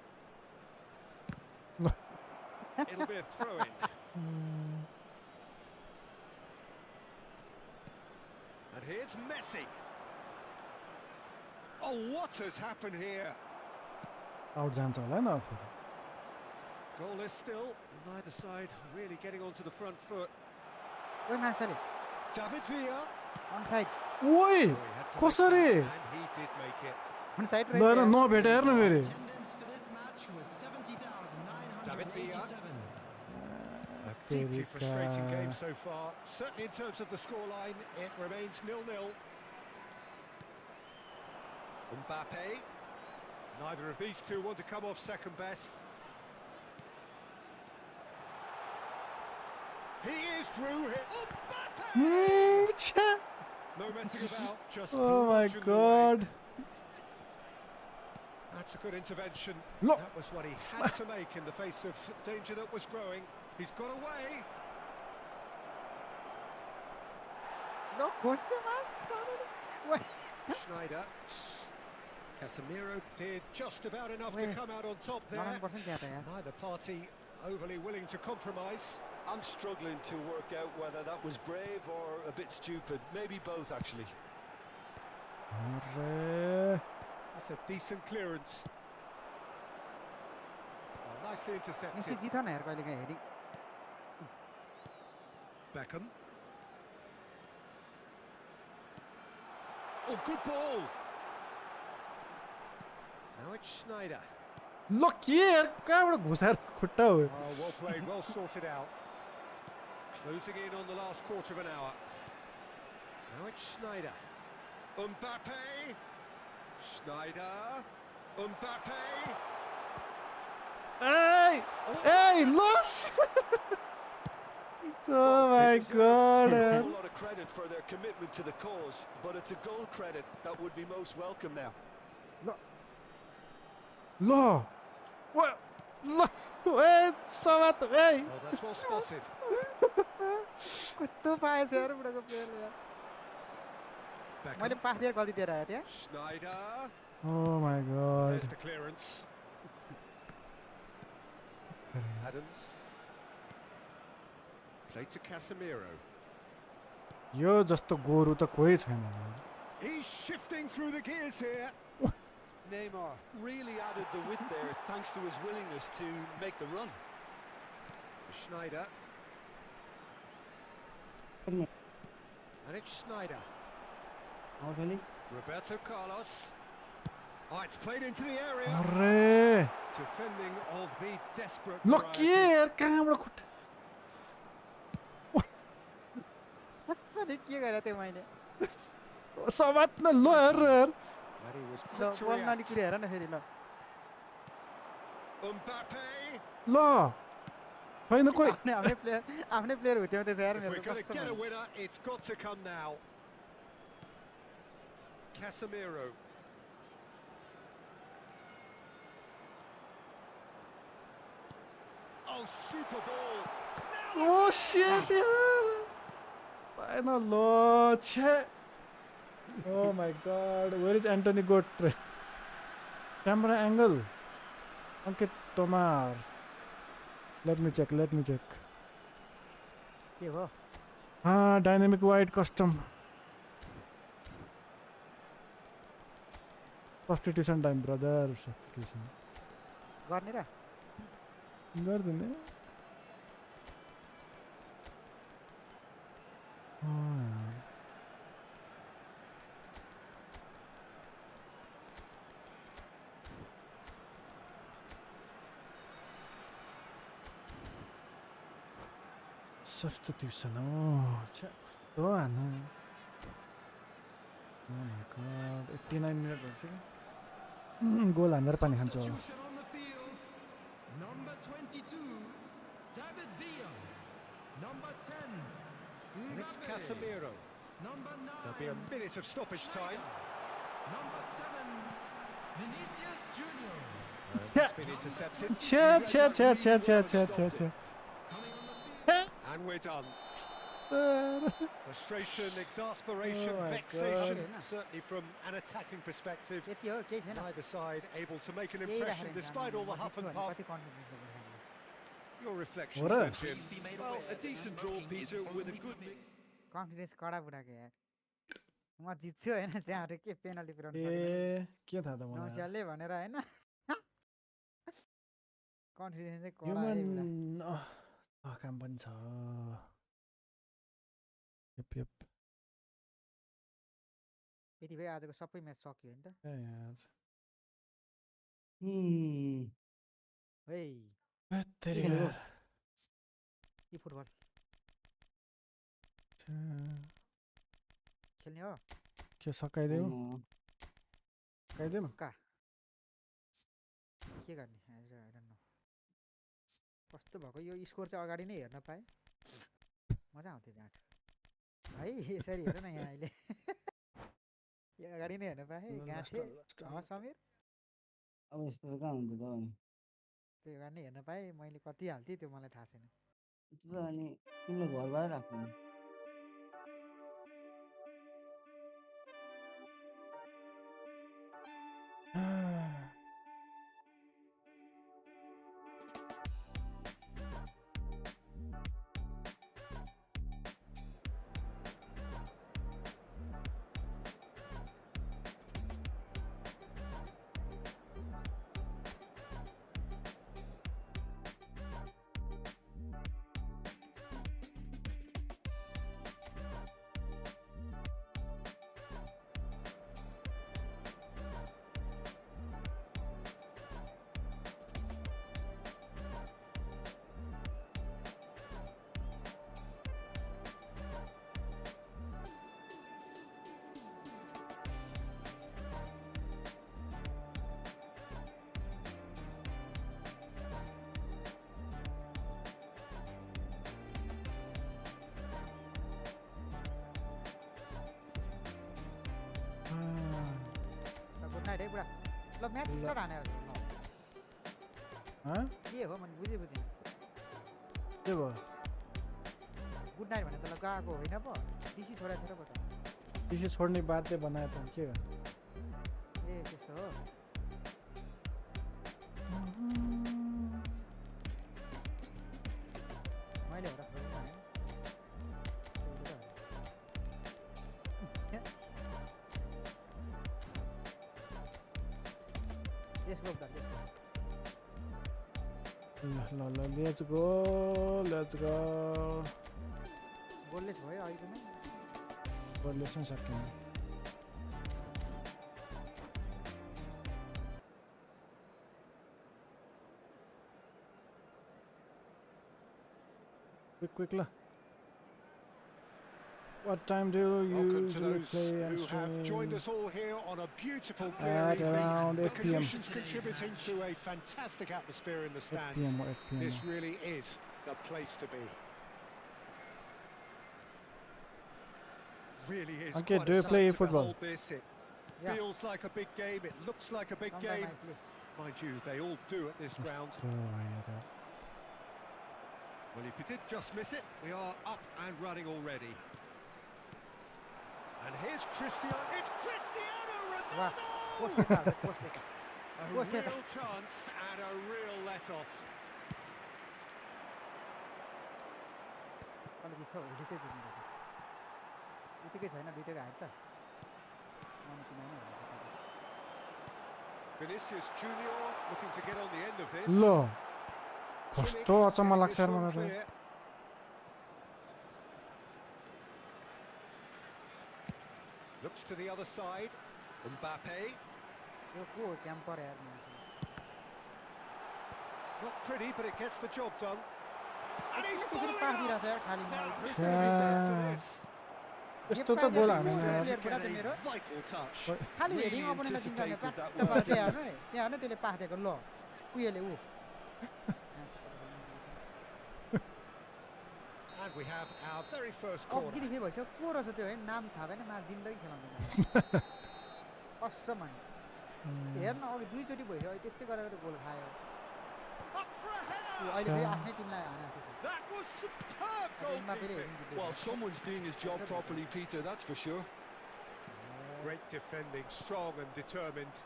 It'll be a throw-in. And here's Messi. Oh, what has happened here? Out जान्छ होला न फेरि Goalless still. Neither side really getting onto the front foot. ओइ माछाले David Villa. अन साइड ओइ Oh, he had to कसरी make that, and he did make it. On side ल र नभेटे हेर्नु फेरि Attendance for this match was David Villa. 70,987. A deeply Terica. frustrating game so far. Certainly in terms of the scoreline, it remains 0-0. Mbappe. Neither of these two want to come off second best. He is through here. Mbappe! छ्या No messing about, just Oh my plunging the way. god That's a good intervention. Look. That was what he had to make in the face of danger that was growing. He's got away. ल खोज्थे माछाले ओइ Schneider. Casemiro did just about enough to Wait. come out on top there. लगाउनु पर्छ नि त्यहाँ त यार Neither party overly willing to compromise. I'm struggling to work out whether that was brave or a bit stupid. Maybe both, actually. अरे That's a decent clearance. Oh, nicely Messi intercepted. जित न यार कहिले काहीँ heading Beckham. Oh, good ball. Now it's Schneider. ल के यार कहाँबाट घुसाएर खुट्टा हो Oh, well played, well sorted out. Closing in on the last quarter of an hour. Now it's Schneider. Mbappe. Schneider. Mbappe. Hey! Hey, loss! Oh my They deserve god! a whole lot of credit for their commitment to the cause, but it's a goal credit that would be most welcome now. Lo! What? Lo! Hey, Samat! Hey! Oh, that's well spotted. कस्तो पाएछ यार बुढाको प्लेयरले यार मैले Beckham. पास दिएर गल्ती दिएर आएँ त्यहाँ Schneider. Oh my god! There's the clearance. Adams. Played to Casemiro. यो जस्तो गोरु त कोही छैन यार He's shifting through the gears here. Neymar really added the width there thanks to his willingness to make the run. Schneider. And it's Schneider. Out अलि Roberto Carlos. Oh, it's played into the area. अरे Defending of the desperate ल के variety. यार कहाँबाट खुट्टा मजाले के गरेँ त्यो मैले समात्न ल हेर यार And he was ल quick to बल react. नलिकुरे हेर न फेरि ल Mbappe. ल छैन कोही आफ्नै प्लेयर हुत्याउँदैछ यार If मेरो we're going to कस्तो get a मैले। winner, it's got to come now. Casemiro. Oh, super ball. Oh shit यार पाएन ल छे Oh my god, where is Anthony Gotre? Camera angle. Ankit Tomar. Let me check. के भयो Ah, dynamic wide custom. Substitution time, brother. Substitution. गर्ने र गर्दिने Substitution. Oh, check. Oh my god. 89 minutes. Goal हानेर पानी खान्छ अब Substitution on the field. Number 22, David Villa. Number 10, And it's Mbappe. Casemiro. Number 9, There'll be a minute of stoppage time. Number 7, Vinicius Junior. That's been intercepted. And we're done. Frustration, exasperation, vexation, certainly from an attacking perspective. Neither side able to make an impression despite all the huff and puff. Your reflection, Jim. Well, a decent draw, Peter, with a good mix. Confidence कडा बुढाको यार म जित्छु होइन त्यहाँबाट के penalty पुऱ्याउनु के थाहा त मलाई नौस्यालले भनेर होइन कन्फिडेन्स चाहिँ कडा ह्युमन काम पनि छ यति भयो आजको सबै म्याच सक्यो नि त यार है तेरिका eFootball खेल्ने हो के सकाइदेऊ सकाइदेऊ का के गर्ने हेर्नु कस्तो भएको यो स्कोर चाहिँ अगाडि नै हेर्न पाएँ मजा आउँथ्यो जाँट है यसरी हेर न यहाँ अहिले यो अगाडि नै हेर्न पाएँ गाँठे समीर अब यस्तो त कहाँ हुन्छ त अनि त्यो अगाडि नै हेर्न पाएँ मैले कति हाल्थेँ त्यो मलाई थाहा छैन त्यो त अनि तिमीले घरबाटै राख्नु गुड नाइट है बुढा ल म्याच स्टार्ट हानेर के हो मैले बुझेँ के भयो गुड नाइट भने त ल गएको होइन पो टिसी छोडेको थियो र पो त टिसी छोड्ने बाध्य बनायो त के हो ए त्यस्तो हो मैले एउटा छोडेको होइन Let's go, let's go. Let's go. Goalless भयो अहिले पनि गोललेस नै सकियो quick la. What time do you usually play and stream? Have joined us all here on a beautiful at around 8 the p.m. conditions contributing to a fantastic atmosphere in the stands. 8 p.m. or 8 p.m. This really is the place to be. Really is. Okay, do you play football? It feels like a big game. It looks like a big game. Mind you, they all do at this ground. Well, if you did just miss it, we are up and running already. And here's Cristiano. It's Cristiano Ronaldo! A real chance and a real let-off. Vinicius Junior looking to get on the end of this. Lo. कस्तो अचम्म लाग्छ यार मलाई त Looks to the other side. Mbappe. Not pretty, but it gets the job done. And he's यस्तो त गोल हानेन यार vital touch. खाली हेडिङ अपोनेन्टलाई दिन्छ भने प्याट्ट पार्दै हेर्नु नि त्यहाँ हेर्नु त्यसले पास दिएको ल कुयले उ And we have our very first corner. अघि देखि भइसक्यो को रहेछ त्यो है नाम थाहा भएन मा जिन्दगी खेलाउँदैन कसम हेर्न अघि दुईचोटि भइसक्यो त्यस्तै गरेर त गोल खायो Up for a header. अहिले फेरि आफ्नै टिमलाई हानेको थियो That was superb goalkeeping. Well, someone's doing his job properly, Peter, that's for sure. Great defending, strong and determined.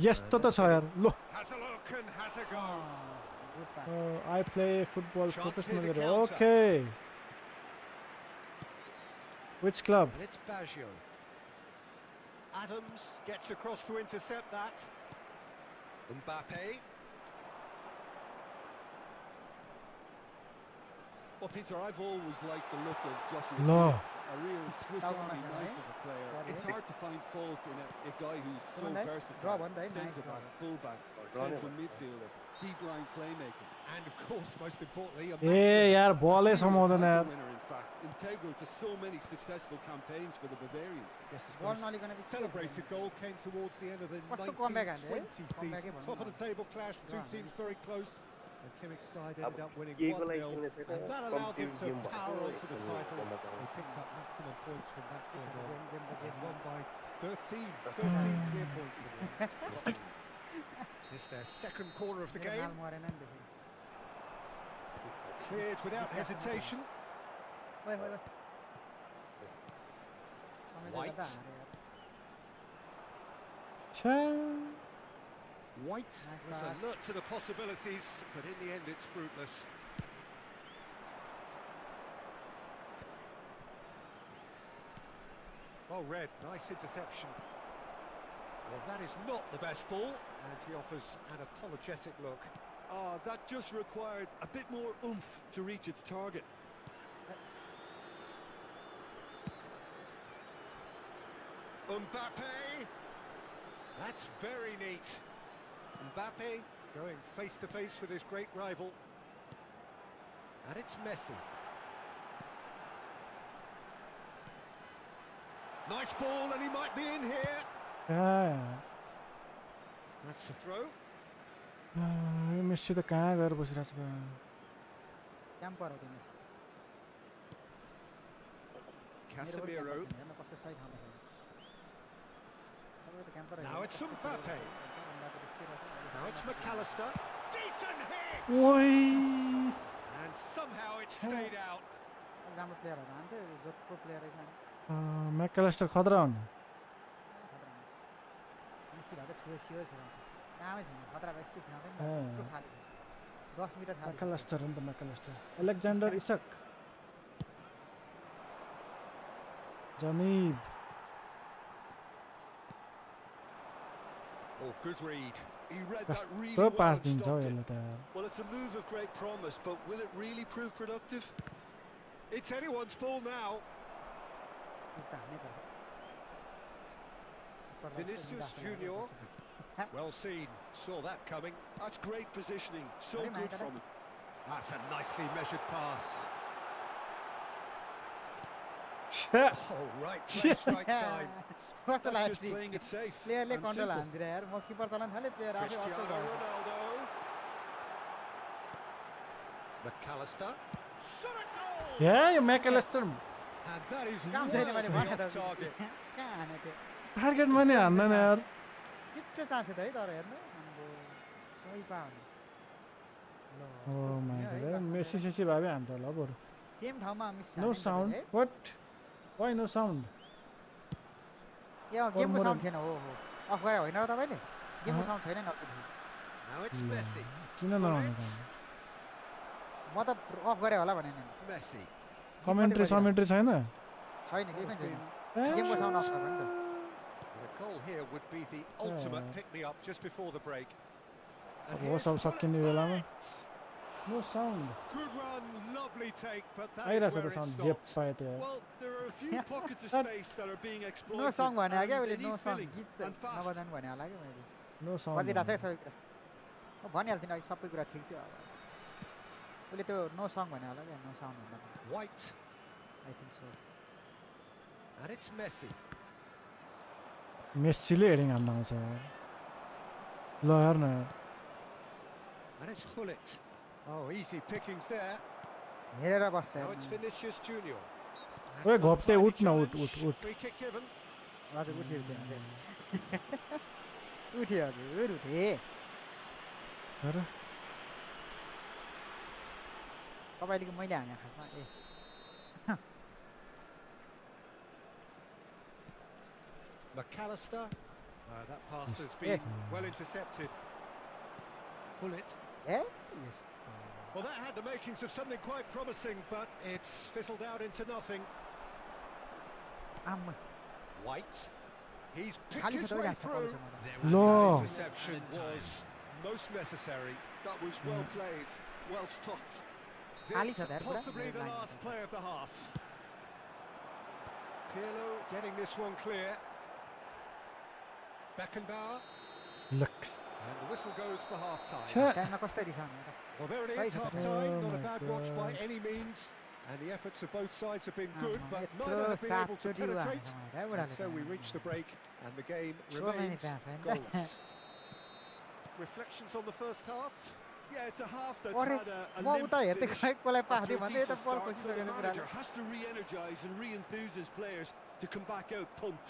यस्तो त छ यार लो Has a look and has a go. Good pass I play football Chance professionally. here to counter. Okay. Which club? And it's Baggio. Adams gets across to intercept that. Mbappe. Well, Peter, I've always liked the look of Joshua. No. A real Swiss Takefusa, Army eh? knife of a player. Got It's it. hard to find fault in a guy who's so Draw versatile. one day, nice Centre back, draw. full back, central midfielder, deep line playmaker. And of course, most importantly, a ए यार बलै समाउँदैन Title यार winner, in fact, integral to so many successful campaigns for the Bavarians. Yes, his बल most नलिकन चाहिँ celebrated goal came towards the end of the कस्तो comeback हान्यो है? 1920 Comeback season. भनौँ Top of न। the table clash, two Yeah. teams very close. And Kimmich's side अब ended up winning केको लागि 1-0, खेल्ने छैन and that allowed them competitive to game power भएको onto the title. They picked up maximum points from that point on. They won by 13 clear points. in the end. It's their second corner of the मेरो game, नाल मरेन नि देखेँ cleared without hesitation. ओइ ओइ ओइ समय White. गर्दा हारे यार छ्या White Nice was pass. alert to the possibilities, but in the end it's fruitless. Well read, nice interception. Well, that is not the best ball, and he offers an apologetic look. Oh, that just required a bit more oomph to reach its target. Mbappe! That's very neat. Mbappe going face to face with his great rival. And it's Messi. Nice ball, and he might be in here. That's the throw. Yo Messi त कहाँ गएर बसिरहेछ बा camper हो त्यो Messi मेरो पनि Casemiro. Camper छैन, हेर्न कस्तो सही ठाउँमा खेल्छ तपाईको त camper Now it's Mbappe. Now it's McAllister. Decent hit! ओइ And somehow it stayed out. राम्रो प्लेयर हो हान्थ्यो जोतको प्लेयर रहेछ म्याकअलिस्टर खतरा हुन् मेसी भएको थियो सियो छैन कामै छैन खतरा यस्तो छैन पनि यत्रो खाली छ 10 मिटर खाली म्याकअलिस्टर हो नि त म्याकअलिस्टर एलेक्जेन्डर इसक जनीब Oh, good read. He read that really कस्तो well पास and दिन्छ हौ stopped यसले it. त यार Well, it's a move of great promise, but will it really prove productive? It's anyone's ball now. उता हान्नै पर्छ Vinicius Junior. Well seen. Saw that coming. That's great positioning. So Very good nice. from him. That's a nicely measured pass. छ्या Oh, right place, right time. कस्तो That's लाग्यो just playing it safe. प्लेयरले and control simple. हान्दिरा यार म किपर चलाउन थाले player आफै अटो Cristiano गयो Ronaldo. McAllister. Shot a goal! Hey yo म्याकअलिस्टर And that is काम छैन भने भने wildly त off target. कहाँ हानेको टार्गेटमा नि हान्दैन यार छिट्टो चान्स थियो त है तर हेर्नु आम्बो सही पायो ल ओ माय गॉड मेसी सेसी भाबे हान्छ होला बरु सेम ठाउँमा miss no sound what why no sound यो गेमको One साउन्ड more. थिएन हो हो अफ गरे होइन र तपाईले गेमको साउन्ड छैन नि अघि Now it's Messi. किन नआउने त म त अफ गरे होला भने नि Messi. कमेन्ट्री समेन्ट्री छैन छैन केही पनि छैन गेमको साउन्ड अफ छ भने त The goal here would be the ultimate pick-me-up just before the break. And हो here's सब सकिने बेलामा no sound good run, lovely take, but that is आइरहेछ where त it साउन्ड जे stopped. पाए त Well, there are a few pockets of space that are being exploited. No song भने and क्या they उसले नो need सङ filling, गीत and fast. नबजाउनु भने होला क्या मैले नो साउन्ड बजिरहेको छ सबै कुरा म भनिहाल्थेँ नि अहिले सबै कुरा ठिक थियो अब उसले त्यो नो सङ भने होला क्या नो साउन्ड भन्दा White. I think so And it's Messi. मेस्सीले हेडिङ हान्न आउँछ ल हेर्न And it's Hullet. Oh, easy pickings there. हेरेर बस्छ Now it's Vinicius Junior. ओए घोप्टे उठ न उठ उठ उठ Free kick given. हजुर उठ्यो हजुर उठ्यो हजुर उठे हेर तपाईँले मैले हाने खासमा ए McAllister. That pass has been well intercepted. Pull it. A Well, that had the makings of something quite promising, but it's fizzled out into nothing. आम्मा White. He's picked खाली छ his त way राख्छ through. ल Interception was most necessary. That was well played, well stopped. खाली छ This त यार possibly the last play of the half. Pirlo getting this one clear. Beckenbauer. Lux And the whistle goes for half-time. छ्या टाइममा कस्तो रिसाउने त Well, there it Sorry is, for that. half-time. Oh Not a my bad watch by God. any means. And the efforts of both sides have been good, but यत्रो neither have been able to सातचोटि उ हानेछ penetrate. मलाई त And बुढाले so we reach the break, and the game So many remains times, ain't it? goalless. Reflections on the first half? Yeah, it's a half that's अरे had a म limp उता हेर्दै finish खै कसलाई पाख्दै after a भन्दै यता decent बल start, so खोजिसकेको the छ manager बुढाले has to re-energise and re-enthuse his players to come back out pumped.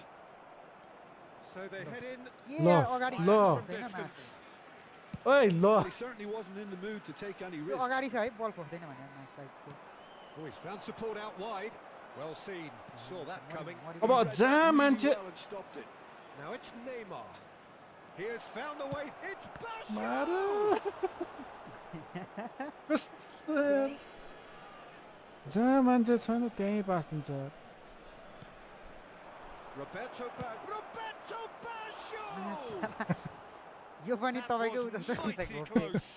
So they head in के ल अगाडि ल from खोज्दैन माथि distance. ओइ ल He certainly wasn't in the mood to take any त्यो risks. अगाडि छ है बल खोज्दैन भने साइडको Oh, he's found support out wide. Well seen. Saw that coming. अब Read जहाँ that really मान्छे well and stopped it. Now it's Neymar. He has found the way. It's मार Barcelona! कस्तो यार जहाँ मान्छे छैन त्यहीँ पास दिन्छ यार Roberto Baggio! यो पनि That तपाईँकै उ was जस्तो mighty रिसाएको close.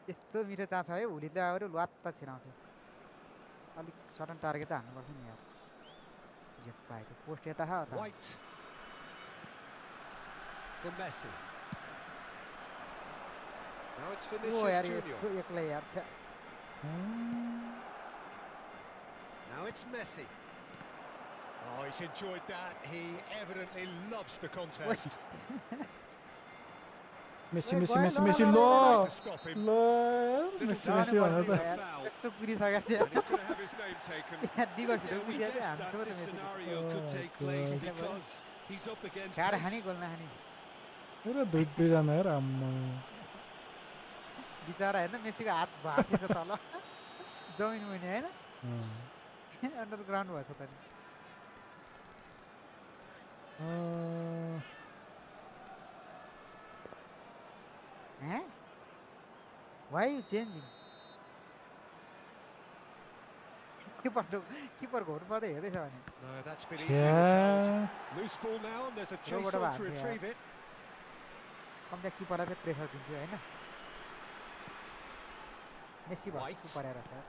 यस्तो मिठो चाह छ है हुलीले आएर लुवात्त छिराउँथ्यो अलिक सडन टार्गेट त हान्नुपर्छ नि यार जे पाए त्यो पोस्ट यता छ त White for Messi. Now it's O Vinicius यार Junior. यस्तो एक्लै यार छ्या Now it's Messi. Oh, he's enjoyed that. He evidently loves the contest. Messi ओइ मेसी गयो, मेसी ल, मेसी ल, ल Trying to stop him. ल यार मेसी मेसी भनेर त यार foul. यस्तो कुदिसकेको थियो And he's going to have his name taken. यहाँ दिवस Yeah, we कुदिया guessed थियो that हाम्रो this त scenario Oh could my take place God. because he's up against गाड pace. हानी गोल नहानी मेरो दुईजना यार आम्मा बिचरा हेर्न मेसीको हात भाँसी छ तल जमिन मुनि होइन अन्डरग्राउन्ड भएछ त नि Why are you changing? किपरको हुनु पर्दै हेर्दैछ भने No, that's been easily repelled. Loose ball now, and there's a chase Robert on Abad, to yeah. retrieve it. कम्ती किपरलाई चाहिँ प्रेसर दिन्थ्यो होइन मेसी White. भर्सेस परेर छ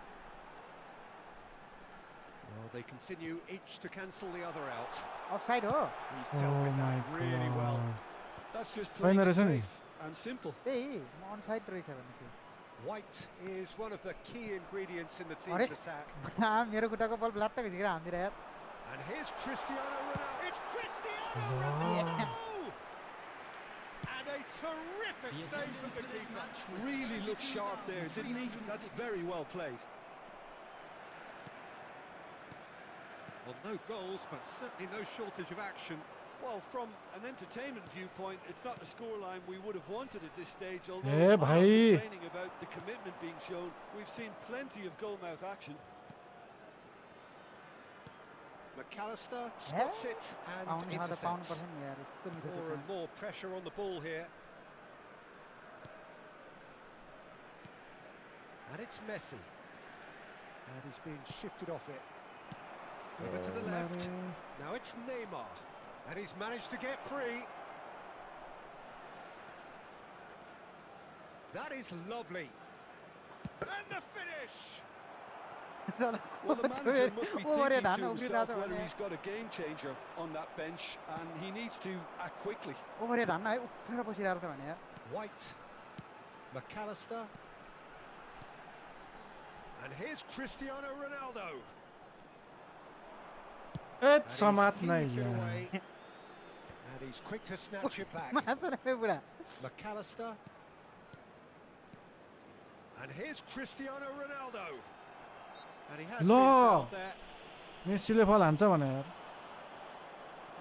Well, they continue each to cancel the other out. Offside हो He's dealt Oh with my that really well. god That's just होइन playing it रहेछ नि safe and simple. त्यही म अनसाइड रहेछ भने त्यो White is one of the key ingredients in the अरे team's attack. मेरो खुट्टाको बल लात्त घिचेर हान्दिएर यार And here's Cristiano Ronaldo. It's Cristiano Wow. Ronaldo! And a terrific The save from attendance the for this keeper. match was Really looked sharp there, didn't he? That's very well played. Well, no goals, but certainly no shortage of action. Well, from an entertainment viewpoint, it's not the scoreline we would have wanted at this stage, although Eh, I'm not bhai. complaining about the commitment being shown. We've seen plenty of goalmouth action. McAllister spots it and पाउनु छ त पाउनुपर्छ intercepts. नि यार यस्तो मिठो More त्यो and more pressure on the ball here. And it's Messi. And he's being shifted off it. Over to the left. Now it's Neymar. And he's managed to get free. That is lovely. And the finish! Well, the manager must be over thinking हान्न to उफ्रिरहेको himself छ whether भने he's got a game changer on that bench, and he needs to act quickly. Over head हान्न है उफ्रेर बसिरहेको छ भने यार White. McAllister. And here's Cristiano Ronaldo. A And he's समात नै heaved it यार away. And he's quick to snatch it back. मासु नै बुढा McAllister. And here's Cristiano Ronaldo. And he has been Law. fouled there. मेसीले फल हान्छ भने यार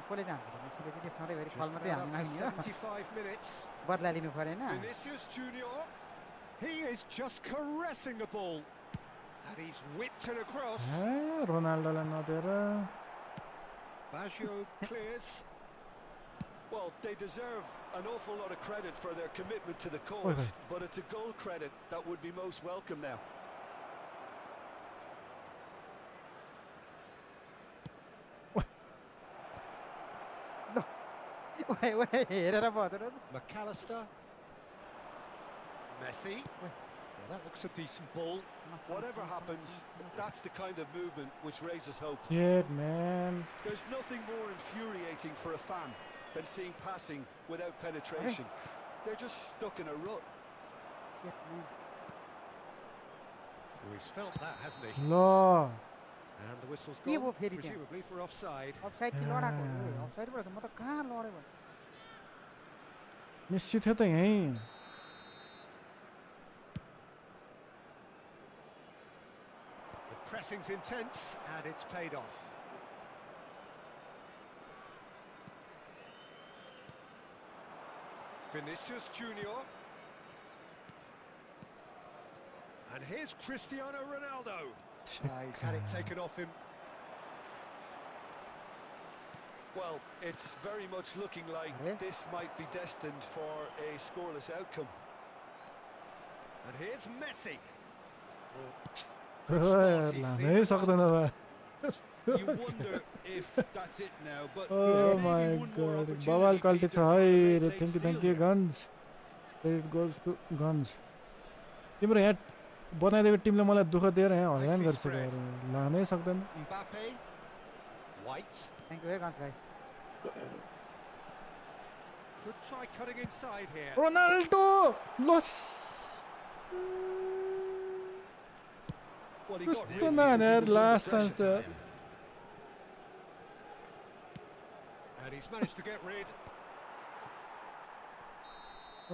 कसले जान्छ त मेसीले चाहिँ सधैँभरि Just फल मात्रै about up हाल्दैन to नि 75 minutes. बदला लिनु परेन Vinicius Junior. He is just caressing the ball. And he's whipped it across. रोनाल्डोलाई नदिएर Baggio clears. Well, they deserve an awful lot of credit for their commitment to the cause, but it's a goal credit that would be most welcome now. ओए हेरेर भयो McAllister. Messi. Yeah, that looks a decent ball. Whatever happens, that's the kind of movement which raises hope. Shit, man. There's nothing more infuriating for a fan than seeing passing without penetration. They're just stuck in a rut. Oh, he's felt that, hasn't he? ल And the whistle's के भयो gone, फेरि त्यहाँ presumably for offside. Offside कि लडाको ए अफसाइडबाट म त कहाँ लड्यो भने मेसी थियो त यहीँ The pressing's intense, and it's paid off. Vinicius Junior. And here's Cristiano Ronaldo. He's had it taken off him. Well, it's very much looking like this might be destined for a scoreless outcome. And here's Messi. लानै सक्दैन बा You wonder if that's it now, but Oh maybe my one more god, opportunity बवाल quality to छ find है a रे late thank steal you here. गन्ज credit goes to गन्ज तिम्रो यहाँ बनाइदिएको टिमले मलाई दुःख दिएर यहाँ हैरान गरिसक्यो अरे लानै सक्दैन Mbappe. White. थ्याङ्क यू है गन्ज भाइ Could try cutting inside here. Ronaldo लस Well, he got कस्तो rid न because he यार was under last chance pressure. त And he's managed to get rid.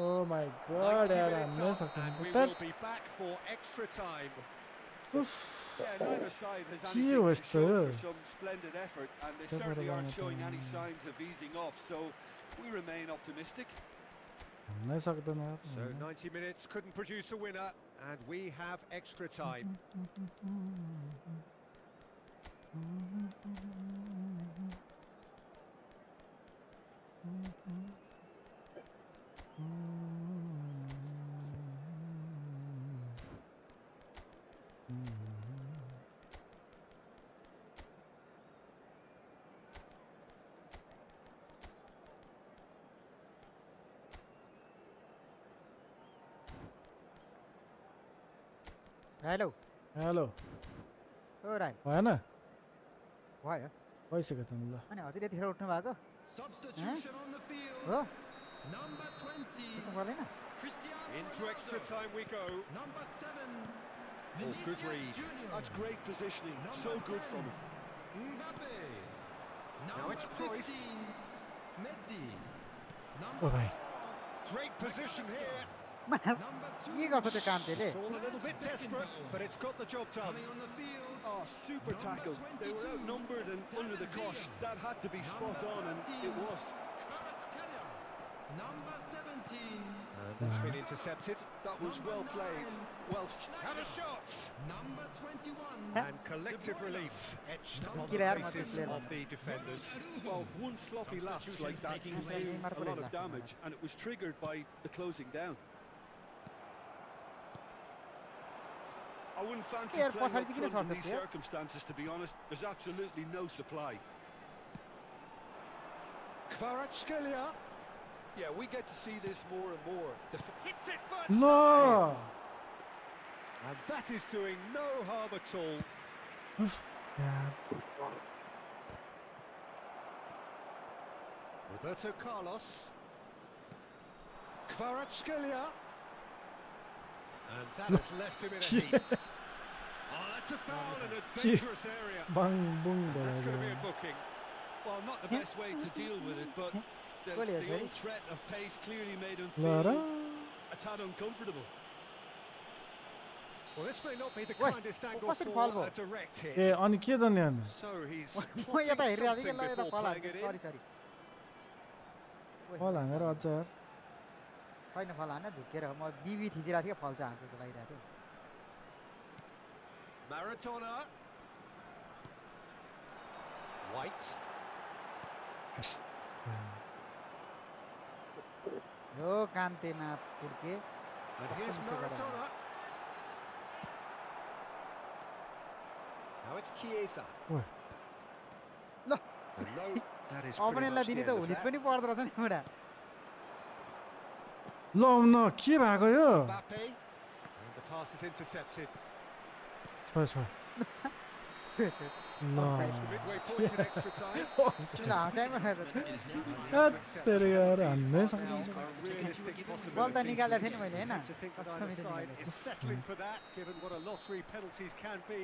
Oh my 90 god यार minutes हान्नै on, सक्दैन and we त will be back for extra time. Yeah, neither side has के anything हो to show यस्तो for some splendid effort, and they certainly aren't showing any signs of easing off, so we remain optimistic. हान्नै सक्दैन यार So 90 minutes couldn't produce a winner, and we have extra time. Hello hello ओ राई भएन भयो भइसक्यो त ल अनि हजुर यतिखेर उठ्नु भएको Substitution on the field. हो Number 20. उठ्नु पर्दैन Cristiano Into Ronaldo. extra time we go. Number 7. Oh, good Vinicius read. Junior. That's great positioning, so good from him. Mbappe. Now it's Number Cruyff. 15. Messi. O Number भाइ 4. Great position here. Number 2. के गर्छ त्यो काम त्यसले It's all a little bit desperate, but it's got the job done. Coming on the field. Oh, super tackle. They were outnumbered and under the cosh. That had to be spot on, and it was. Kvaratskhelia. Number 17. And that's been intercepted. That was well played. Well, Had a shot. Number 21. And collective relief etched on the Kira Arma faces player. of the defenders. well, one sloppy lapse like that can do a lot of damage, and it was triggered by the closing down. I wouldn't fancy Yeah, playing पछाडि up चाहिँ किन front in सर्छ these त्यो? circumstances, to be honest. There's absolutely no supply. Kvaratskhelia Yeah, we get to see this more and more. hits it first. ल And that is doing no harm at all. Roberto Carlos. Kvaratskhelia. And that has left him in a heap. Oh, that's a foul in a dangerous area. बाङ बुङ That's going to be भयो a booking. Well, not the best way to deal with it, but the old threat of pace clearly made him ल र feel a tad uncomfortable. Well, this may not be the Wait, kindest angle कसरी for fall भयो? a direct hit. ए अनि के गर्ने अनि So he's म plotting यता हेरिरहेको थिएँ something ल यता before फल playing हान्छ it in. सरी फल हानेर अझ यार छैन फल हान्न झुकेर म बिबी थिचिरहेको थिएँ फल चाहिँ हान्छ जस्तो लागिरहेको थियो Maradona. White. Yo कान्तेमा पुड्के And here's Maradona. Now it's Chiesa. Oi. ल And no, that is pretty अपोनेन्टलाई much the दिने end त of हुने that. पनि पर्दो रहेछ नि एउटा ल न के भएको यो Mbappe. And the pass is intercepted. छोय छोय ल Reached the midway point in extra time. तिमीलाई हाफ टाइममा रहेछ तेरे यार हान्नै सक्दैन A realistic बल त possibility. निकालेको थिएँ नि मैले होइन You have to think that कस्तो either मिठो side निकालेको is settling for that, given what a lottery penalties can be.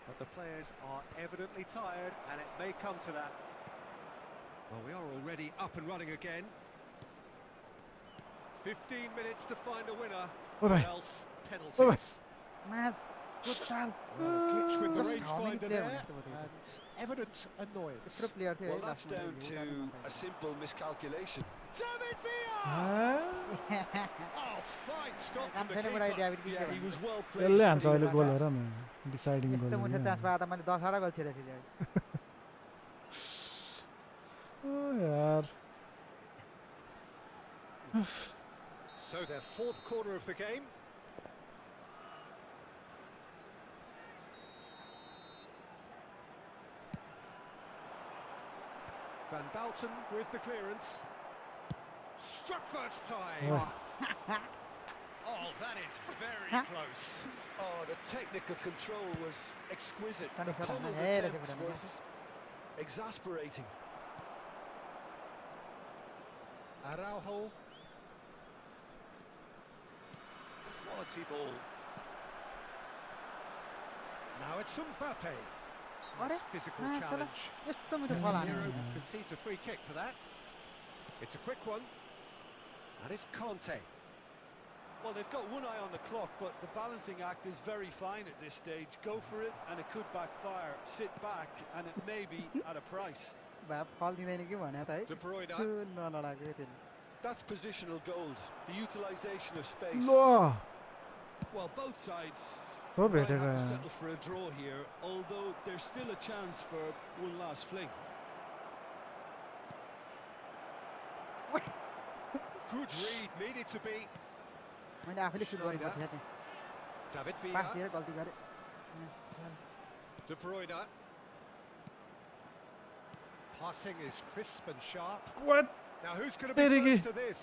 But the players are evidently tired, and it may come to that. Well, we are already up and running again. 15 minutes to find a winner. Bye-bye. Or else penalties. Mass total Well, a glitch with the Just how many rangefinder players there, went over there? and evident annoyance. त्यत्रो player थियो Well, है that's down to a simple miscalculation. David Villa! Oh, fine stop काम from the छैन कुरा keeper. ड्याभिड Yeah, he was well placed. यसले हान्छ but he अहिले let goal that- हेर न डिसाइडिङ यस्तो गोल मुठो चान्स पाए त मैले 10 वटा गोल छिरेको थिएँ ओ यार So their fourth corner of the game. Van Bouten with the clearance. Struck first time. Oh, that is very close. Oh, the technical control was exquisite. Stunning The shot, pummel man. Hey, that's a attempt good one, was exasperating. Araujo. Quality ball. Now it's Mbappe. अरे Nice physical मासला challenge. यस्तो मिठो फल हाने Casemiro concedes a free kick for that. It's a quick one. And it's Conte. Well, they've got one eye on the clock, but the balancing act is very fine at this stage. Go for it, and it could backfire. Sit back, and it may be at a price. भए फल दिँदैन कि भने त है De Bruyne. नलडाको त्यसले That's positional gold, the utilisation of space. ल Well, both sides तो might भेटेको have to यार settle for a draw here, although there's still a chance for one last fling. Good read, needed to be. मैले आफैले suit गर्नु पर्थ्यो त्यहाँ David पास Villa. दिएर गल्ती गरेँ साला। De Bruyne. Passing is crisp and sharp. What? Now who's going to be Terigi. first to this?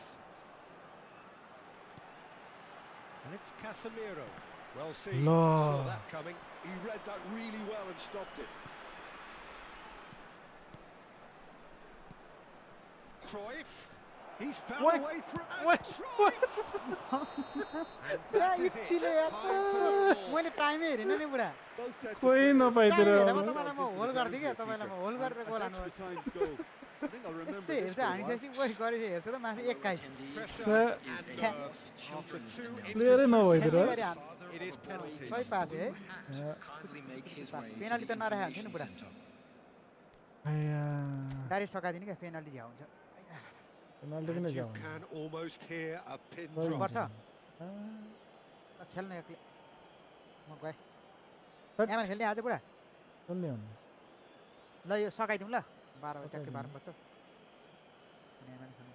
And it's Casemiro. Well seen. No. Saw that coming. He read that really well and stopped it. Cruyff. He's found What? a way through. And What? Cruyff! And पुरा that is it. यतिले Time for the fourth. मैले टाइमै हेरेन नि बुढा Both sets of कोही players नपाइदिएर time हेरेर अब। म तपाईँलाई म होल गरिदिएँ क्या तपाईँलाई म होल गरेर गोल हान्नु extra times go. I think I'll remember Yesso this हेर्छ for a while. हानिसकेपछि वही गरेपछि हेर्छ त माथि 21 Pressure and nerve after two प्लेयरै नभइदिएर ठ्याक्कै गरी हान्नु It is penalties. सही पाएको थियो है Kindly make his way penalty त नराखेको हुन्थ्यो नि पुरा आया डाइरेक्ट सकाइदिनु क्या पेनाल्टी झ्याउ हुन्छ पेनाल्टी किन And you जाऊ can almost hear a pin Well, drop. पर्छ ल खेल्नु एक्लै म गएँ हट। यहाँ खेल्ने आज बुढा चल्ने हो ल यो सकाइदिउँ ल 12 बजे ट्याक्कै 12 बज्छ यहाँ खेल्नु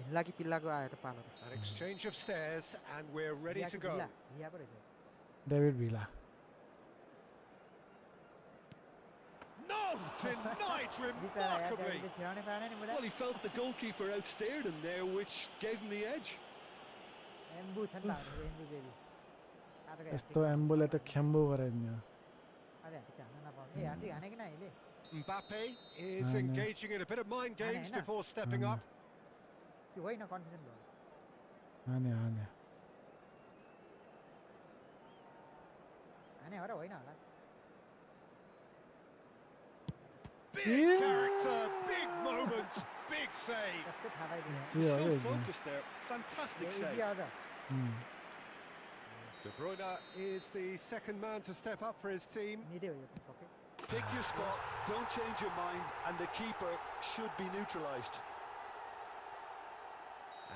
भिल्ला कि पिल्लाको आयो त पालो त An exchange of stares, and we're ready भिया to कि go. भिल्ला भिया पो रहेछ डेभिड भिला No! Denied बिचरा यार remarkably. ड्याडीले छिराउनै पाएन नि बुढा Well, he felt the goalkeeper outstared him there, which gave him the edge. एम्बु छ नि त हाम्रो एम्बु बेबी आजको यस्तो एम्बुले त ख्याम्बो गराइदियो आज ह्याट्रिक हान्न नपाउने ए ह्याट्रिक हाने कि न अहिले Mbappe is I know. engaging in a bit of mind games know. before stepping I know. up. कि होइन कन्फ्युजन भयो हाने हाने हाने हो र होइन होला Big character, big moment, Big save. त्यस्तै थाहा पाइदिनु जे हो So यो एकदम focused there. Fantastic easy save. अझ De Bruyne is the second man to step up for his team. मिडै हो यो पनि पक्कै Pick your spot, don't change your mind, and the keeper should be neutralised.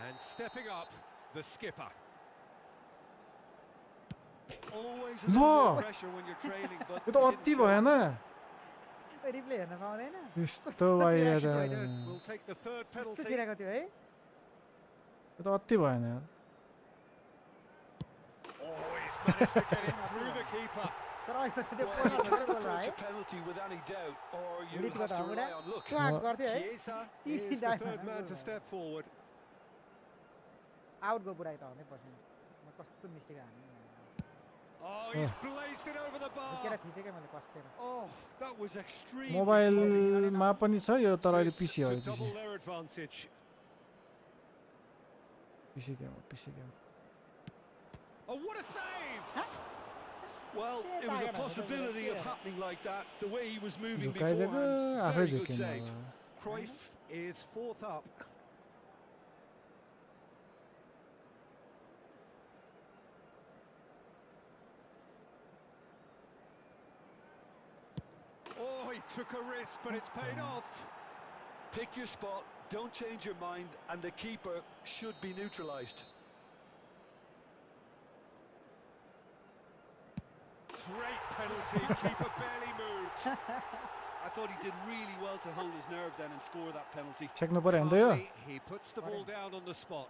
And stepping up, the skipper. Always a No! little bit of pressure when you're trailing, but यो त he अति didn't show भएन replay हेर्न पाउँदैन यस्तो भयो त Will take the third कस्तो penalty. छिराएको थियो है यो त अति भएन यार Oh, he's managed to get it through the keeper. तर अहिले त त्यो Well, पोइन्ट you गरेर can गोल approach है a penalty with any doubt, or you Liga have to da rely Aura. on luck. Kayak गर्थ्यो है Chiesa ती is the diver third man to step forward. आउटको बुढाइ त हुनै पर्छ नि म कस्तो मिस्टेक हाने Oh, he's blazed it over the खिचेर bar. खिचेकै मैले कसेर Oh, that was extremely मोबाइलमा पनि छ यो तर अहिले This पिसी हो to yo double their advantage. पिसी game Oh, what a save! Well, Yeah, it was a Tiger, possibility of yeah. happening like that. The way he was moving झुकाइदिएको beforehand, आफै very good झुकेन save. अब Cruyff is fourth up. Oh, he took a risk, but it's paid off. Pick your spot, don't change your mind, and the keeper should be neutralised. Great penalty, keeper barely moved. I thought he did really well to hold his nerve then and score that penalty. छेक्नु पर्यो हेर्दै हो Calmly, he puts the ball down on the spot.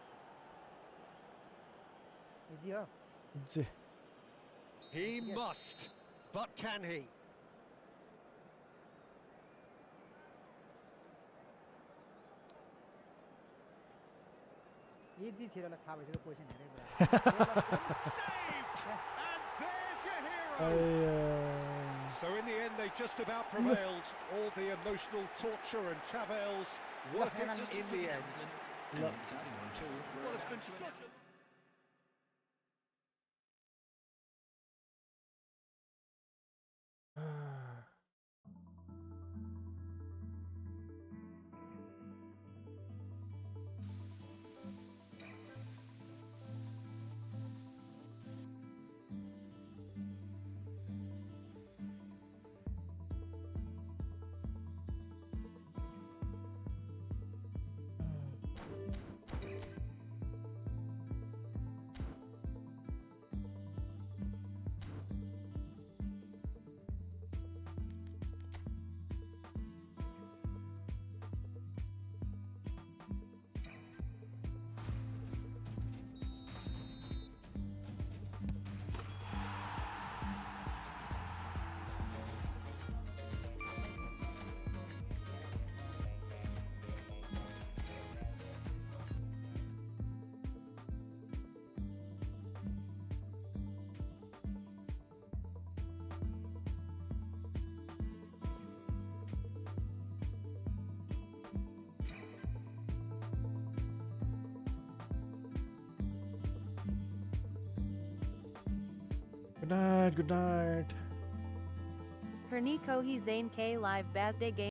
Easy हो जे He must, but can he? Easy छिरालाई थाहा भइसक्यो position हेरेको कुरा Saved! And there's your hero! So in the end, they just about prevailed. All the emotional torture and travails worth it in the end. Well, it's been such a... Good night. Pernico he Zane K live Bazday game.